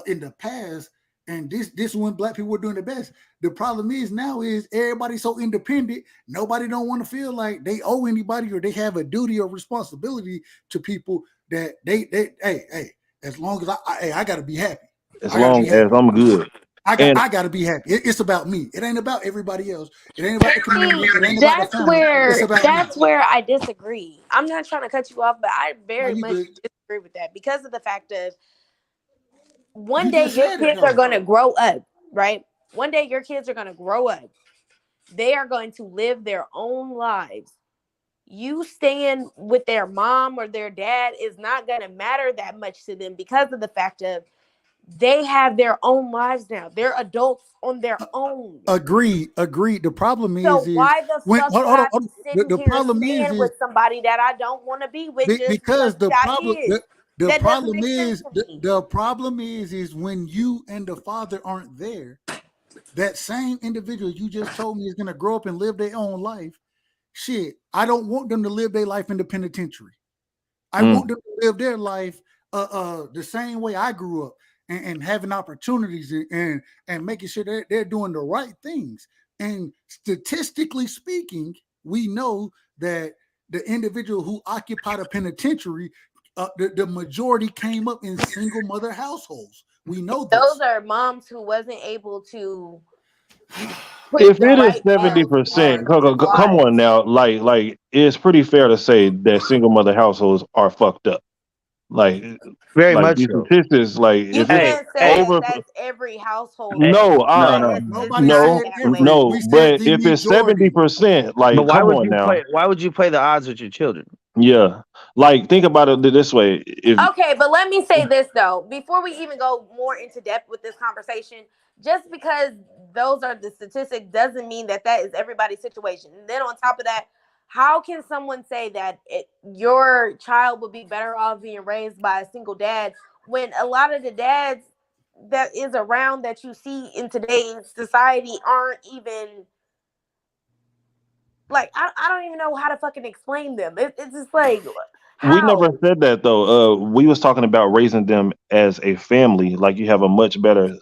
in the past. And this is when black people were doing the best. The problem is now is everybody's so independent. Nobody don't want to feel like they owe anybody or they have a duty or responsibility to people that they hey. As long as I got to be happy. As I got to long be as happy. I'm good. And I got to be happy. It's about me. It ain't about everybody else. It ain't about the community. It ain't about the That's family. It's where about me. I disagree. I'm not trying to cut you off, but I No, very you much good. disagree with that because of the fact of one You day just your said it kids are though. going to grow up, right? One day your kids are going to grow up. They are going to live their own lives. You staying with their mom or their dad is not going to matter that much to them because of the fact of they have their own lives now. They're adults on their own. Agreed. The problem So is why the when fuck would hold on. I be sitting The here problem staying is with somebody that I don't want to be with just because because we got kids? the That doesn't problem make sense is to me. the problem is when you and the father aren't there, that same individual you just told me is going to grow up and live their own life. Shit, I don't want them to live their life in the penitentiary. I want them to live their life the same way I grew up and having opportunities and making sure that they're doing the right things. And statistically speaking, we know that the individual who occupied a penitentiary, the majority came up in single mother households. We know Those this. are moms who wasn't able to put if the it is right seventy males in their percent, kids' come lives. on now, like it's pretty fair to say that single mother households are fucked up. Like, Very like much these so. statistics, like You if it's Hey, can't say hey, that over, that's every household hey, though. no, no, That no. it's Nobody not no, said that every. way. no. We said But the if it's seventy majority. percent, But like, come on now, why would you play the odds with your children? yeah. Like, think about it this way: if Okay, but let me say this though, before we even go more into depth with this conversation, just because those are the statistics doesn't mean that that is everybody's situation. And then on top of that, how can someone say that your child would be better off being raised by a single dad when a lot of the dads that is around that you see in today's society aren't even like I don't even know how to fucking explain them. It's just like we never how. said that though, we was talking about raising them as a family. Like, you have a much better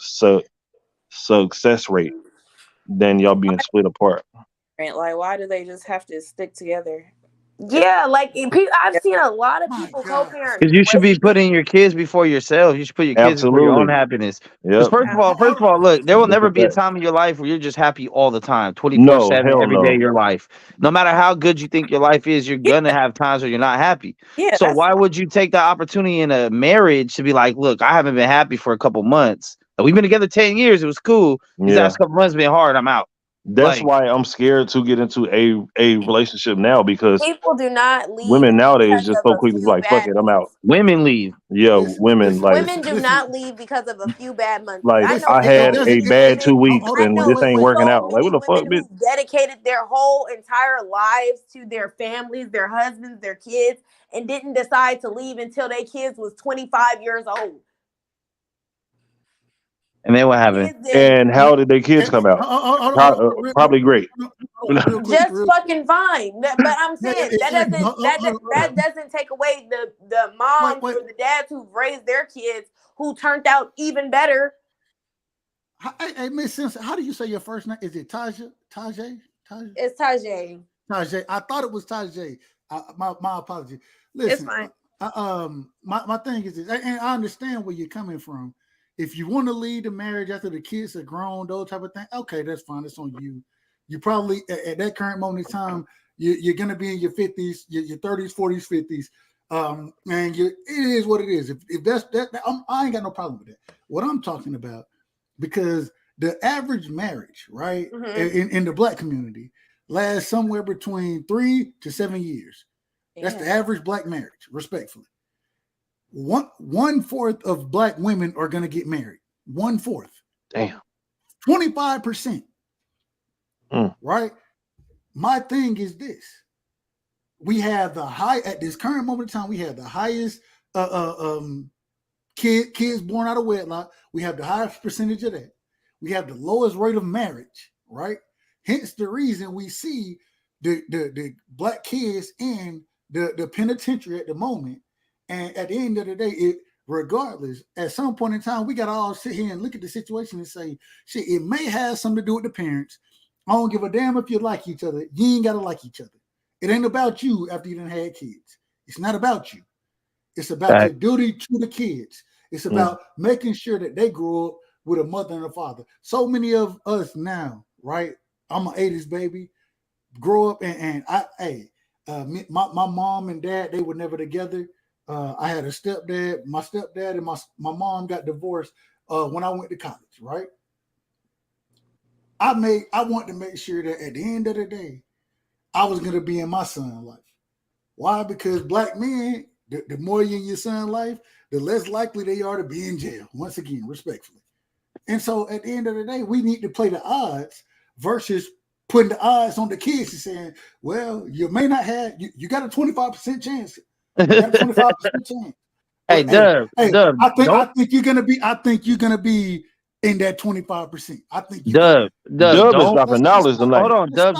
success rate than y'all being split apart. Like, why do they just have to stick together? Yeah, like I've seen a lot of My people God. co-parent Because you should be great. putting your kids before yourself. You should put your kids before your own Absolutely. happiness. Because Yep. first of all, look, there will That's a never be a fact. time in your life where you're just happy all the time, No, 24/7, hell every day of no. your life. No matter how good you think your life is, you're Yeah, gonna have times where you're not happy. yeah, So that's why would you take the opportunity in a marriage to be like, look, I haven't been happy for a couple months. We've been together 10 years. It was cool. These Yeah. last couple months been hard. I'm out. That's Like, why I'm scared to get into a relationship now, because People do not leave women nowadays because just of so a quick to be few like, fuck bad it, I'm out. months. women leave. Yeah, women Listen, like Women do listen. not leave because of a few bad months. like I Listen, know I it had so doesn't. a many bad women. 2 weeks I and know this ain't working so out. Like, what many the fuck, women bitch? who dedicated their whole entire lives to their families, their husbands, their kids, and didn't decide to leave until their kids was 25 years old. And then what happened? Kids did And how did their kids come out? Probably great. Real quick, just real fucking fine. But I'm yeah, saying that exactly. doesn't that doesn't take away the moms Wait. or the dads who raised their kids who turned out even better. Hey, Miss Simpson, how do you say your first name? Is it Taja? Tajay? It's Taji. Tajay. I thought it was Tajay. My apology. It's Listen, fine. my thing is this, and I understand where you're coming from. If you want to lead the marriage after the kids are grown, those type of thing, okay, that's fine. It's on you. You probably at that current moment in time, you're gonna be in your 50s, your 30s, 40s, 50s. And it is what it is. If that's that, I ain't got no problem with that. What I'm talking about, because the average marriage, right, in the black community lasts somewhere between 3 to 7 years. That's the average black marriage, respectfully. One fourth of black women are gonna get married. 1/4. Damn. 25%. Right? My thing is this. We have the high at this current moment in time, we have the highest kids born out of wedlock. We have the highest percentage of that. We have the lowest rate of marriage, right? Hence the reason we see the black kids in the penitentiary at the moment. And at the end of the day, regardless, at some point in time, we got to all sit here and look at the situation and say, shit, it may have something to do with the parents. I don't give a damn if you like each other. You ain't got to like each other. It ain't about you after you done had kids. It's not about you. It's about your duty to the kids. It's about making sure that they grow up with a mother and a father. So many of us now, right? I'm an 80s baby. Grow up and my mom and dad, they were never together. I had a stepdad. My stepdad and my mom got divorced when I went to college, right? I want to make sure that at the end of the day, I was going to be in my son's life. Why? Because black men, the more you're in your son's life, the less likely they are to be in jail. Once again, respectfully. And so at the end of the day, we need to play the odds versus putting the odds on the kids and saying, well, you may not have, you got a 25% chance. You got a 25% chance. Hey, Dub, I think you're gonna be in that 25%. I think you Dub, Dub is dropping knowledge hold tonight. on, Dub,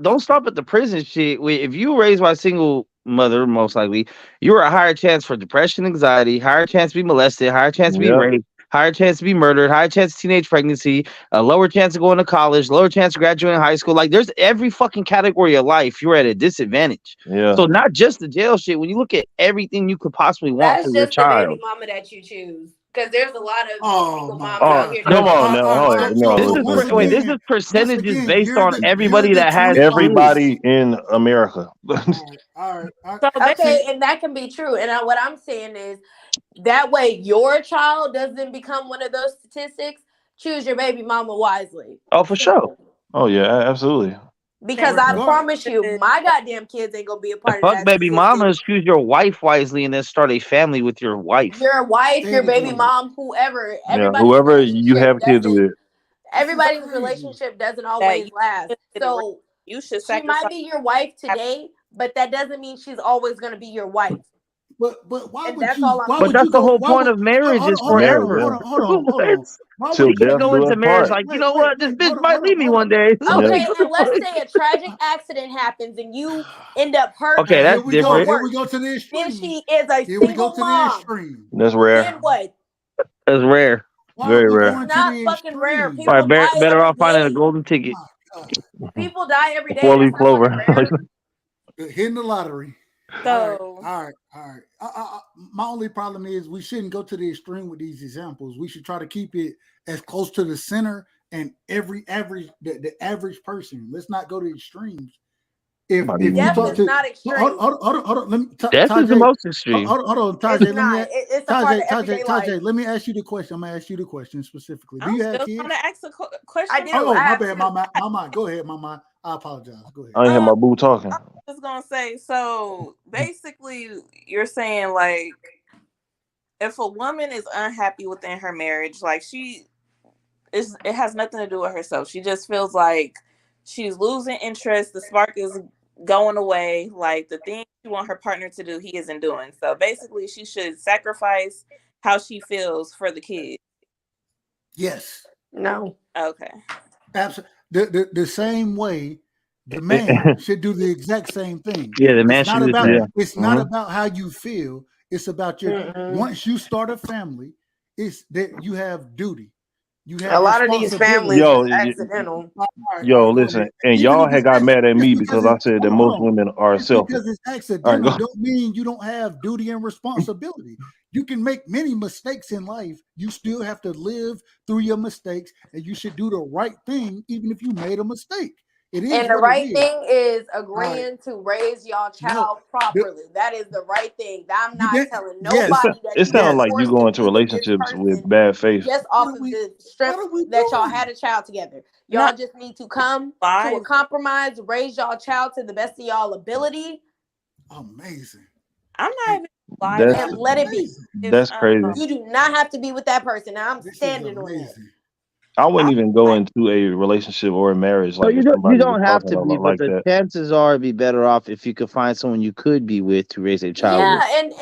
don't stop at the prison shit. If you were raised by a single mother, most likely, you were a higher chance for depression, anxiety, higher chance to be molested, higher chance to be raped, higher chance to be murdered, higher chance of teenage pregnancy, a lower chance of going to college, lower chance of graduating high school. Like, there's every fucking category of life you're at a disadvantage. Yeah. So not just the jail shit. When you look at everything you could possibly want That's for your just the baby child, mama that you choose. Because there's a lot of single moms Oh, out here. Come on now. This is percentages based on everybody that has everybody in America. All right. Okay, and that can be true. And what I'm saying is that way your child doesn't become one of those statistics. Choose your baby mama wisely. Oh, for sure. Oh yeah, absolutely. Because I promise you, my goddamn kids ain't gonna be a part of Fuck that baby statistic. mamas, choose your wife wisely and then start a family with your wife. Your wife, your baby mom, whoever. Yeah, whoever you have kids with. Everybody's relationship doesn't always last. So you should she might be your wife today, but that doesn't mean she's always gonna be your wife. But why and would that's you? all I'm Why saying. would But that's you the go? whole Why point would, of marriage is hold forever. on. Why So would you can't go into marriage part? like, you know what, this bitch might leave me one day. Okay, and let's say a tragic accident happens and you end up hurt. Okay, and that's you different. Here we go to the extreme. Then she is a Here we go single to the mom. extreme. That's rare. Then what? That's rare. Very rare. It's not fucking rare. All People right, die better every off finding a day. golden ticket. People die every day. Four leaf That's not fucking clover. rare. Hitting the lottery. So all right. My only problem is we shouldn't go to the extreme with these examples. We should try to keep it as close to the center and the average person. Let's not go to extremes. If you talk to not extreme. hold on, let me Death is the most extreme. Hold on, Tajay. It's not. It's a part of everyday life. Tajay, let me ask you the question. I'm gonna ask you the question specifically. Do I'm you have still kids? trying to ask a question. I do. Oh, I my have bad, two. Mama. Go ahead, Mama. I apologize. Go ahead. I ain't hear my boo talking. I was gonna say, so basically you're saying like if a woman is unhappy within her marriage, like it has nothing to do with herself. She just feels like she's losing interest, the spark is going away, like the thing she want her partner to do, he isn't doing. So basically she should sacrifice how she feels for the kids. Yes. No. Okay. Absolutely. The same way the man should do the exact same thing. Yeah, the man It's should not do the about same. it's not about how you feel. It's about your once you start a family, it's that you have duty. You A have lot of these families responsibility. is Yo, accidental. All right, yo, go listen, ahead. and Even y'all if had it's got mad at just me because because I it's said that hold most on. women are Just selfish. because it's All right, accidental go. don't mean you don't have duty and responsibility. You can make many mistakes in life. You still have to live through your mistakes, and you should do the right thing even if you made a mistake. It is And the what it right is. thing is All right. agreeing to raise your No. child properly. That is the right thing. I'm You not did telling yes. nobody that It you are sounds Yes. like you forced go to into be with this relationships with person bad faith. just What off are of we the what strength are we that y'all doing? had a child together. No, Y'all just need to come to a lies. compromise, raise y'all child to the best of y'all ability, Amazing. I'm not even lies. That's and let it be. Amazing. If that's crazy. You do not have to be with that person. Now I'm This is standing on that. amazing. I wouldn't I'm even go like, into a relationship or a marriage No, like if you somebody was don't have talking to about be, but like the that. chances are it'd be better off if you could find someone you could be with to raise a child with. Yeah, and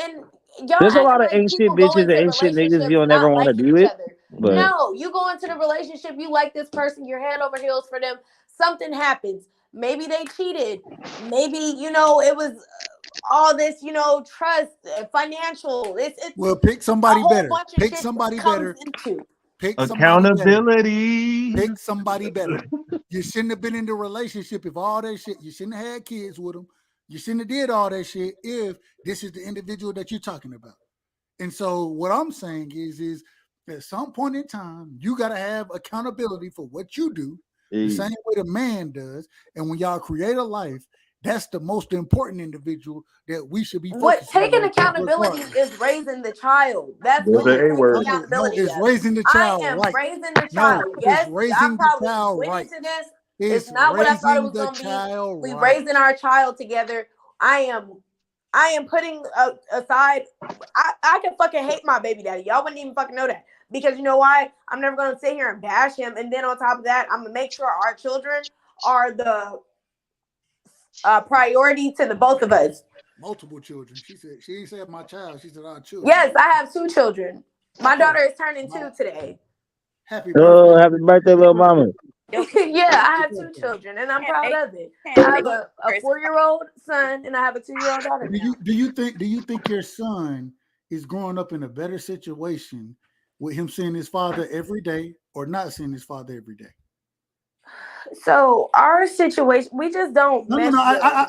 y'all There's a acting lot of like ain't shit people go bitches and into ain't shit niggas relationships you'll never not want to liking be each with, other. but No, you go into the relationship, you like this person, you're head over heels for them. Something happens. Maybe they cheated. Maybe it was all this, trust, financial. It's Well, pick a somebody whole better. bunch of Pick shit somebody comes better. into. Pick somebody better. Accountability. Pick somebody better. You shouldn't have been in the relationship if all that shit. You shouldn't have had kids with them. You shouldn't have did all that shit if this is the individual that you're talking about. And so what I'm saying is at some point in time, you got to have accountability for what you do, the same way the man does. And when y'all create a life, that's the most important individual that we should be What focusing taking on, accountability regardless. is raising the child. That's There's what the you're A taking word. No, accountability it's of. raising the I child am right. raising the No, child. it's Yes, I raising the probably child went right. into this. It's It's not what I thought it raising was the gonna be. child We right. raising our child together. I am putting aside. I can fucking hate my baby daddy. Y'all wouldn't even fucking know that, because you know why? I'm never gonna sit here and bash him, and then on top of that, I'm gonna make sure our children are the priority to the both of us. Multiple children. She ain't said my child. She said our children. Yes, I have 2 children. My Okay. daughter is turning 2 My today. happy oh, birthday. happy birthday, little mama. Yeah, I have Happy 2 birthday. children, and I'm can't proud make of it. can't I make have But a person. 4-year-old son, and I have a 2-year-old daughter now. do you think your son is growing up in a better situation with him seeing his father every day or not seeing his father every day? So our situation, we just don't No, no, mesh no.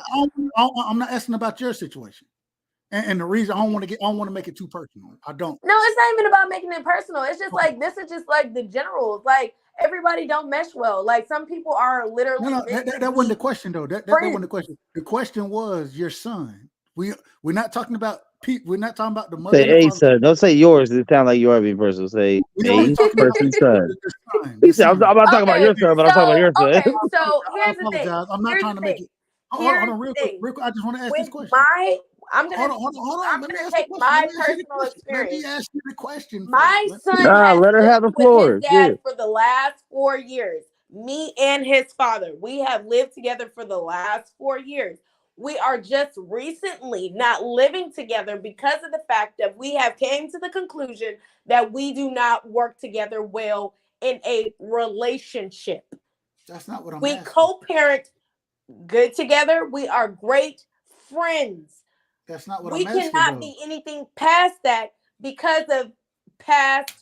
well. I'm not asking about your situation. And the reason I don't want to make it too personal. I don't. No, it's not even about making it personal. It's just like this is just like the generals. Like everybody don't mesh well. Like some people are No, literally no, meant to that wasn't the be question though. That wasn't the friends. question. The question was your son. We're not talking about we're not talking about the mother Say and the a father. son. Don't say yours. It sounds like you are being personal. Say We only a talking about person's son. the son. He The said, son. I'm not talking about Okay, your son, but I'm talking about your son. so I here's the thing. apologize. I'm not Here's trying the to make thing. it. Hold Here's on, the real quick. thing. Real quick. I just want to ask this With question. I'm Hold on. Let me gonna ask the take question. my personal Let me experience. ask you the question first. My son Nah, has let her have lived the with his floor. Yeah. dad for the last 4 years. Me and his father. We have lived together for the last 4 years. We are just recently not living together because of the fact that we have came to the conclusion that we do not work together well in a relationship. That's not what I'm We asking. co-parent good together. We are great friends. That's not what We I'm asking cannot though. be anything past that because of past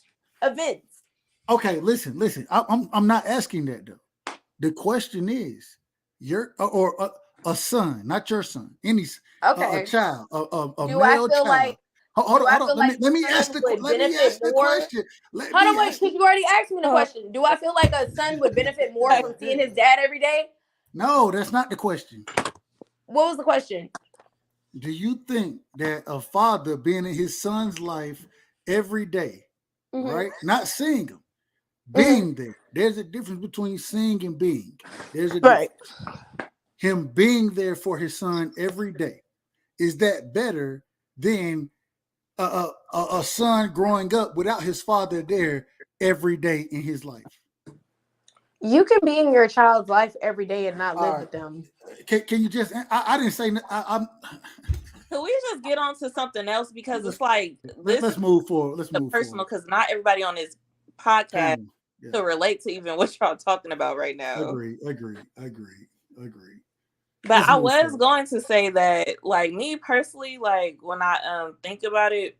events. Okay, listen. I'm not asking that though. The question is, your or a son, not your son, a Okay. child, a Do I male feel child. like Hold on. Let me like let me a ask son the would let me benefit ask the more? question. Let Hold me on, wait, ask because the you already asked me the Oh, question. Do I feel like a son would benefit more from seeing his dad every day? No, that's not the question. What was the question? Do you think that a father being in his son's life every day, Mm-hmm. right? Not seeing him, Mm-hmm. being there. There's a difference between seeing and being. There's a Right. difference. Him being there for his son every day, is that better than a son growing up without his father there every day in his life? You can be in your child's life every day and not All live right. with them. Can you just? I didn't say. I'm. can we just get on to something else because it's like this Let's is move forward. Let's the move personal forward. because not everybody on this podcast panel. Yeah. to relate to even what y'all talking about right now. Agree. But It's I more was so. going to say that, like, me personally, like, when I think about it,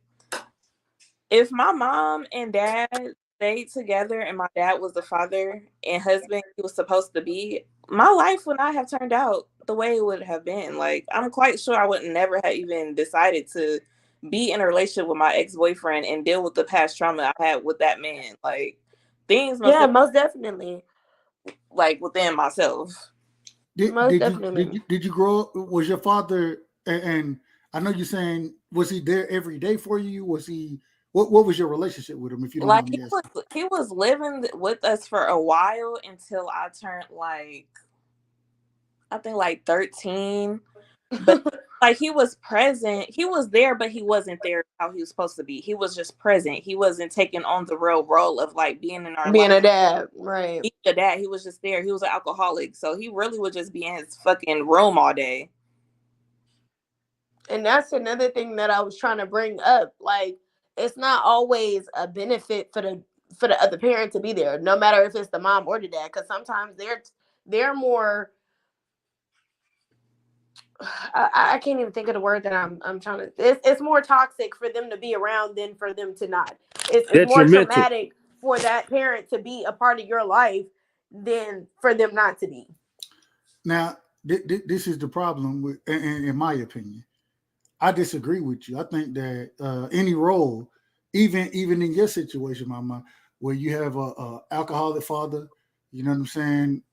if my mom and dad stayed together and my dad was the father and husband he was supposed to be, my life would not have turned out the way it would have been. Like, I'm quite sure I would never have even decided to be in a relationship with my ex-boyfriend and deal with the past trauma I had with that man. Like, things must Yeah, have, most definitely. like, within myself. Most definitely. Did you grow up? Was your father and I know you're saying, was he there every day for you? Was he what was your relationship with him, if you don't Like, mind me asking? he was living with us for a while until I turned, like, I think, like, 13. But like, he was present. He was there, but he wasn't there how he was supposed to be. He was just present. He wasn't taking on the real role of, like, being in our life. Being a dad, right? Being a dad, he was just there. He was an alcoholic, so he really would just be in his fucking room all day. And that's another thing that I was trying to bring up. Like, it's not always a benefit for the other parent to be there, no matter if it's the mom or the dad, because sometimes they're more. I can't even think of the word that I'm trying to. It's more toxic for them to be around than for them to not. It's more Detrimental. traumatic for that parent to be a part of your life than for them not to be. Now, this is the problem with, in my opinion. I disagree with you. I think that any role, even in your situation, Mama, where you have a alcoholic father, you know what I'm saying?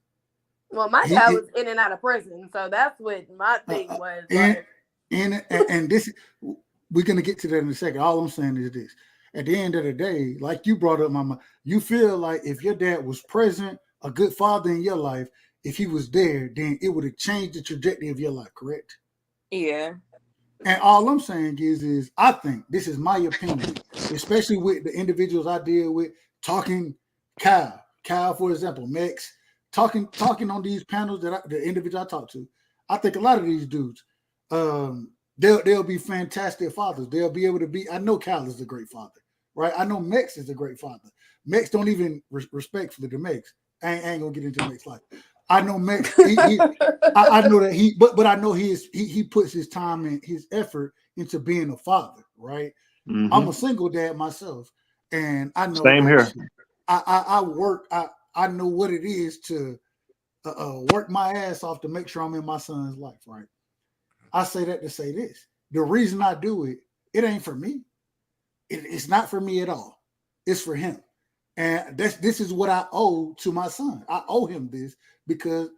Well, my dad was in and out of prison, so that's what my thing was. And this, we're gonna get to that in a second. All I'm saying is this: at the end of the day, like you brought up, Mama, you feel like if your dad was present, a good father in your life, if he was there, then it would have changed the trajectory of your life, correct? Yeah. And all I'm saying is I think, this is my opinion, especially with the individuals I deal with, talking Kyle, for example, Mex, talking on these panels the individuals I talk to. I think a lot of these dudes, they'll be fantastic fathers. They'll be able to be. I know Kyle is a great father, right? I know Mex is a great father. Mex don't even respectfully to Mex. I ain't gonna get into Mex life. I know Mex. I know that but I know he puts his time and his effort into being a father, right? Mm-hmm. I'm a single dad myself, and I know Same here. I work. I know what it is to work my ass off to make sure I'm in my son's life, right? I say that to say this: the reason I do it, it ain't for me. It's not for me at all. It's for him. And this is what I owe to my son. I owe him this because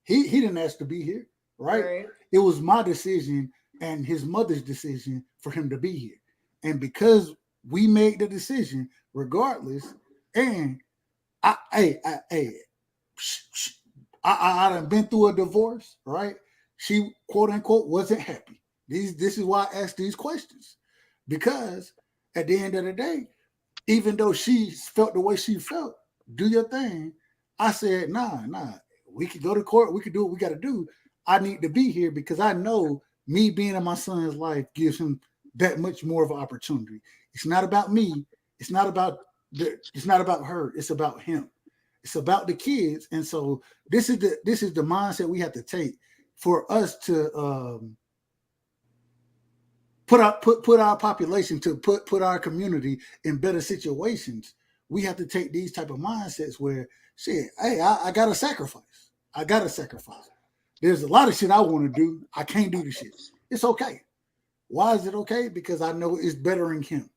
he didn't ask to be here, right? It was my decision and his mother's decision for him to be here. And because we made the decision, regardless, and I done been through a divorce, right? She, quote unquote, wasn't happy. This is why I asked these questions. Because at the end of the day, even though she felt the way she felt, do your thing. I said, nah. We could go to court. We could do what we got to do. I need to be here because I know me being in my son's life gives him that much more of an opportunity. It's not about me. It's not about her. It's about him. It's about the kids. And so this is the mindset we have to take for us to put our population, to put our community in better situations. We have to take these type of mindsets where, shit, hey, I gotta sacrifice. There's a lot of shit I want to do. I can't do the shit. It's okay. Why is it okay? Because I know it's bettering him,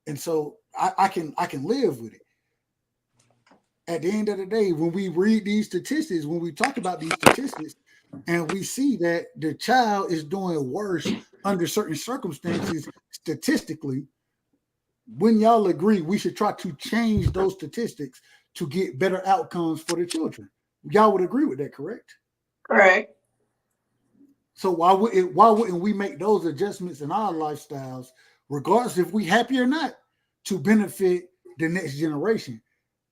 and so I can live with it. At the end of the day, when we read these statistics, when we talk about these statistics, and we see that the child is doing worse under certain circumstances statistically, when y'all agree we should try to change those statistics to get better outcomes for the children. Y'all would agree with that, correct? Correct. So why wouldn't we make those adjustments in our lifestyles, regardless if we happy or not, to benefit the next generation?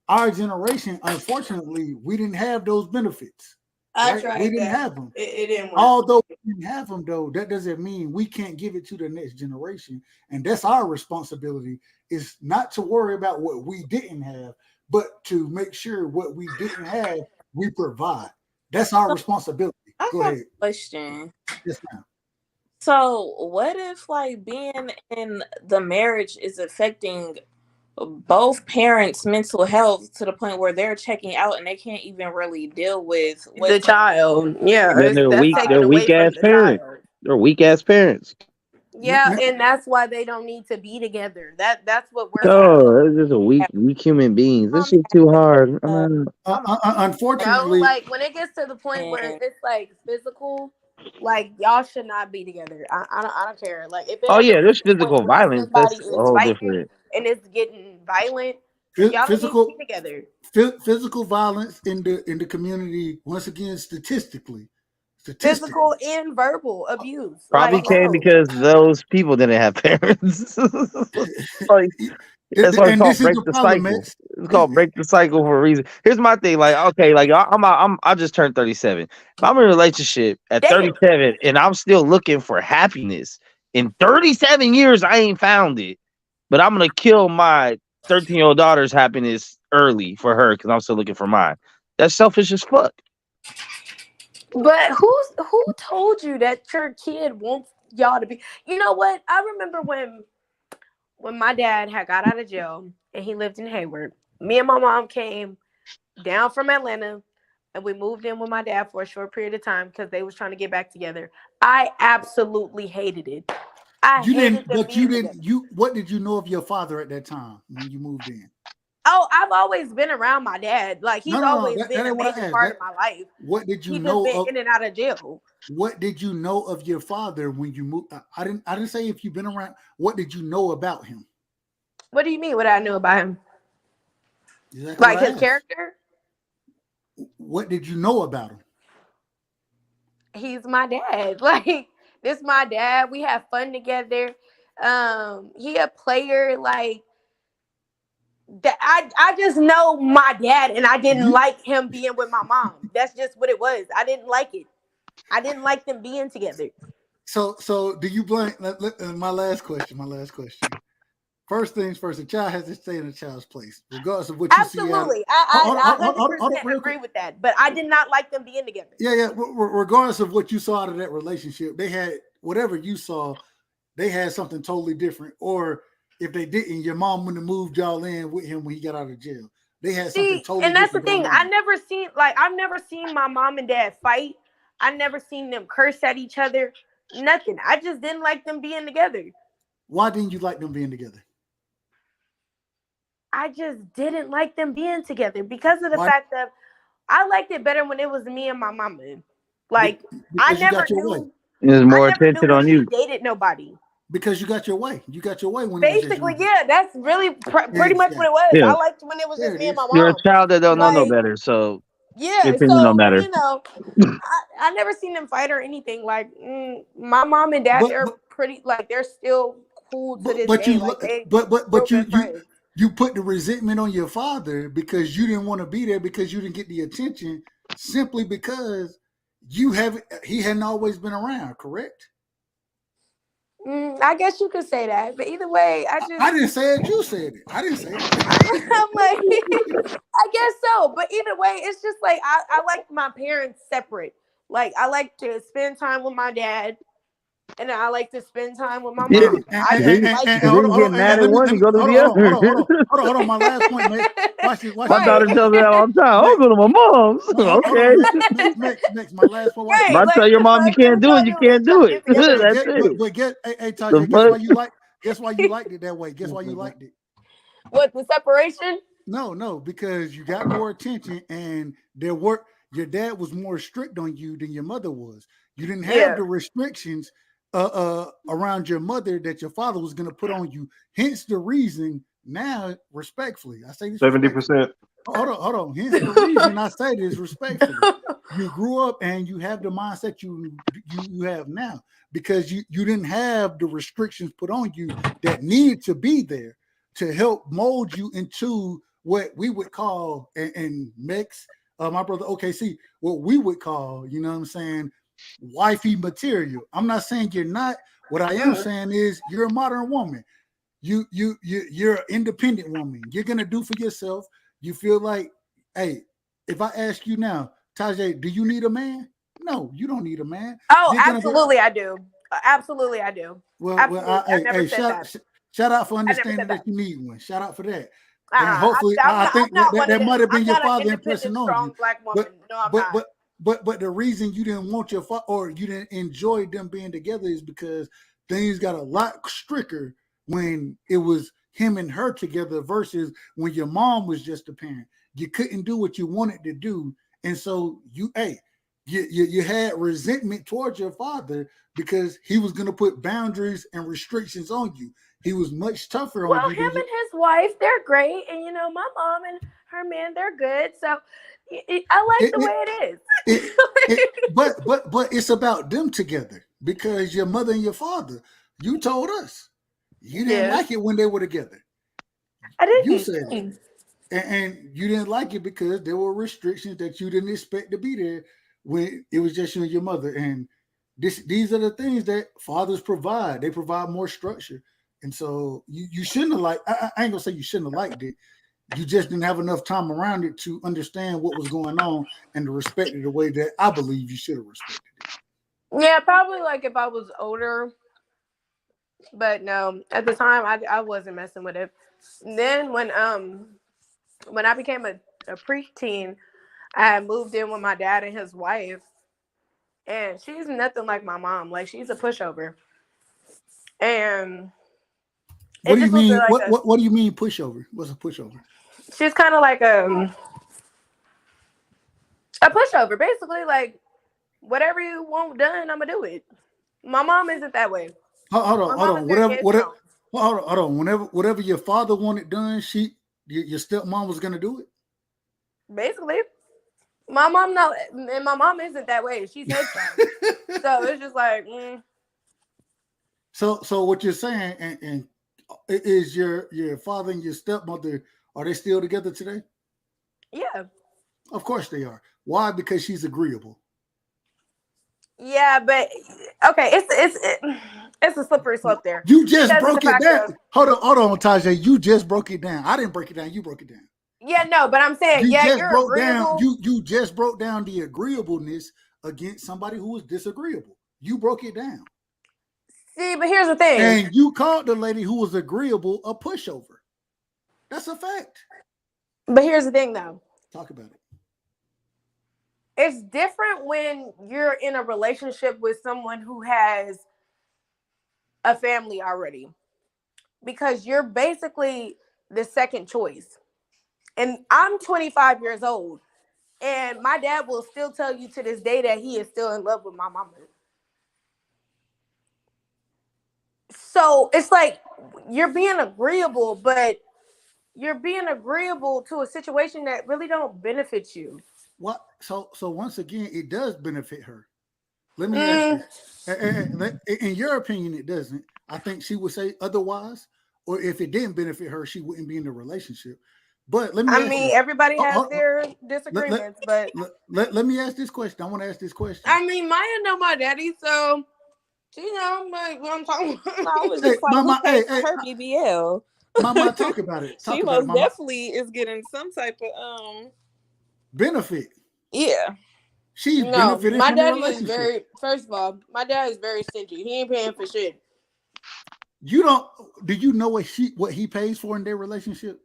Our generation, unfortunately, we didn't have those benefits. I right? tried We didn't that. have them. It didn't work. Although we didn't have them, though, that doesn't mean we can't give it to the next generation. And that's our responsibility, is not to worry about what we didn't have, but to make sure what we didn't have, we provide. That's our So responsibility. I Go got a ahead. question. Yes, ma'am. So what if like being in the marriage is affecting both parents' mental health to the point where they're checking out and they can't even really deal with The what's going child, yeah, Then they're that's weak. taken They're away weak from ass the parents. child. They're weak ass parents. Yeah, and that's why they don't need to be together. That's what we're saying. Oh, they're just a weak human beings. This on. shit too hard. No, Unfortunately, like when it gets to the point where it's like physical, like y'all should not be together. I don't care. Like if it Oh ever yeah, gets there's to the point physical where violence. somebody That's a is whole fighting different. and it's getting violent, y'all don't need to be physical together. physical violence in the community, once again, Physical statistically. and verbal abuse. Probably Like came no. because those people didn't have parents. Like that's why it's And this called is break the the problem, cycle. Max. It's called break the cycle for a reason. Here's my thing. Like, okay, like I just turned 37. If I'm in a relationship at Damn. 37 and I'm still looking for happiness, in 37 years I ain't found it. But I'm gonna kill my 13-year-old daughter's happiness early for her because I'm still looking for mine. That's selfish as fuck. But who told you that your kid wants y'all to be? You know what? I remember when my dad had got out of jail and he lived in Hayward. Me and my mom came down from Atlanta and we moved in with my dad for a short period of time because they was trying to get back together. I absolutely hated it. I You hated didn't, them but you being together. didn't. You what did you know of your father at that time when you moved in? Oh, I've always been around my dad. Like No, he's no, no. always That been a ain't what I major asked. part of my life. What did you He just know been of? in and out of jail. What did you know of your father when you moved? I didn't. I didn't say if you've been around. What did you know about him? What do you mean? What I know about him? Exactly what Like I his asked. character? What did you know about him? He's my dad. Like this, my dad. We have fun together. He a player. Like that. I just know my dad, and I didn't You like him being with my mom. That's just what it was. I didn't like it. I didn't like them being together. so do you blame? My last question. My last question. First things first. A child has to stay in a child's place, regardless of what you see out of. Absolutely, I Hold up 100% real quick. agree with that. But I did not like them being together. Yeah, yeah. Regardless of what you saw out of that relationship, they had whatever you saw. They had something totally different. Or if they didn't, your mom wouldn't have moved y'all in with him when he got out of jail. They had something See, totally and that's the different thing. going on. I've never seen my mom and dad fight. I never seen them curse at each other. Nothing. I just didn't like them being together. Why didn't you like them being together? I just didn't like them being together because of the Why? fact that I liked it better when it was me and my mama. Be- Like Because you got your way. There's I more never knew attention that on she you. dated nobody. Because you got your way. You got your way when it was just you Basically, and her. yeah, that's really pretty much what Exactly. it was. Yeah, I liked when it was There just it me and my is. you're a mom. child that don't know no Like, better, so your yeah, opinion don't so matter. I never seen them fight or anything. Like my mom and dad, But they're but pretty like they're still cool to but this but day. you Like they real but good friends. you put the resentment on your father because you didn't want to be there because you didn't get the attention simply because you haven't he hadn't always been around, correct? I guess you could say that, but either way, I didn't say it, you said it. I didn't say it. I'm like, I guess so. But either way, it's just like I like my parents separate. Like I like to spend time with my dad, and I like to spend time with my Yeah, and, mom. I and just then like and them. then you get mad at one, you go to the other. hold on. My last point, Max. Watch this, watch My this, daughter Right. Max. tells me that all the time. Max, I'll go to my mom's. hold Okay. on, Max. My last point. Watch If this. Right. I tell Like your the mom you fuck? What can't is do it, y'all you doing? can't Trying do to it. get together and That's shit. it. Hey, The Taji, fuck? guess why you liked it that way. Guess why you liked it. What the separation? No, because you got more attention and your dad was more strict on you than your mother was. You didn't have Yeah. the restrictions around your mother that your father was going to put on you. Hence the reason now, respectfully, I say this respectfully. 70%. Hold on. Hence the reason I say this respectfully. You grew up and you have the mindset you have now because you didn't have the restrictions put on you that needed to be there to help mold you into what we would call and mix my brother OKC, what we would call, you know what I'm saying, wifey material. I'm not saying you're not. What I am saying is you're a modern woman. You're an independent woman. You're gonna do for yourself. You feel like, hey, if I ask you now, Tajay, do you need a man? No, you don't need a man. Oh, You're gonna be absolutely, I do. Absolutely, I do. Absolutely, I never said that. Shout out for I never said understanding that. that you need one. Shout out for that. And hopefully, I'm I not, I'm think not one of that them. might have been I'm your not an father independent, impressing on strong you. black woman. No, I'm not. But the reason you didn't want your father or you didn't enjoy them being together is because things got a lot stricter when it was him and her together versus when your mom was just a parent. You couldn't do what you wanted to do, and so you had resentment towards your father because he was going to put boundaries and restrictions on you. He was much tougher on Well, you him than you. and his wife, they're great, and my mom and her man, they're good. So I like the way it is. But it's about them together because your mother and your father. You told us you didn't like it when they were together. I didn't. You said it. And you didn't like it because there were restrictions that you didn't expect to be there when it was just you and your mother. And these are the things that fathers provide. They provide more structure. And so you shouldn't have liked, I ain't gonna say you shouldn't have liked it. You just didn't have enough time around it to understand what was going on and to respect it the way that I believe you should have respected it. Yeah, probably like if I was older. But no, at the time I wasn't messing with it. And then when I became a preteen, I moved in with my dad and his wife. And she's nothing like my mom. Like, she's a pushover. And What it do you just was mean? like What do you mean pushover? What's a pushover? she's kind of like a pushover. Basically, like, whatever you want done, I'm gonna do it. My mom isn't that way. Hold My mom on. is very headstrong. Hold on. Whatever your father wanted done, your stepmom was gonna do it. Basically, my mom and my mom isn't that way. She's headstrong. So it's just like. So what you're saying, and is your father and your stepmother, are they still together today? Yeah. Of course they are. Why? Because she's agreeable. Yeah, but okay, it's a slippery slope there. You just broke it down. Hold on, Tajay. You just broke it down. I didn't break it down. You broke it down. Yeah, no, but I'm saying, you're agreeable. You just broke down the agreeableness against somebody who was disagreeable. You broke it down. See, but here's the thing. And you called the lady who was agreeable a pushover. That's a fact. But here's the thing, though. Talk about it. It's different when you're in a relationship with someone who has a family already, because you're basically the second choice. And I'm 25 years old, and my dad will still tell you to this day that he is still in love with my mama. So it's like you're being agreeable, but you're being agreeable to a situation that really don't benefit you. What? So once again, it does benefit her. Let me ask this. In your opinion, it doesn't. I think she would say otherwise. Or if it didn't benefit her, she wouldn't be in the relationship. But let me ask you, everybody has their disagreements, but let me ask this question. I want to ask this question. I mean, Maya know my daddy, so she know like what I'm talking about. I was just like, who pays for her BBL? Mama, talk about it. She most definitely is getting some type of benefit. Yeah. She's benefiting my from the daddy is relationship. first of all, my dad is very stingy. He ain't paying for shit. Do you know what he pays for in their relationship?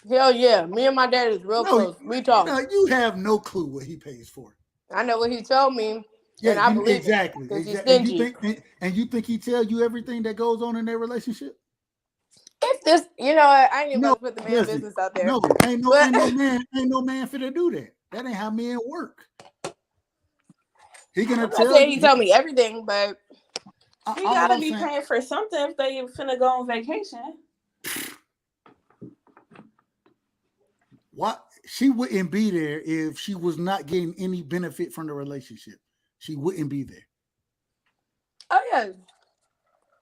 Hell yeah. Me and my dad is real close. We talk. No, you have no clue what he pays for. I know what he told me. Yeah, and I believe exactly. Because he's stingy. stingy. And you think he tell you everything that goes on in their relationship? If this, I ain't even about to put the man business out there. No, ain't no man fit to do that. That ain't how men work. He gonna tell you. He told me everything, but he gotta be paying for something if they finna go on vacation. What? She wouldn't be there if she was not getting any benefit from the relationship. She wouldn't be there. Oh yeah.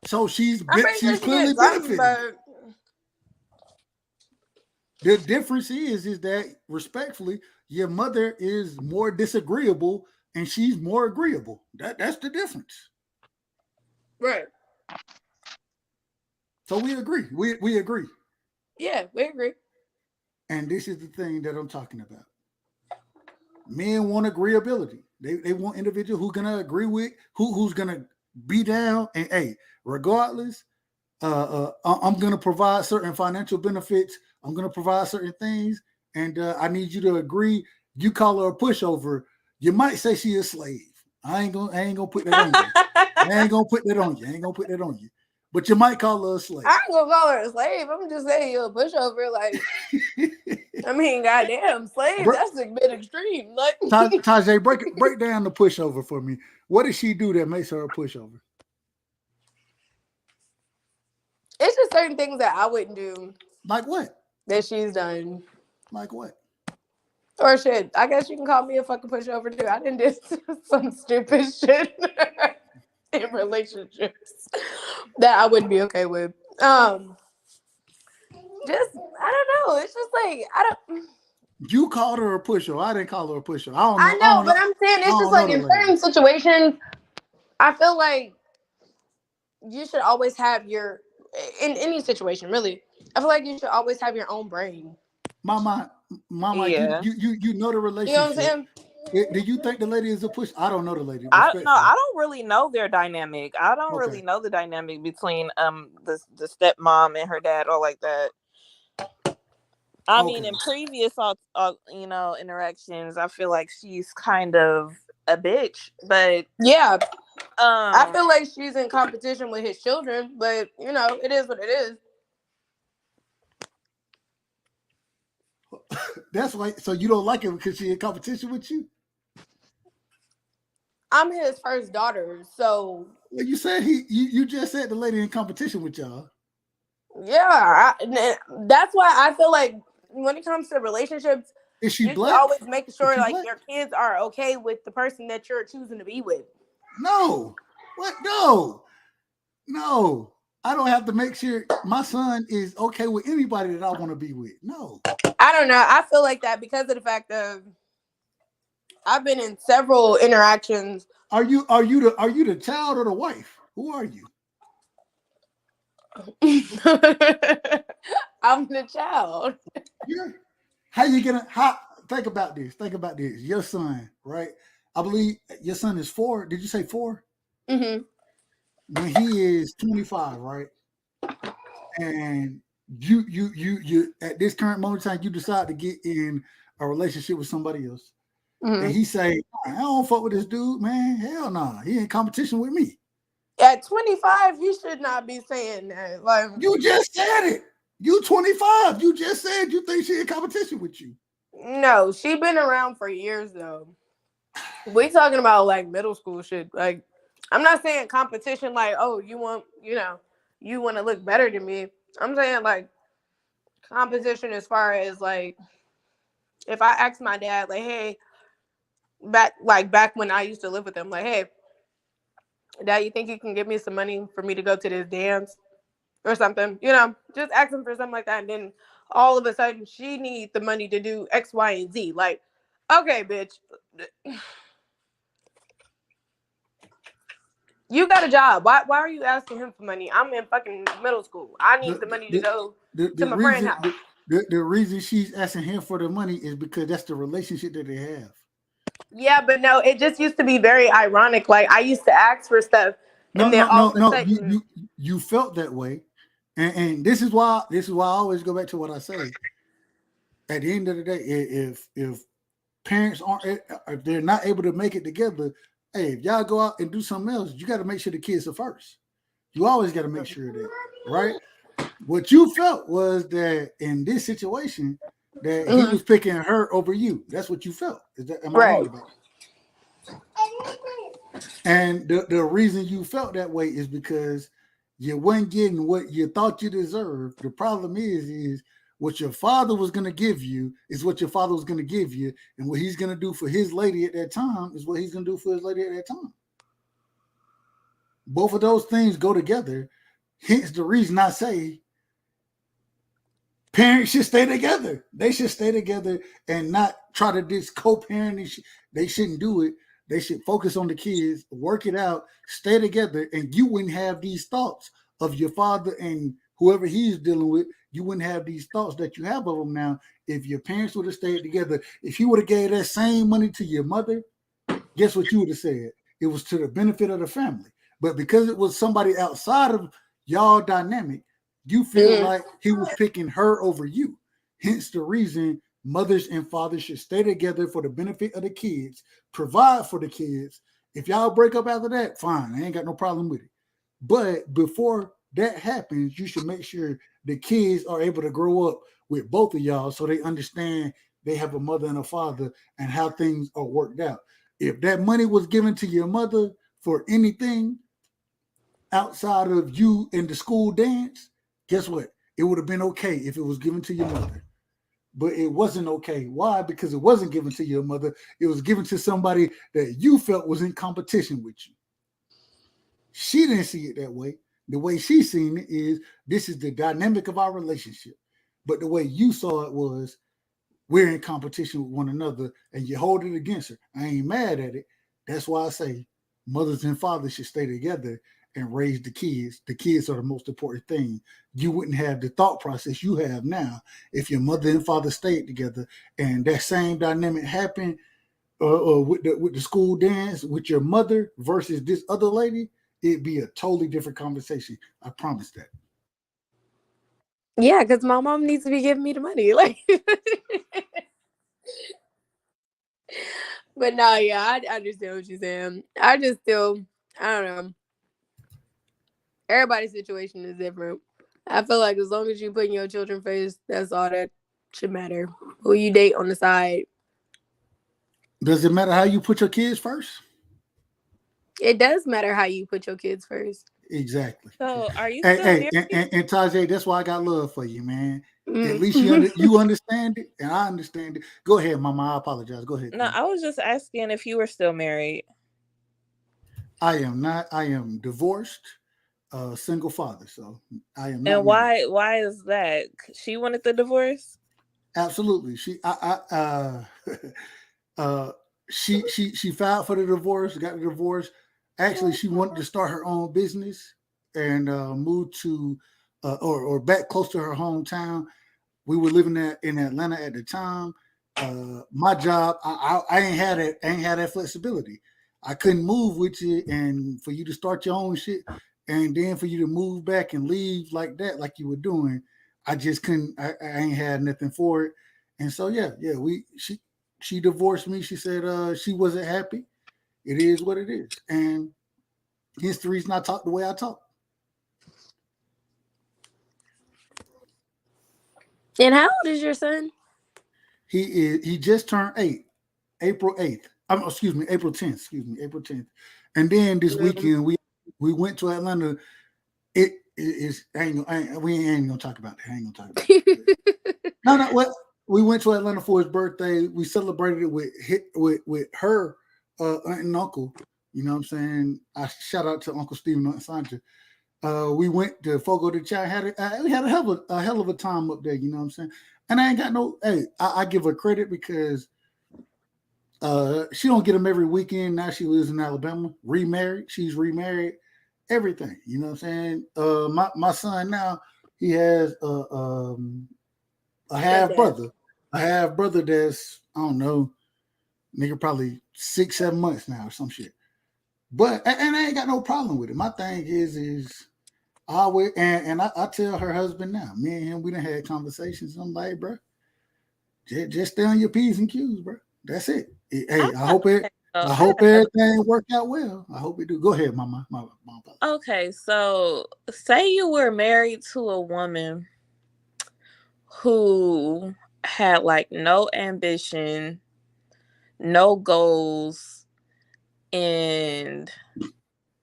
So she's clearly benefiting. The difference is that respectfully, your mother is more disagreeable and she's more agreeable. That's the difference. Right. So we agree. We agree. Yeah, we agree. And this is the thing that I'm talking about. Men want agreeability. They want individual who's gonna agree with, who's gonna be down, and hey, regardless, I'm gonna provide certain financial benefits. I'm gonna provide certain things, and I need you to agree. You call her a pushover, you might say she a slave. I ain't gonna put that on you. I ain't gonna put that on you. I ain't gonna put that on you. But you might call her a slave. I ain't gonna call her a slave. I'm just saying you're a pushover. Like, I mean, goddamn, slave. That's a bit extreme. Like, Tajay, break down the pushover for me. What does she do that makes her a pushover? it's just certain things that I wouldn't do. Like what? That she's done. Like what? Or shit. I guess you can call me a fucking pushover too. I didn't do some stupid shit in relationships that I wouldn't be okay with. Just I don't know. It's just like I don't. You called her a pushover. I didn't call her a pushover. I know, but I'm saying it's just like in certain situations. I feel like you should always have your in any situation. Really, I feel like you should always have your own brain. Mama, Yeah. you know the You know what I'm relationship. saying? Do you think the lady is a push? I don't know the lady. I Respectfully. don't really know their dynamic. I don't really know the dynamic between the stepmom and her dad or like that. I mean, in previous interactions, I feel like she's kind of a bitch, but yeah, I feel like she's in competition with his children, but you know, it is what it is. That's why. So you don't like it because she's in competition with you? I'm his first daughter, so. Well, you said you just said the lady in competition with y'all. Yeah, that's why I feel like when it comes to relationships, is she you black? should always make sure like black? your kids are okay with the person that you're choosing to be with. No, what? No. I don't have to make sure my son is okay with anybody that I want to be with. No. I don't know. I feel like that because of the fact of I've been in several interactions. Are you the child or the wife? Who are you? I'm the child. Yeah. How you gonna think about this? Think about this. Your son, right? I believe your son is 4. Did you say 4? Mm-hmm. When he is 25, right? And you at this current moment in time, you decide to get in a relationship with somebody else. Mm-hmm. And he say, I don't fuck with this dude, man. Hell nah. He in competition with me. At 25, you should not be saying that. Like, you just said it. You 25. You just said you think she in competition with you. No, she been around for years though. We talking about like middle school shit. Like, I'm not saying competition like, oh, you want to look better than me. I'm saying like competition as far as like if I ask my dad, like, hey, back when I used to live with him, like, hey, Dad, you think you can give me some money for me to go to this dance or something? You know, just ask him for something like that. And then all of a sudden she needs the money to do X, Y, and Z. Like, okay, bitch. You got a job. Why are you asking him for money? I'm in fucking middle school. I need the money to go to my friend's house. The reason she's asking him for the money is because that's the relationship that they have. Yeah, but no, it just used to be very ironic. Like I used to ask for stuff, and then all of a sudden, you felt that way, and this is why I always go back to what I say. At the end of the day, if parents aren't, if they're not able to make it together, hey, if y'all go out and do something else, you got to make sure the kids are first. You always got to make sure that, right? What you felt was that in this situation, that he was picking her over you. That's what you felt. Am I wrong about it? And the reason you felt that way is because you weren't getting what you thought you deserved. The problem is what your father was going to give you is what your father was going to give you. And what he's going to do for his lady at that time is what he's going to do for his lady at that time. Both of those things go together. Hence the reason I say Parents should stay together. They should stay together and not try to just co-parent. They shouldn't do it. They should focus on the kids, work it out, stay together, and you wouldn't have these thoughts of your father and whoever he's dealing with. You wouldn't have these thoughts that you have of them now if your parents would have stayed together. If you would have gave that same money to your mother, guess what you would have said? It was to the benefit of the family. But because it was somebody outside of y'all dynamic, you feel like he was picking her over you. Hence the reason mothers and fathers should stay together for the benefit of the kids, provide for the kids. If y'all break up after that, fine. I ain't got no problem with it. But before that happens, you should make sure the kids are able to grow up with both of y'all so they understand they have a mother and a father and how things are worked out. If that money was given to your mother for anything outside of you in the school dance, guess what? It would have been okay if it was given to your mother. But it wasn't okay. Why? Because it wasn't given to your mother. It was given to somebody that you felt was in competition with you. She didn't see it that way. The way she seen it is this is the dynamic of our relationship. But the way you saw it was we're in competition with one another and you hold it against her. I ain't mad at it. That's why I say mothers and fathers should stay together and raise the kids. The kids are the most important thing. You wouldn't have the thought process you have now if your mother and father stayed together and that same dynamic happened with the school dance with your mother versus this other lady. It'd be a totally different conversation. I promise that. Yeah, because my mom needs to be giving me the money. Like, but no, yeah, I understand what you're saying. I just still, I don't know. Everybody's situation is different. I feel like as long as you put in your children first, that's all that should matter. Who you date on the side. Does it matter how you put your kids first? It does matter how you put your kids first. Exactly. So, are you Hey, still hey, married? and Tajay, that's why I got love for you, man. At least Mm. you understand it, and I understand it. Go ahead, Mama. I apologize. Go ahead, No, Queen. I was just asking if you were still married. I am not. I am divorced, single father. So I am not And married. why is that? She wanted the divorce? Absolutely. uh, she filed for the divorce, got the divorce. Actually, she wanted to start her own business and move to or back close to her hometown. We were living there in Atlanta at the time. My job, I ain't had it, ain't had that flexibility. I couldn't move with you, and for you to start your own shit, and then for you to move back and leave like that, like you were doing, I just couldn't. I ain't had nothing for it, and so yeah, she divorced me. She said she wasn't happy. It is what it is, and hence the reason I talk the way I talk. And how old is your son? He just turned 8, April 8th. Excuse me, April 10th. Excuse me, April 10th. And then this weekend we went to Atlanta. It is we ain't gonna talk about that. I ain't gonna talk about it. No. What we went to Atlanta for his birthday. We celebrated it with her aunt and uncle. You know what I'm saying? I shout out to Uncle Stephen and Aunt Sandra. We went to Fogo de Chao. We had a hell of a time up there. You know what I'm saying? And I ain't got no. Hey, I give her credit because she don't get them every weekend. Now she lives in Alabama, remarried. She's remarried. Everything. You know what I'm saying? My son now he has a half Stepdad. brother, that's I don't know, nigga, probably 6-7 months now or some shit. But and I ain't got no problem with it. My thing is I always I tell her husband now. Me and him, we done had conversations. I'm like, bro, just stay on your P's and Q's, bro. That's it. Hey, I I hope got another. everything worked out well. I hope it do. Go ahead, Mama. My Okay, so say you were married to a woman who had like no ambition, no goals, and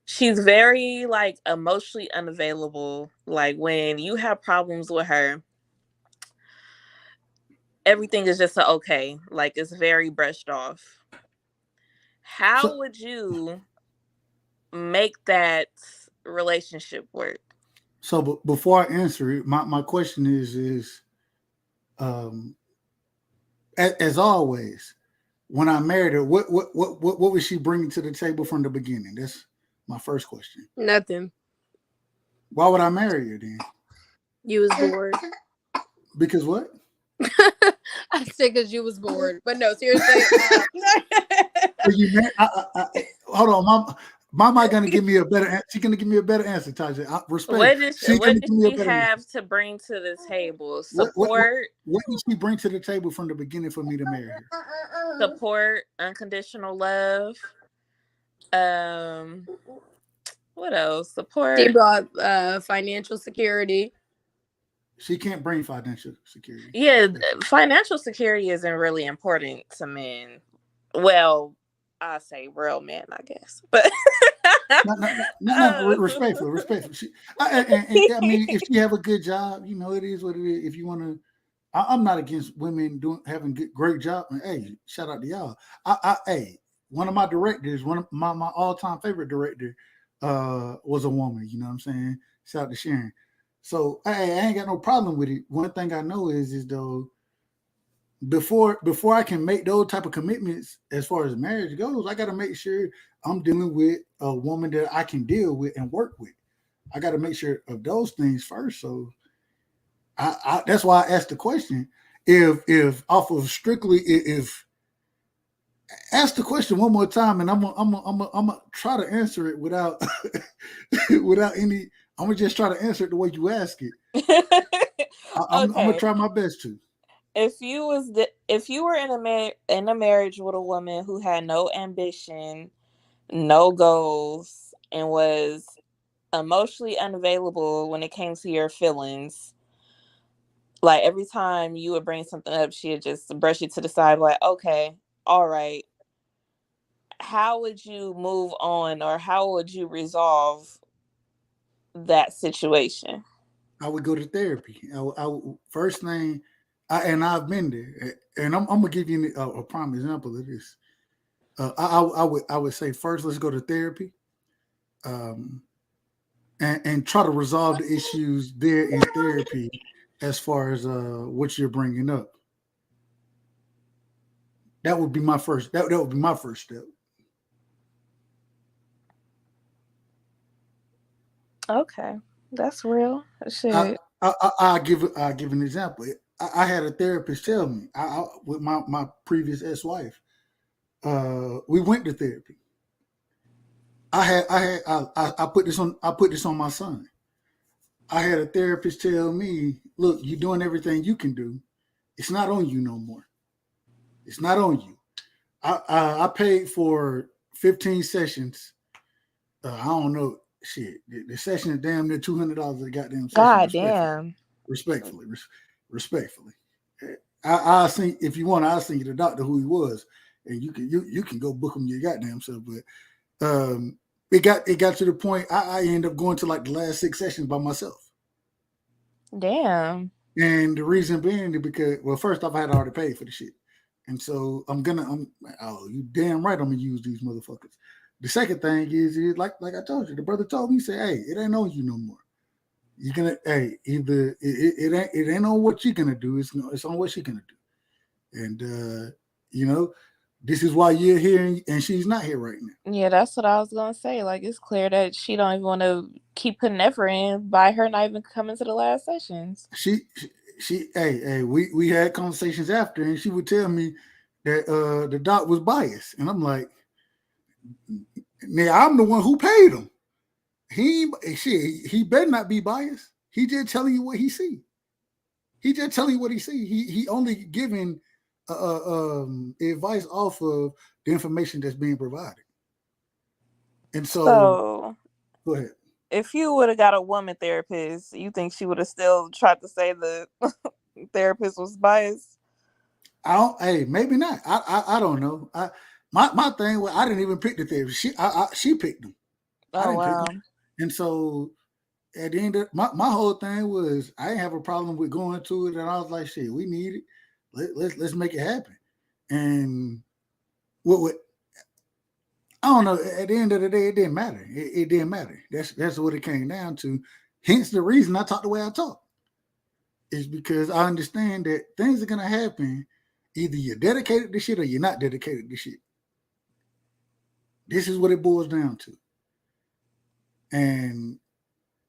she's very like emotionally unavailable. Like when you have problems with her, everything is just a okay. Like it's very brushed off. so How would you make that relationship work? before I answer it, my question is Um, as always, when I married her, what was she bringing to the table from the beginning? That's my first question. Nothing. Why would I marry her then? You was bored. Because what? I said because you was bored. But no, seriously. Hold on, Mama gonna give me a better answer. She's gonna give me a better answer, Taji. Respect. She's What gonna did give me a she better answer. have to bring to the table? What Support, did she bring to the table from the beginning for me to marry her? support, unconditional love. Um, what else? She Support. brought financial security. She can't bring financial security. Yeah, financial security isn't really important to men. Well, I say real men, I guess, but No, respectfully. I mean, if she have a good job, it is what it is. If you want to, I'm not against women having great job. Hey, shout out to y'all. Hey, one of my directors, one of my all time favorite director, was a woman. You know what I'm saying? Shout out to Sharon. So I ain't got no problem with it. One thing I know is though, before I can make those type of commitments as far as marriage goes, I got to make sure I'm dealing with a woman that I can deal with and work with. I got to make sure of those things first. So that's why I asked the question. If off of strictly, if ask the question one more time, and I'm gonna try to answer it without without any. I'm gonna just try to answer it the way you ask it. I'm gonna okay. try my best to. If you were in a marriage with a woman who had no ambition, no goals, and was emotionally unavailable when it came to your feelings, like every time you would bring something up, she'd just brush it to the side, like, okay, all right. How would you move on, or how would you resolve that situation? I would go to therapy. First thing, and I've been there, and I'm gonna give you a prime example of this. I would say first, let's go to therapy, um, and try to resolve the issues there in therapy, as far as what you're bringing up. That would be my first. That would be my first step. Okay, that's real. I Shit. I give an example. I had a therapist tell me with my previous ex wife. We went to therapy. I put this on my son. I had a therapist tell me, look, you're doing everything you can do. It's not on you no more. It's not on you. I paid for 15 sessions. I don't know shit. The session is damn near $200 a goddamn session. God damn. Respectfully. I'll see if you want. I'll send you the doctor who he was, and you can go book him your goddamn self. But it got to the point I ended up going to like the last 6 sessions by myself. Damn. And the reason being is because, well, first off, I had already paid for the shit, and so oh, you damn right I'm gonna use these motherfuckers. The second thing is like I told you, the brother told me, he said, hey, it ain't on you no more. You're gonna, hey, either it ain't on what you're gonna do, it's on what she's gonna do. And this is why you're here and she's not here right now. Yeah, that's what I was gonna say. Like, it's clear that she don't even want to keep putting effort in by her not even coming to the last sessions. Hey, we had conversations after, and she would tell me that the doc was biased, and I'm like, now I'm the one who paid him. He better not be biased. He just telling you what he see. He just telling you what he see. He only giving advice off of the information that's being provided. And so go ahead. If you would have got a woman therapist, you think she would have still tried to say the therapist was biased? Hey, maybe not. I don't know. My thing was I didn't even pick the therapist. She picked them. I didn't pick them. And so at the end of my whole thing was I didn't have a problem with going to it, and I was like, shit, we need it. Let's make it happen. And what I don't know. At the end of the day, it didn't matter. It didn't matter. That's what it came down to. Hence the reason I talk the way I talk. is because I understand that things are gonna happen. Either you're dedicated to shit or you're not dedicated to shit. This is what it boils down to. And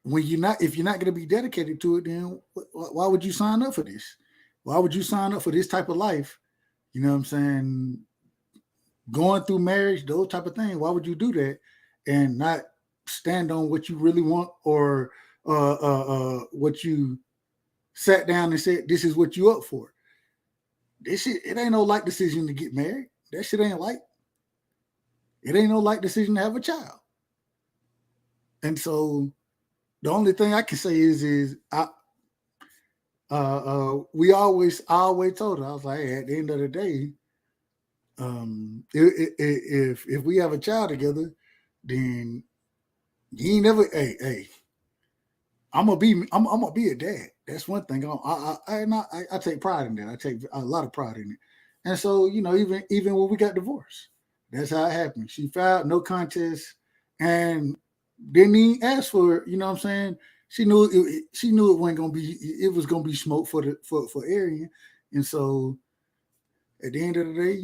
when you're not, if you're not gonna be dedicated to it, then why would you sign up for this? Why would you sign up for this type of life? You know what I'm saying? Going through marriage, those type of things. Why would you do that and not stand on what you really want or what you sat down and said this is what you up for? This shit, it ain't no light decision to get married. That shit ain't light. It ain't no light decision to have a child. And so the only thing I can say is I always told her, I was like, hey, at the end of the day, if we have a child together, then you ain't never. Hey, I'm gonna be a dad. That's one thing. I take pride in that. I take a lot of pride in it. And so even when we got divorced, that's how it happened. She filed no contest and didn't even ask for it. You know what I'm saying? She knew it wasn't gonna be. It was gonna be smoke for Arian. And so at the end of the day,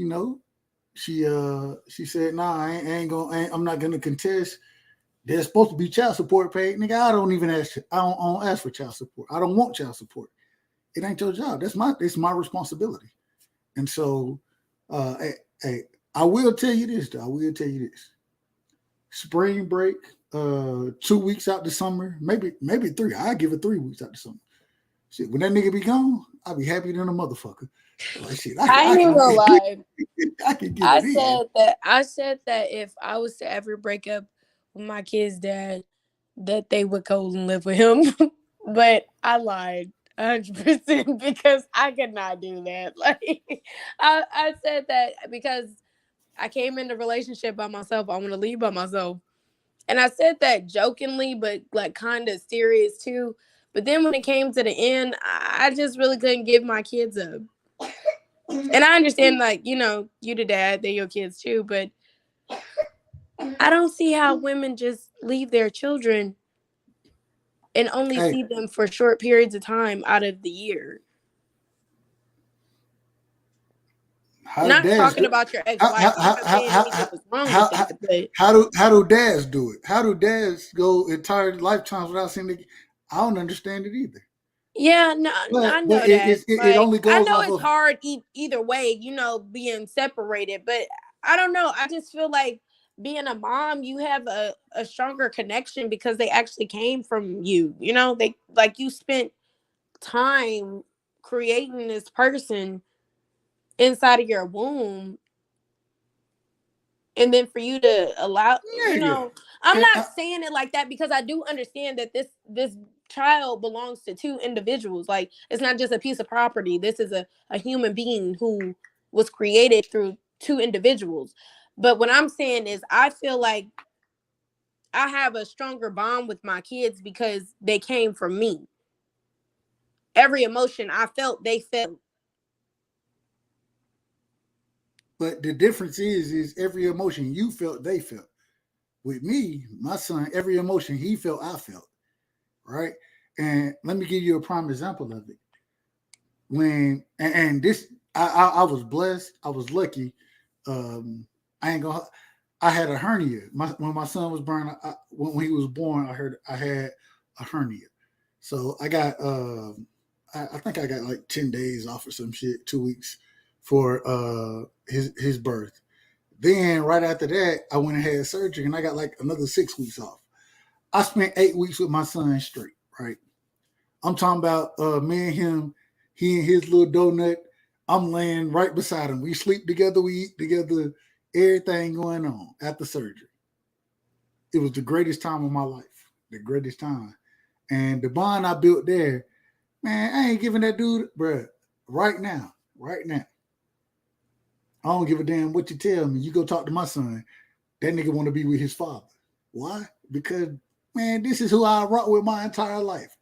she said, "Nah, I'm not gonna contest. There's supposed to be child support paid, nigga. I don't even ask. I don't ask for child support. I don't want child support. It ain't your job. It's my responsibility." And so, hey, I will tell you this. Though. I will tell you this. Spring break, 2 weeks out the summer, maybe 3. I give it 3 weeks out the summer. Shit, when that nigga be gone, I'll be happier than a motherfucker. Like shit, I ain't even gonna lie. I can get I it in. said that if I was to ever break up with my kid's dad, that they would go and live with him. But I lied 100% because I could not do that. Like I said that because I came in the relationship by myself. I want to leave by myself. And I said that jokingly, but like kind of serious too. But then when it came to the end, I just really couldn't give my kids up. And I understand, like, you the dad, they're your kids too, but I don't see how women just leave their children and only see them for short periods of time out of the year. Not talking about your ex-wife. I'm not saying anything was wrong with that. But how do dads do it? How do dads go entire lifetimes without seeing the? I don't understand it either. Yeah, no, I know but that. it only goes I know off it's of hard either way, being separated. But I don't know. I just feel like being a mom, you have a stronger connection because they actually came from you. They like you spent time creating this person inside of your womb. And then for you to allow, I'm not saying it like that because I do understand that this child belongs to two individuals. Like, it's not just a piece of property. This is a human being who was created through two individuals. But what I'm saying is I feel like I have a stronger bond with my kids because they came from me. Every emotion I felt, they felt. But the difference is every emotion you felt, they felt. With me, my son, every emotion he felt, I felt. Right? And let me give you a prime example of it. And this, I was blessed. I was lucky. I ain't gonna. I had a hernia. When my son was born, when he was born, I had a hernia. So I got. I think I got like 10 days off or some shit, 2 weeks for his birth. Then right after that, I went and had surgery, and I got like another 6 weeks off. I spent 8 weeks with my son straight. Right. I'm talking about me and him, he and his little donut. I'm laying right beside him. We sleep together, we eat together, everything going on after surgery. It was the greatest time of my life. The greatest time. And the bond I built there, man, I ain't giving that dude, bruh, right now. I don't give a damn what you tell me. You go talk to my son. That nigga want to be with his father. Why? Because, man, this is who I rock with my entire life.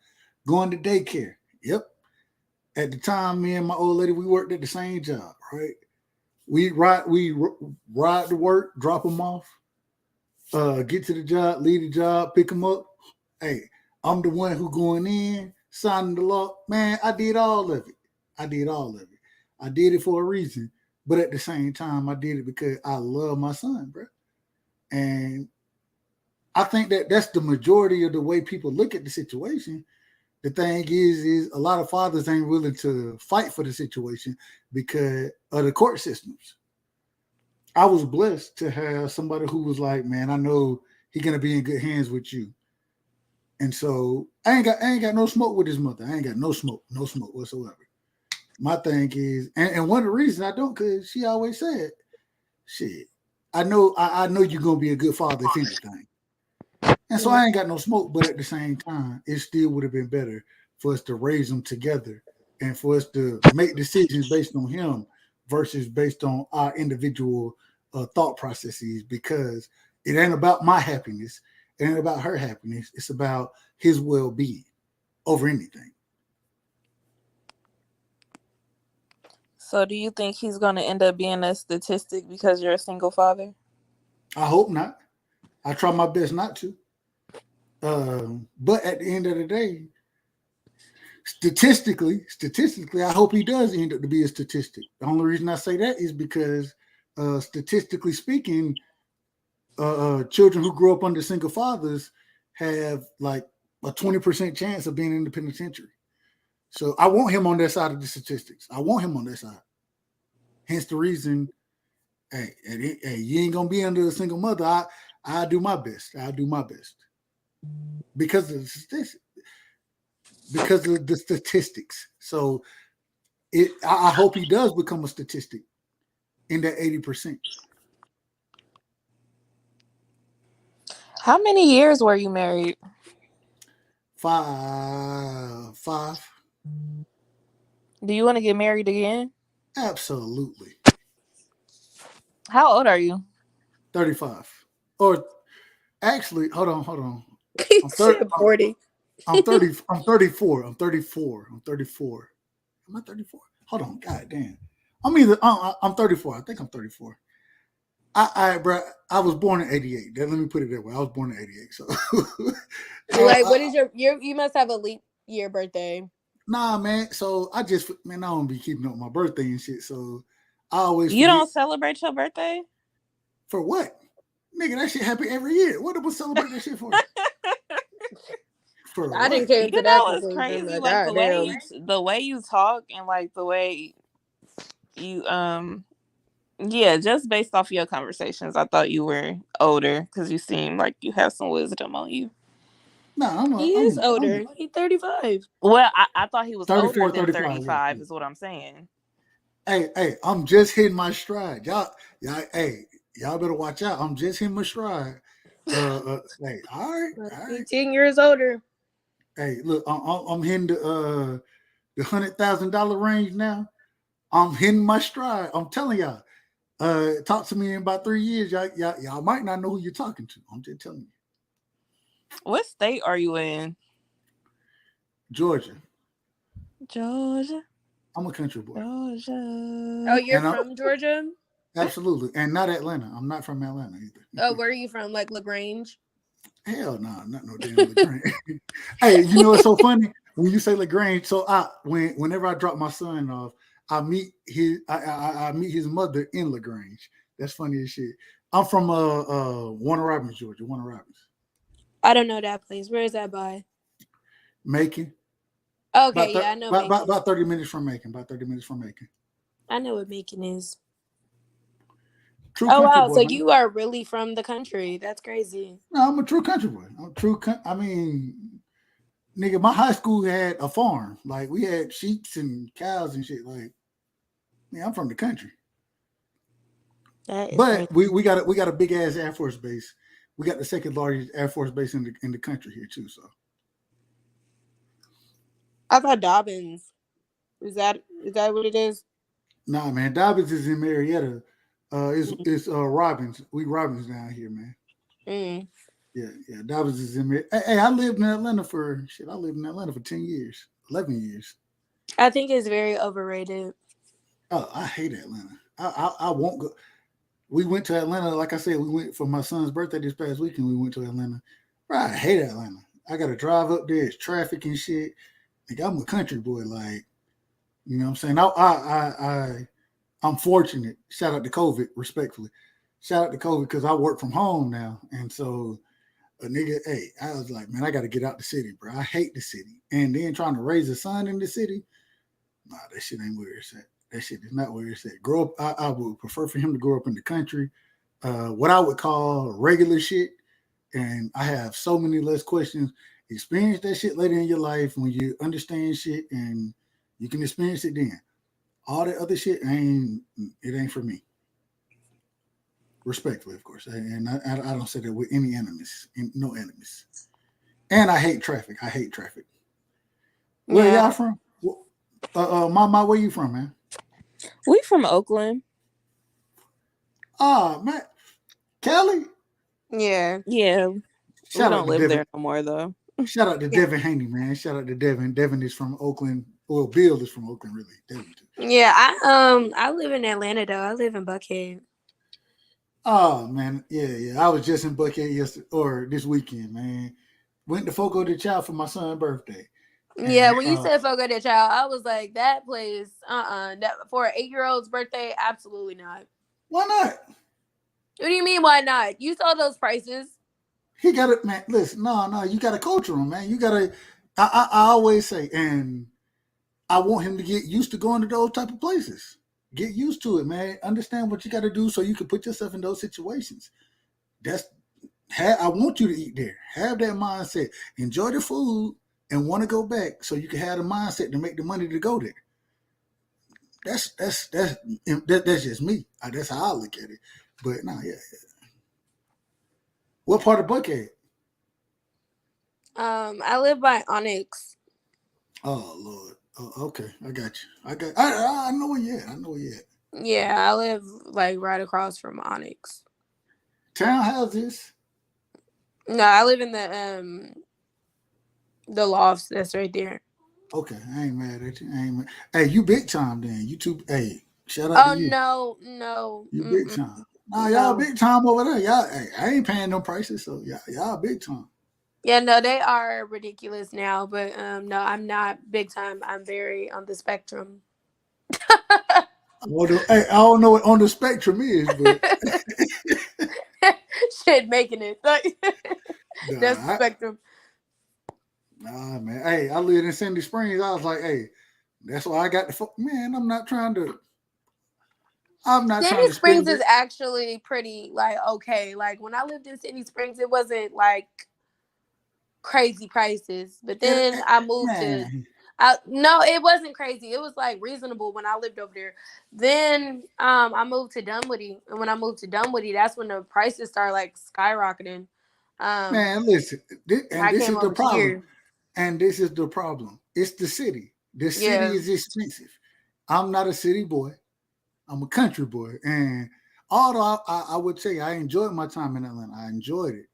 Going to daycare. Yep. At the time, me and my old lady, we worked at the same job, right? We ride to work, drop them off, get to the job, leave the job, pick them up. Hey, I'm the one who going in, signing the law. Man, I did all of it. I did all of it. I did it for a reason, but at the same time, I did it because I love my son, bro. And I think that that's the majority of the way people look at the situation. The thing is a lot of fathers ain't willing to fight for the situation because of the court systems. I was blessed to have somebody who was like, man, I know he's gonna be in good hands with you. And so I ain't got no smoke with his mother. I ain't got no smoke whatsoever. My thing is, and one of the reasons I don't, because she always said, shit, I know you're gonna be a good father if anything. And so I ain't got no smoke, but at the same time, it still would have been better for us to raise them together and for us to make decisions based on him versus based on our individual thought processes because it ain't about my happiness. It ain't about her happiness. It's about his well-being over anything. So do you think he's going to end up being a statistic because you're a single father? I hope not. I try my best not to. But at the end of the day, statistically, I hope he does end up to be a statistic. The only reason I say that is because, statistically speaking, children who grow up under single fathers have like a 20% chance of being in the penitentiary. So I want him on that side of the statistics. I want him on that side. Hence the reason, hey, you ain't gonna be under a single mother. I do my best. I do my best because of the statistics. Because of the statistics. So I hope he does become a statistic in that 80%. How many years were you married? Five. Do you want to get married again? Absolutely. How old are you? 35. Or actually, hold on. He said 40. I'm 30. I'm 34. I'm 34. I'm 34. Am I 34? Hold on. God damn. I'm 34. I think I'm 34. Bro, I was born in 88. Let me put it that way. I was born in 88. So Like, what is your you must have a leap year birthday. nah, man. So I don't be keeping up my birthday and shit. So I always You forget. don't celebrate your birthday? For what? Nigga, that shit happen every year. What am I celebrate that shit for? For I didn't what? came to that It's conclusion. crazy. But Like goddamn. the way you talk and like the way you yeah, just based off your conversations, I thought you were older because you seem like you have some wisdom on you. No, He is older. He's 35. Well, I thought he was older 34, than 35. 35 Yeah. is what I'm saying. Hey, I'm just hitting my stride. Y'all better watch out. I'm just hitting my stride. Hey, all right. He's 10 years older. Hey, look, I'm hitting the $100,000 range now. I'm hitting my stride. I'm telling y'all. Talk to me in about 3 years. Y'all might not know who you're talking to. I'm just telling you. What state are you in? Georgia. Georgia. I'm a country boy. Georgia. Oh, you're from Georgia? Absolutely. And not Atlanta. I'm not from Atlanta either. Oh, where are you from? Like LaGrange? Hell no, not no damn LaGrange. Hey, you know what's so funny? When you say LaGrange, so whenever I drop my son off, I meet his mother in LaGrange. That's funny as shit. I'm from Warner Robins, Georgia. Warner Robins. I don't know that place. Where is that by? Macon. Okay, I know Macon. About 30 minutes from Macon. About 30 minutes from Macon. I know what Macon is. True oh country wow, boy, so man. you are really from the country. That's crazy. No, I'm a true country boy. I mean, nigga, my high school had a farm. Like we had sheep and cows and shit. Like, yeah, I'm from the country. But we got a big ass Air Force base. We got the second largest Air Force base in the country here too. So I thought Dobbins. Is that what it is? nah, man, Dobbins is in Marietta. It's Robbins. We Robbins down here, man. Mm. Yeah. Dobbins is in Marietta. Hey, I lived in Atlanta for 10 years, 11 years. I think it's very overrated. Oh, I hate Atlanta. I won't go. We went to Atlanta, like I said, we went for my son's birthday this past weekend. We went to Atlanta. Bro, I hate Atlanta. I got to drive up there. It's traffic and shit. Like I'm a country boy. Like you know what I'm saying. I'm fortunate. Shout out to COVID, respectfully. Shout out to COVID because I work from home now, and so a nigga, hey, I was like, man, I got to get out the city, bro. I hate the city, and then trying to raise a son in the city, nah, that shit ain't where it's at. That shit is not where it's at. Grow up, I would prefer for him to grow up in the country, what I would call regular shit, and I have so many less questions. Experience that shit later in your life when you understand shit and you can experience it then. All that other shit ain't for me. Respectfully, of course, and I don't say that with any enemies, no enemies. And I hate traffic. I hate traffic. Where Yeah. y'all from? Mama, where you from, man? We from Oakland. Ah, man, Kelly. Yeah. Yeah. We Shout out don't to live Devin. there no more though. Shout out to Devin Haney, man. Shout out to Devin. Devin is from Oakland. Well, Bill is from Oakland, really. Devin too. Yeah, I live in Atlanta though. I live in Buckhead. Oh man, yeah. I was just in Buckhead yesterday or this weekend, man. Went to Fogo de Chao for my son's birthday. Yeah, And when you said Fogo de Chao, I was like, that place, that for an 8-year-old's birthday, absolutely not. why not? What do you mean, why not? You saw those prices. He got it, man. Listen, no, you got to culture him, man. You got to. I always say, and I want him to get used to going to those type of places. Get used to it, man. Understand what you got to do so you can put yourself in those situations. That's I want you to eat there. Have that mindset. Enjoy the food and want to go back so you can have the mindset to make the money to go there. That's just me. That's how I look at it. But no, yeah. What part of Buckhead? I live by Onyx. Oh Lord. Oh, okay, I got you. I know it yet. I know it yet. Yeah, I live like right across from Onyx. Townhouses. No, I live in the lofts that's right there. Okay, I ain't mad at you. I ain't mad. Hey, you big time then. You too. Hey, shout out to Oh you. no. You big time. Nah, y'all No. big time over there. Y'all, hey, I ain't paying no prices, so y'all big time. Yeah, no, they are ridiculous now, but no, I'm not big time. I'm very on the spectrum. Hey, I don't know what on the spectrum is, but Shit, making it like that's the nah, spectrum. nah, man. Hey, I lived in Sandy Springs. I was like, hey, that's why I got the man. I'm not trying to. I'm not trying Sandy to Springs spend is it. actually pretty like okay. Like when I lived in Sandy Springs, it wasn't like crazy prices. But then I moved to Man, no, it wasn't crazy. It was like reasonable when I lived over there. Then I moved to Dunwoody. And when I moved to Dunwoody, that's when the prices started like skyrocketing. man, listen, and I this came is the over problem. here. And this is the problem. It's the city. The city Yeah. is expensive. I'm not a city boy. I'm a country boy. And although I would say I enjoyed my time in Atlanta, I enjoyed it.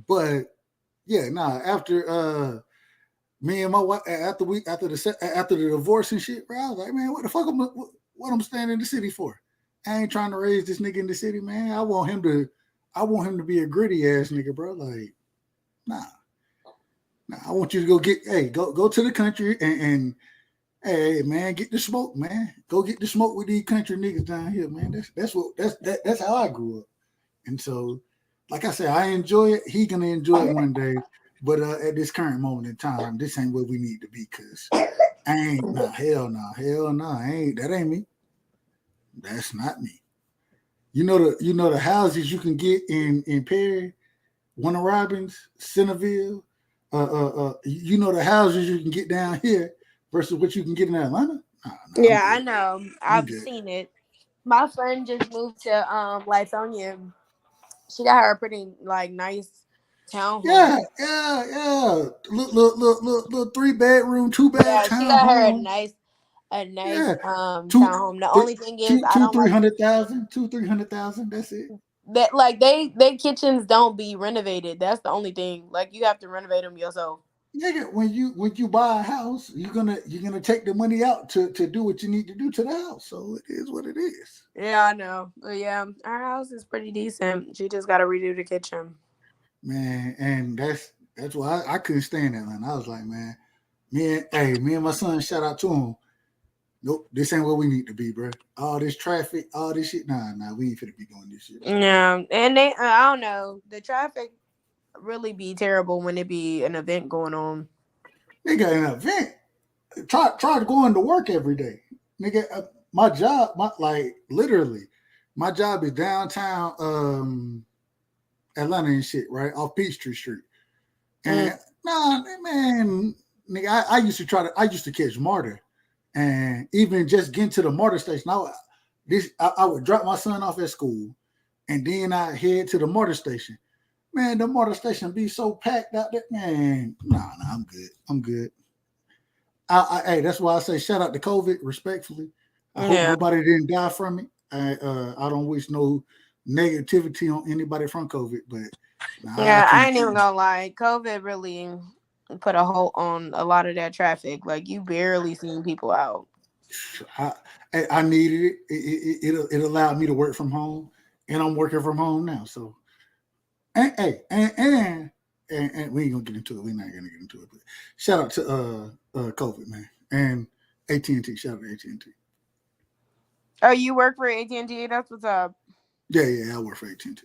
But yeah, nah. After me and my wife, after the divorce and shit, bro, I was like, man, what the fuck what I'm staying in the city for? I ain't trying to raise this nigga in the city, man. I want him to be a gritty ass nigga, bro. Like, nah. I want you to go to the country and hey man, get the smoke, man. Go get the smoke with these country niggas down here, man. That's how I grew up. And so, like I said, I enjoy it. He gonna enjoy it one day. But at this current moment in time, this ain't where we need to be because I ain't hell no, that ain't me. That's not me. You know the houses you can get in Perry, Warner Robins, Centerville, you know the houses you can get down here versus what you can get in Atlanta. Nah, I'm Yeah, I good. know. I'm I've good. seen it. My friend just moved to Lithonia. She got her a pretty like nice townhome. Yeah. Look, 3 bedroom, 2 bath Yeah, she got her townhome. a nice Yeah, two, townhome. The th- only thing is I two, don't three like hundred thousand, 300,000. That's it. that like they kitchens don't be renovated. That's the only thing. Like you have to renovate them yourself. Nigga, when you buy a house, you're gonna take the money out to do what you need to do to the house. So it is what it is. Yeah, I know. But yeah, our house is pretty decent. She just got to redo the kitchen. Man, and that's why I couldn't stand Atlanta. I was like, man, Me and my son, shout out to him. Nope, this ain't where we need to be, bro. All this traffic, all this shit. Nah, we ain't finna be doing this shit. Yeah, and I don't know. The traffic really be terrible when it be an event going on. Nigga, an event. Try going to work every day. Nigga, my job, literally, my job is downtown Atlanta and shit, right? Off Peachtree Street. And nah, man, nigga, I used to catch MARTA. And even just getting to the MARTA station, I would drop my son off at school and then I head to the MARTA station. Man, the MARTA station be so packed out there. Man, nah, I'm good. Hey, that's why I say shout out to COVID, respectfully. I hope nobody didn't die from it. I don't wish no negativity on anybody from COVID, but I ain't even gonna lie. COVID really put a hold on a lot of that traffic. Like you barely seen people out. I needed it. It allowed me to work from home, and I'm working from home now. So, and we ain't gonna get into it. We're not gonna get into it. But shout out to COVID, man, and AT&T. Shout out to AT&T. Oh, you work for AT&T? That's what's up. Yeah, I work for AT&T.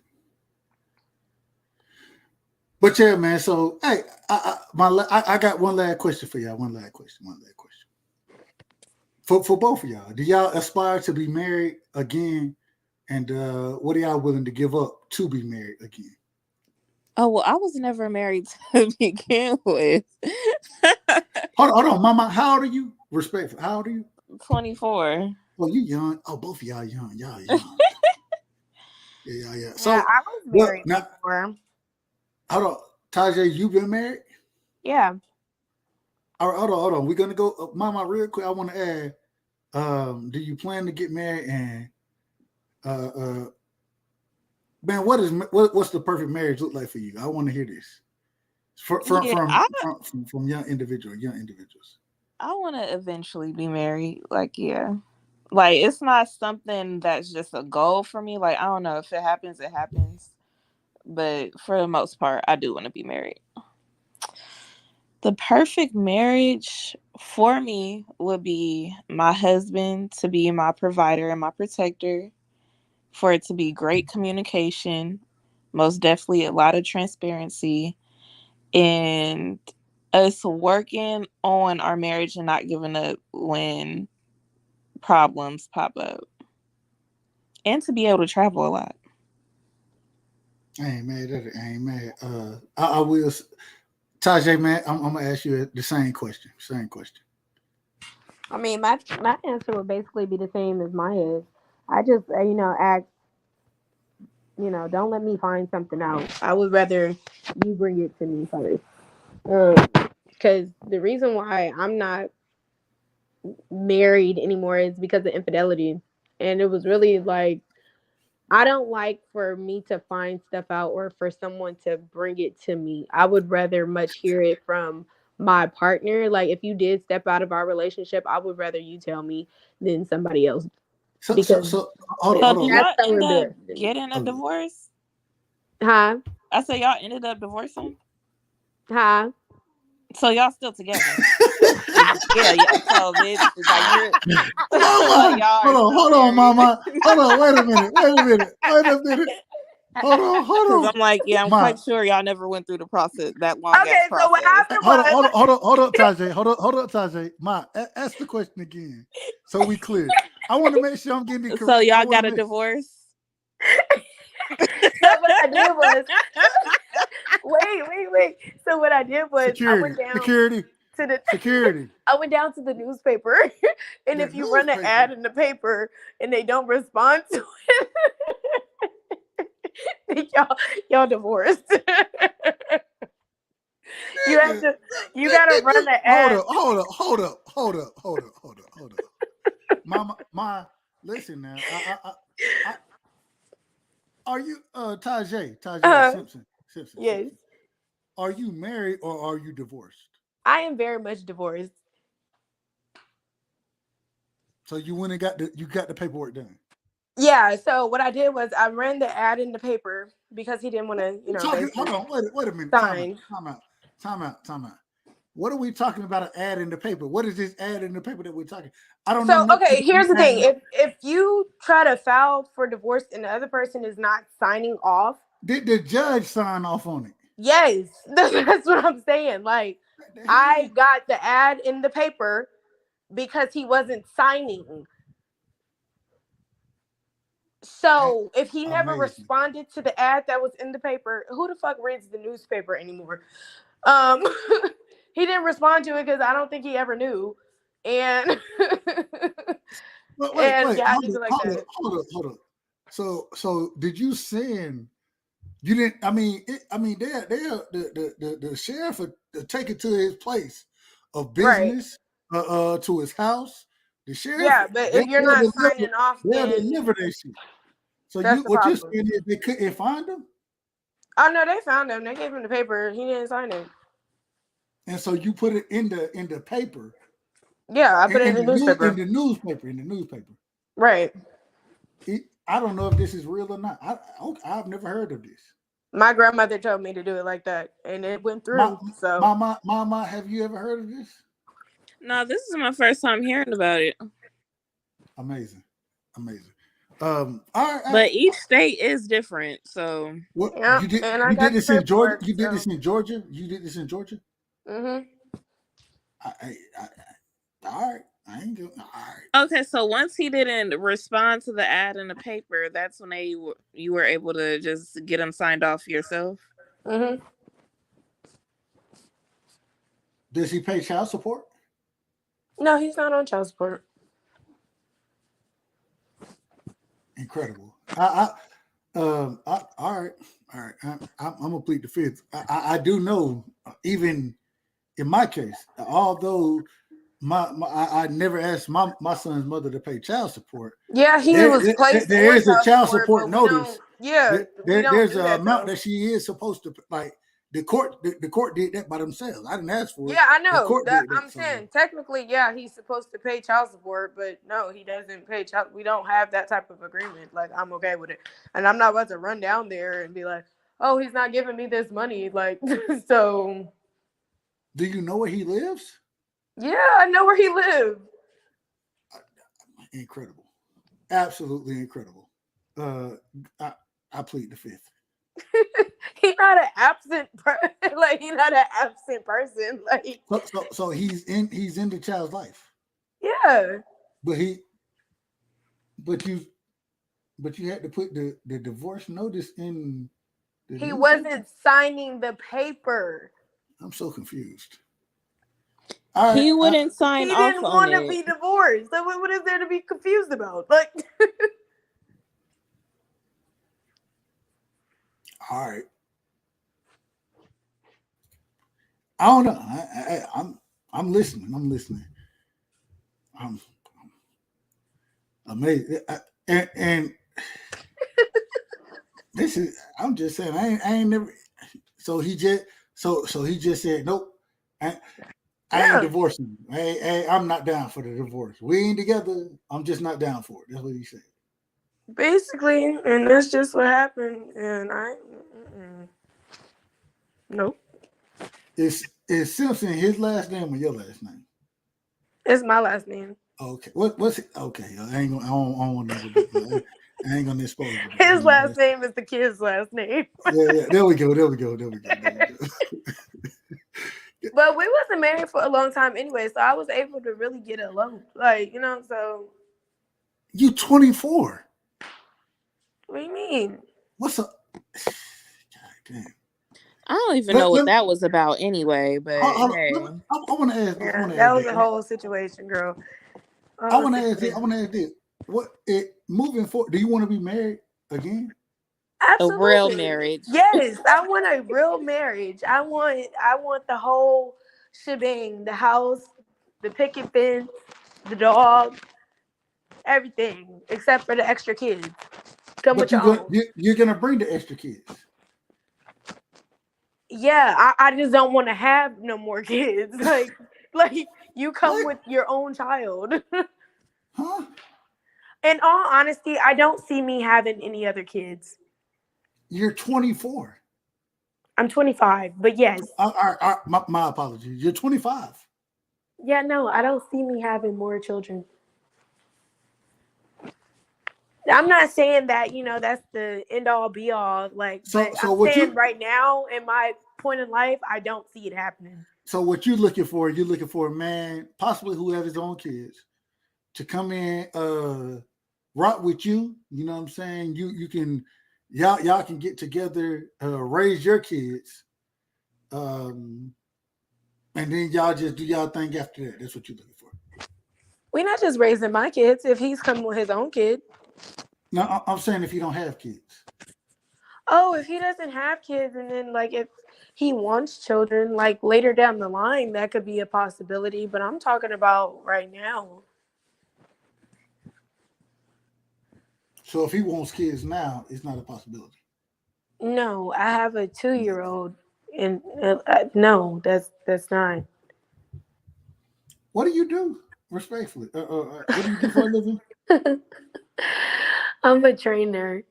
But yeah, man. So hey, I got one last question for y'all. One last question. For both of y'all, do y'all aspire to be married again? And what are y'all willing to give up to be married again? Oh, well, I was never married to begin with. Hold on, Mama. How old are you? Respectful. How old are you? 24. Well, you young. Oh, both of y'all young. Y'all young. Yeah. So I was married before. Hold on, Tajay, you been married? Yeah. All right, hold on. We're gonna go, Mama, real quick. I want to add. Do you plan to get married? And man, what's the perfect marriage look like for you? I want to hear this from young individuals. I want to eventually be married. Like, yeah. Like, it's not something that's just a goal for me. Like, I don't know. If it happens, it happens. But for the most part, I do want to be married. The perfect marriage for me would be my husband to be my provider and my protector, for it to be great communication, most definitely a lot of transparency, and us working on our marriage and not giving up when problems pop up, and to be able to travel a lot. I ain't mad. I will. Tajay, man, I'm gonna ask you the same question. I mean, my answer would basically be the same as Maya's. I just, ask, don't let me find something out. I would rather you bring it to me first. Because the reason why I'm not married anymore is because of infidelity. And it was really like, I don't like for me to find stuff out or for someone to bring it to me. I would rather much hear it from my partner. Like if you did step out of our relationship, I would rather you tell me than somebody else. Because hold So on. did y'all end up getting a divorce? Huh? I said y'all ended up divorcing? Huh? So y'all still together? Yeah. So it's like you're. Mama, hold on, Mama. Hold on, wait a minute. Hold on. Because I'm like, yeah, I'm quite sure y'all never went through the process, that long Okay, ass process. so what happened was... Hold up, Tajay. Hold up, Tajay. Ma, ask the question again, so we clear. I want to make sure I'm getting it correct. So y'all got a divorce? So what I did was... wait. So what I did was I went down security. I went down to the newspaper, and if you run an ad in the paper and they don't respond to it, y'all divorced. You gotta run the ad. Hold up. Mama, listen now. Are you Tajay Simpson? Yes. Are you married or are you divorced? I am very much divorced. So you went and got the paperwork done. Yeah. So what I did was I ran the ad in the paper because he didn't want to, Hold on, wait a minute. sign. Time out. What are we talking about? An ad in the paper? What is this ad in the paper that we're talking? I don't So know nothing okay, here's the about thing: ad. if you try to file for divorce and the other person is not signing off, Did the judge sign off on it? yes, that's what I'm saying. Like, What the hell? I got the ad in the paper because he wasn't signing. So if he never Amazing. responded to the ad that was in the paper, who the fuck reads the newspaper anymore? He didn't respond to it because I don't think he ever knew. And and Wait. yeah, I leave it like that. Hold up. So did you send? You didn't. I mean, the sheriff would take it to his place of Right. business, to his house. The sheriff, Yeah, but if you're not signing off, they'll then deliver that shit. So that's the what you're problem. saying is they couldn't find him, Oh no, they found him. They gave him the paper. He didn't sign it. and so you put it in the paper, Yeah, I put it in the newspaper. in the newspaper. Right. I don't know if this is real or not. I've never heard of this. My grandmother told me to do it like that, and it went through. So, Mama, have you ever heard of this? No, this is my first time hearing about it. Amazing. All right. But each state is different, so What yeah, you did? and I You got did the this in Georgia? paperwork. You did this in Georgia? You did this in Georgia? Mhm. All right. I ain't doing. All right. okay. So once he didn't respond to the ad in the paper, that's when you were able to just get him signed off yourself. Mhm. Does he pay child support? No, he's not on child support. Incredible. All right. I'm gonna plead the fifth. I do know, even in my case, although I never asked my son's mother to pay child support. Yeah, he was placed There on is a child but support we notice. don't. Yeah, we don't There's do an that amount though. that she is supposed to, like, the court. The court did that by themselves. I didn't ask for it. Yeah, I The know court that. did that. I'm So saying technically, yeah, he's supposed to pay child support, but no, he doesn't pay child. We don't have that type of agreement. Like, I'm okay with it, and I'm not about to run down there and be like, "Oh, he's not giving me this money." Like, so. do you know where he lives? Yeah, I know where he lives. Incredible, absolutely incredible. I plead the fifth. He's not an absent like he's not an absent person. Like, So he's in the child's life, yeah, but you had to put the divorce notice in the he newspaper? wasn't signing the paper. I'm so confused. He wouldn't sign He off didn't on want to it. be divorced. So what is there to be confused about? Like, all right. I don't know. I'm listening. I'm amazed. And this is. I'm just saying. I ain't never. So he just said nope. I ain't divorcing. I'm not down for the divorce. We ain't together. I'm just not down for it. That's what he said. basically, and that's just what happened. And nope. Is Simpson his last name or your last name? It's my last name. Okay. What's it? Okay. I ain't gonna. I don't want to. I ain't gonna expose it. His last name is the kid's last name. Yeah. There we go. But we wasn't married for a long time anyway, so I was able to really get along. Like, so. You 24. What do you mean? What's up? God damn. I don't even know what that was about anyway, but hey. I want to ask. That was a whole situation, girl. I want to ask this. What moving forward? Do you want to be married again? Absolutely. A real marriage. Yes, I want a real marriage. I want the whole shebang, the house, the picket fence, the dog, everything except for the extra kids. Come with your own. You're gonna bring the extra kids. Yeah, I just don't want to have no more kids. Like you come with your own child. Huh? In all honesty, I don't see me having any other kids. You're 24. I'm 25, but yes. My apologies. You're 25. Yeah, no, I don't see me having more children. I'm not saying that, that's the end all be all. Like, So but so I'm what saying you right now in my point in life, I don't see it happening. so what you're looking for a man, possibly who has his own kids, to come in, rock with you. You know what I'm saying? You can y'all can get together, raise your kids, um, and then y'all just do y'all thing after that. That's what you're looking for. We're not just raising my kids if he's coming with his own kid. No, I'm saying if you don't have kids. Oh, if he doesn't have kids and then like if he wants children, like later down the line, that could be a possibility. But I'm talking about right now. So if he wants kids now, it's not a possibility. No, I have a 2-year-old, and no, that's not. What do you do? Respectfully, what do you do for a living? I'm a trainer.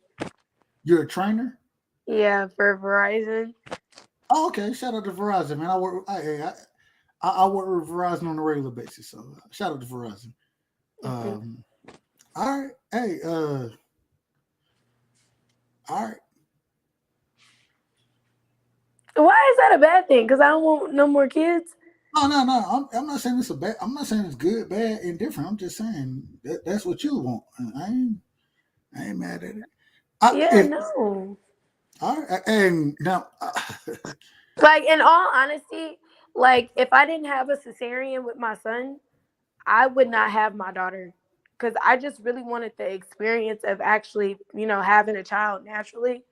You're a trainer. Yeah, for Verizon. Oh, okay. Shout out to Verizon, man. I work with Verizon on a regular basis, so shout out to Verizon. Mm-hmm. All right. Hey, all right. Why is that a bad thing? Because I don't want no more kids. No. I'm not saying it's a bad. I'm not saying it's good, bad, indifferent. I'm just saying that's what you want. I ain't mad at it. Yeah, If no. all right, and now, Like in all honesty, like if I didn't have a cesarean with my son, I would not have my daughter. Because I just really wanted the experience of actually, having a child naturally.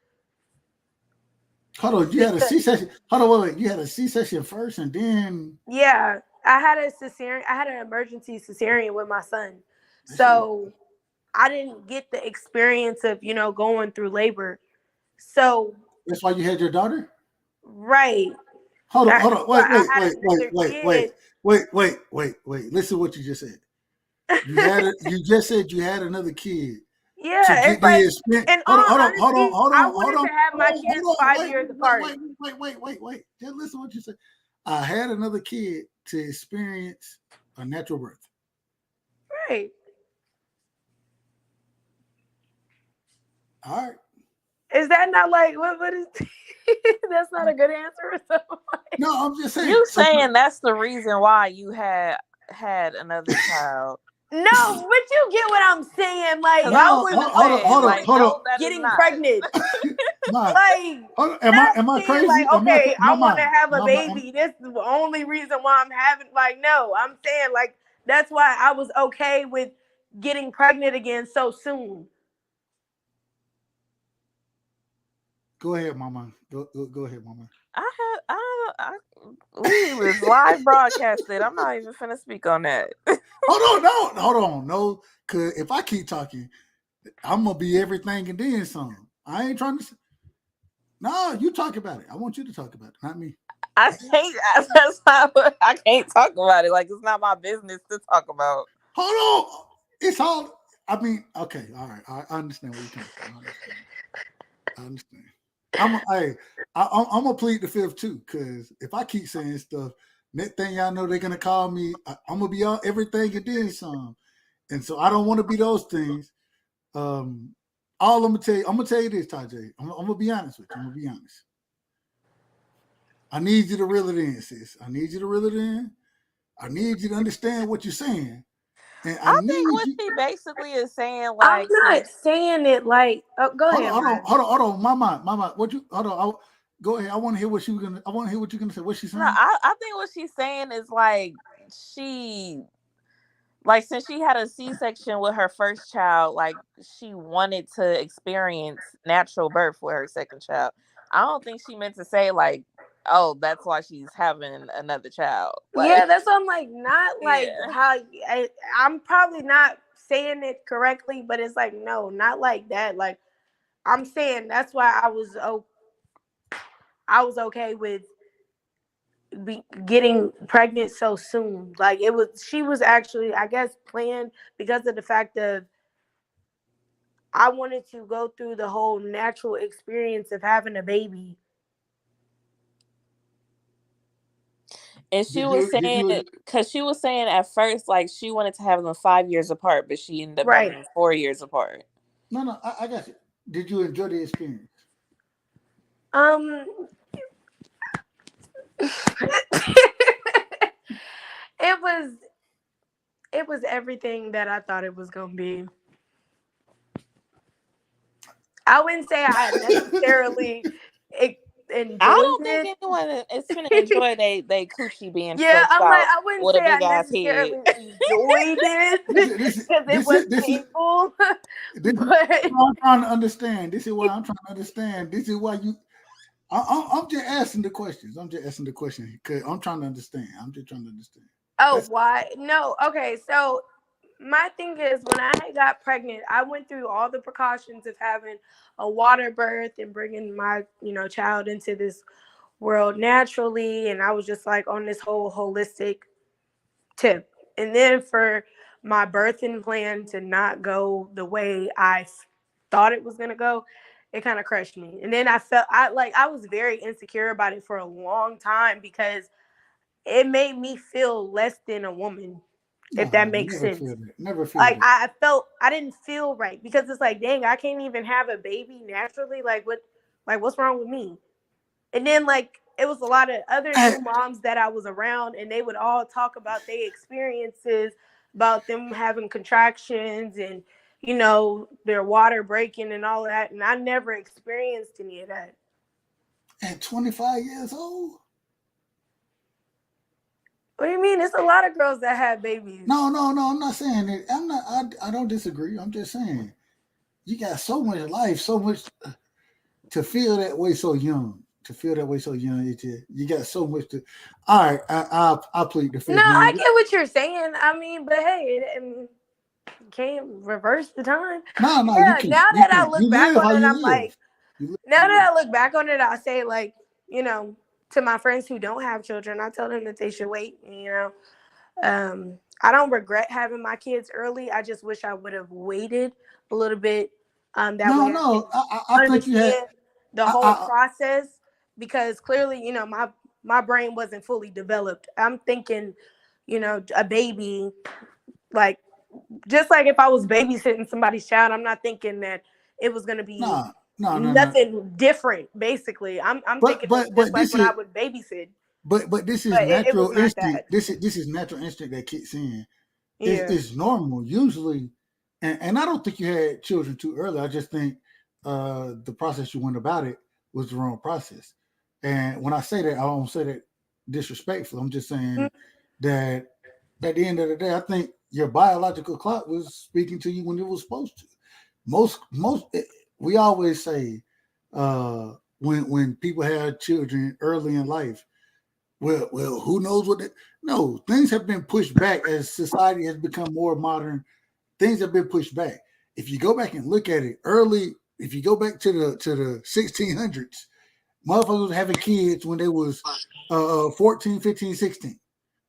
hold on. You had a Because C-section. Hold on, wait. You had a C-section first, and then yeah, I had a cesarean. I had an emergency cesarean with my son, that shit. so I didn't get the experience of going through labor. So That's why you had your daughter. right, Hold that's on. why Wait, I wait, had wait, wait, another wait, wait, kid. wait. Listen to what you just said. You just said you had another kid to Yeah, get it's the like, experience. in all honesty, I Hold wanted on, to have my kids hold on. 5 years apart. Wait. Just listen to what you said. I had another kid to experience a natural birth. Right. All right. Is that not like what is that's not a good answer? So, No, I'm just saying. You So saying that's the reason why you had another child? no, but you get what I'm saying. Like Because I no, wouldn't say hold like on. no, that is getting not. pregnant. My, Like not am I saying crazy? like, okay, I want to have a my mind. baby. This is the only reason why I'm having like no. I'm saying like that's why I was okay with getting pregnant again so soon. Go ahead, mama. Go ahead, mama. We was live broadcasted. I'm not even finna speak on that. Hold on, no. Cause if I keep talking, I'm gonna be everything and then some. I ain't trying to. No, you talk about it. I want you to talk about it, not me. I can't. That's not what I can't talk about it. Like it's not my business to talk about. Hold on. It's all. I mean, okay, all right. I understand where you're coming from. I understand. Hey, I'm gonna plead the fifth too, because if I keep saying stuff, next thing y'all know, they're gonna call me. I'm gonna be on everything and then some, and so I don't want to be those things. Um, all I'm gonna tell you this, Tajay. I'm gonna be honest with you. I'm gonna be honest. I need you to reel it in, sis. I need you to reel it in. I need you to understand what you're saying, and I I think need what you. she basically is saying, I'm like, not since saying it like. Oh, go ahead, Maya. Hold on, Mama. What you? Hold on. Go ahead. I want to hear what you gonna. I want to hear what you're gonna say. What's she no, saying? I think what she's saying is like she like since she had a C-section with her first child, like she wanted to experience natural birth with her second child. I don't think she meant to say like, oh, that's why she's having another child. Yeah, Like, that's what I'm like. Not like yeah. how I'm probably not saying it correctly, but it's like no, not like that. Like I'm saying that's why I was okay with getting pregnant so soon. Like she was actually, I guess, planned because of the fact of I wanted to go through the whole natural experience of having a baby. And she Did was you? Did saying, you? because she was saying at first, like, she wanted to have them 5 years apart, but she ended up having Right. them 4 years apart. No. I got you. Did you enjoy the experience? Um, it was everything that I thought it was gonna be. I wouldn't say I necessarily e- I enjoyed don't think it. anyone is gonna enjoy they coochie being Yeah, stretched I'm like, out I wouldn't with a say I big ass head. necessarily enjoyed it This because it this was is this is painful. this is But what I'm trying to understand. This is what I'm trying to understand. This is why you. I'm just asking the questions. I'm just asking the questions because I'm trying to understand. I'm just trying to understand. oh, That's why? No, okay. So my thing is, when I got pregnant, I went through all the precautions of having a water birth and bringing my child into this world naturally, and I was just like on this whole holistic tip. And then for my birthing plan to not go the way thought it was gonna go, it kind of crushed me. And then I was very insecure about it for a long time because it made me feel less than a woman, if that no, makes never sense. feel that. Never feel Like that. I felt I didn't feel right because it's like, dang, I can't even have a baby naturally. What's wrong with me? And then like it was a lot of other Hey, new moms that I was around, and they would all talk about their experiences, about them having contractions and their water breaking and all that, and I never experienced any of that. at 25 years old? What do you mean? It's a lot of girls that have babies. No. I'm not saying it. I'm not. I don't disagree. I'm just saying you got so much life, so much to feel that way so young. To feel that way so young, it just, you got so much to. All right, I plead the No, fifth, I man. get what you're saying. I mean, but hey, you can't reverse the time. No, you Yeah, can't. now You that I can't. look You back live on how it, you I'm live. like, You live now how you live. that I look back on it, I say like, to my friends who don't have children, I tell them that they should wait. I don't regret having my kids early. I just wish I would have waited a little bit. That way I No. can I think you had. understand the whole I process because clearly, my brain wasn't fully developed. I'm thinking, a baby, like just like if I was babysitting somebody's child, I'm not thinking that it was gonna be no, no. nothing different. Basically, I'm thinking it's just But like this when I is would babysit, but this is but it was natural not instinct. that. This is natural instinct that kicks in. Yeah. It's normal usually, and I don't think you had children too early. I just think the process you went about it was the wrong process. And when I say that, I don't say that disrespectful. I'm just saying that at the end of the day, I think your biological clock was speaking to you when it was supposed to. Most we always say when people have children early in life, well, who knows what? No, things have been pushed back as society has become more modern. Things have been pushed back. If you go back and look at it early, if you go back to the 1600s, motherfuckers was having kids when they was 14, 15, 16.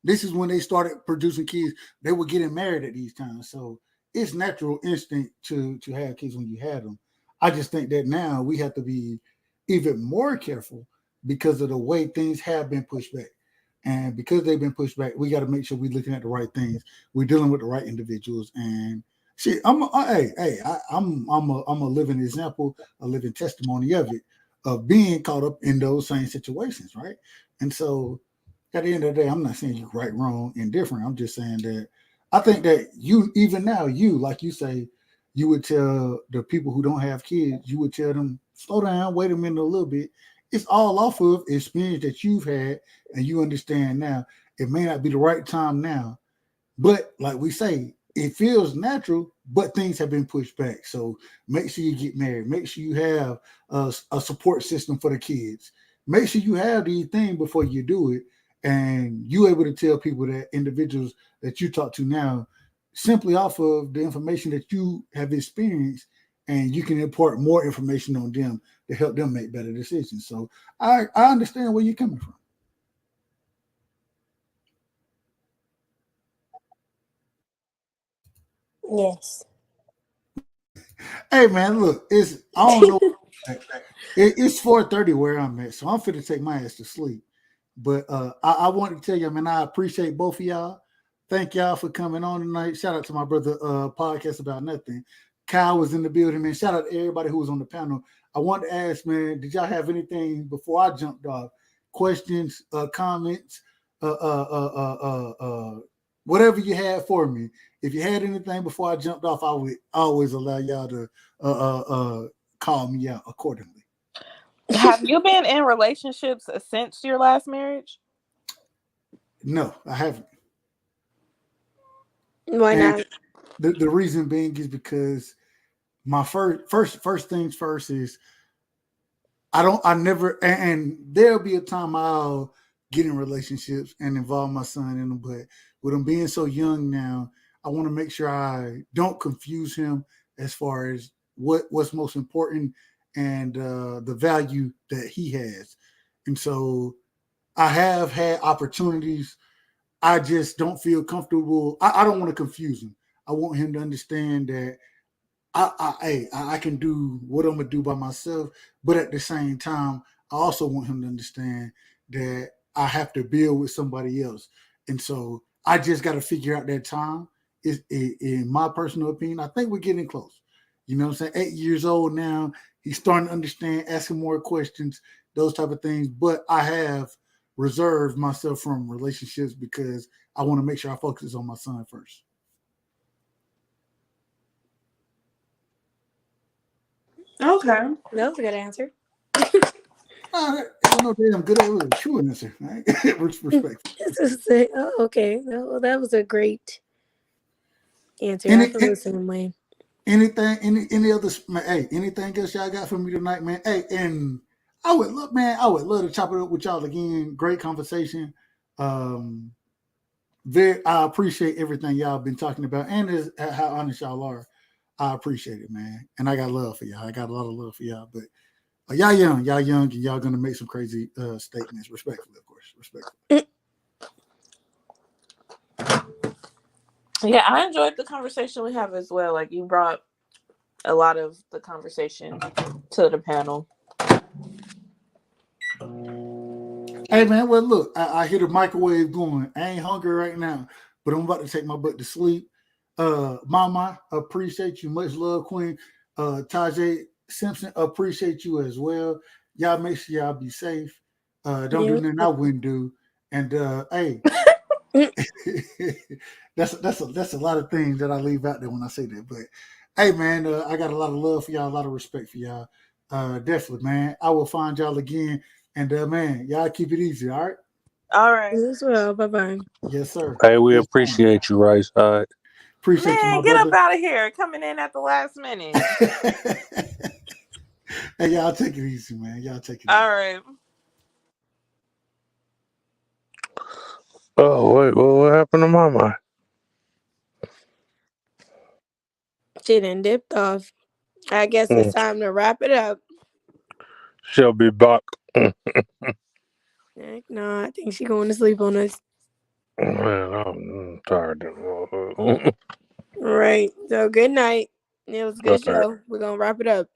This is when they started producing kids. They were getting married at these times. So it's natural instinct to have kids when you had them. I just think that now we have to be even more careful because of the way things have been pushed back. And because they've been pushed back, we got to make sure we're looking at the right things. We're dealing with the right individuals. And shit, I'm a living example, a living testimony of it, of being caught up in those same situations, right? And so at the end of the day, I'm not saying you're right, wrong, indifferent. I'm just saying that I think that you, even now, you, like you say, you would tell the people who don't have kids, you would tell them, slow down, wait a minute a little bit. It's all off of experience that you've had and you understand now. It may not be the right time now, but like we say, it feels natural, but things have been pushed back. So make sure you get married. Make sure you have a support system for the kids. Make sure you have these things before you do it. And you able to tell people that individuals that you talk to now, simply off of the information that you have experienced, and you can impart more information on them to help them make better decisions. So I understand where you're coming from. Yes. Hey man, look, I don't know. It's 4:30 where I'm at, so I'm fit to take my ass to sleep. But I wanted to tell you, man, I appreciate both of y'all. Thank y'all for coming on tonight. Shout out to my brother, Podcast About Nothing. Kyle was in the building, man. Shout out to everybody who was on the panel. I wanted to ask, man, did y'all have anything before I jumped off? Questions, comments, whatever you had for me. If you had anything before I jumped off, I would always allow y'all to call me out accordingly. Have you been in relationships since your last marriage? No, I haven't. Why And not? the reason being is because my first things first is I never, and there'll be a time I'll get in relationships and involve my son in them, but with him being so young now, I want to make sure I don't confuse him as far as what's most important and the value that he has. And so I have had opportunities. I just don't feel comfortable. I don't want to confuse him. I want him to understand that I can do what I'm gonna do by myself, but at the same time, I also want him to understand that I have to build with somebody else, and so I just got to figure out that time. Is in my personal opinion, I think we're getting close. You know what I'm saying? 8 years old now, he's starting to understand, asking more questions, those type of things. But I have reserved myself from relationships because I want to make sure I focus on my son first. Okay. That was a good answer. It was no damn good. It was a true answer. Right? Respect. Oh, okay. Well, that was a great answer. I Any, feel the same way. anything, any other, man, hey, anything else y'all got for me tonight, man? Hey, and I would love, man, I would love to chop it up with y'all again. Great conversation. Um, I appreciate everything y'all been talking about, and how honest y'all are. I appreciate it, man, and I got love for y'all. I got a lot of love for y'all, but y'all young, and y'all gonna make some crazy statements. Respectfully, of course, respectfully. Yeah, I enjoyed the conversation we have as well. Like, you brought a lot of the conversation to the panel. Hey man, well look, I hear the microwave going. I ain't hungry right now, but I'm about to take my butt to sleep. Mama, appreciate you. Much love, Queen. Tajay Simpson, appreciate you as well. Y'all make sure y'all be safe. Don't do nothing I wouldn't do. And hey, that's a lot of things that I leave out there when I say that. But hey man, I got a lot of love for y'all, a lot of respect for y'all. Definitely, man. I will find y'all again. And man, y'all keep it easy, all right? All right. You as well. Bye bye. Yes, sir. Hey, we Yes, appreciate you, right side. appreciate you, Man, my get up brother. out of here. Coming in at the last minute. Hey, y'all take it easy, man. Y'all take it easy. All right. Oh wait, well, what happened to Mama? She done dipped off. I guess it's time to wrap it up. She'll be back. Heck no, I think she going to sleep on us. Man, I'm tired. All right. So good night. It was a good show. We're gonna wrap it up.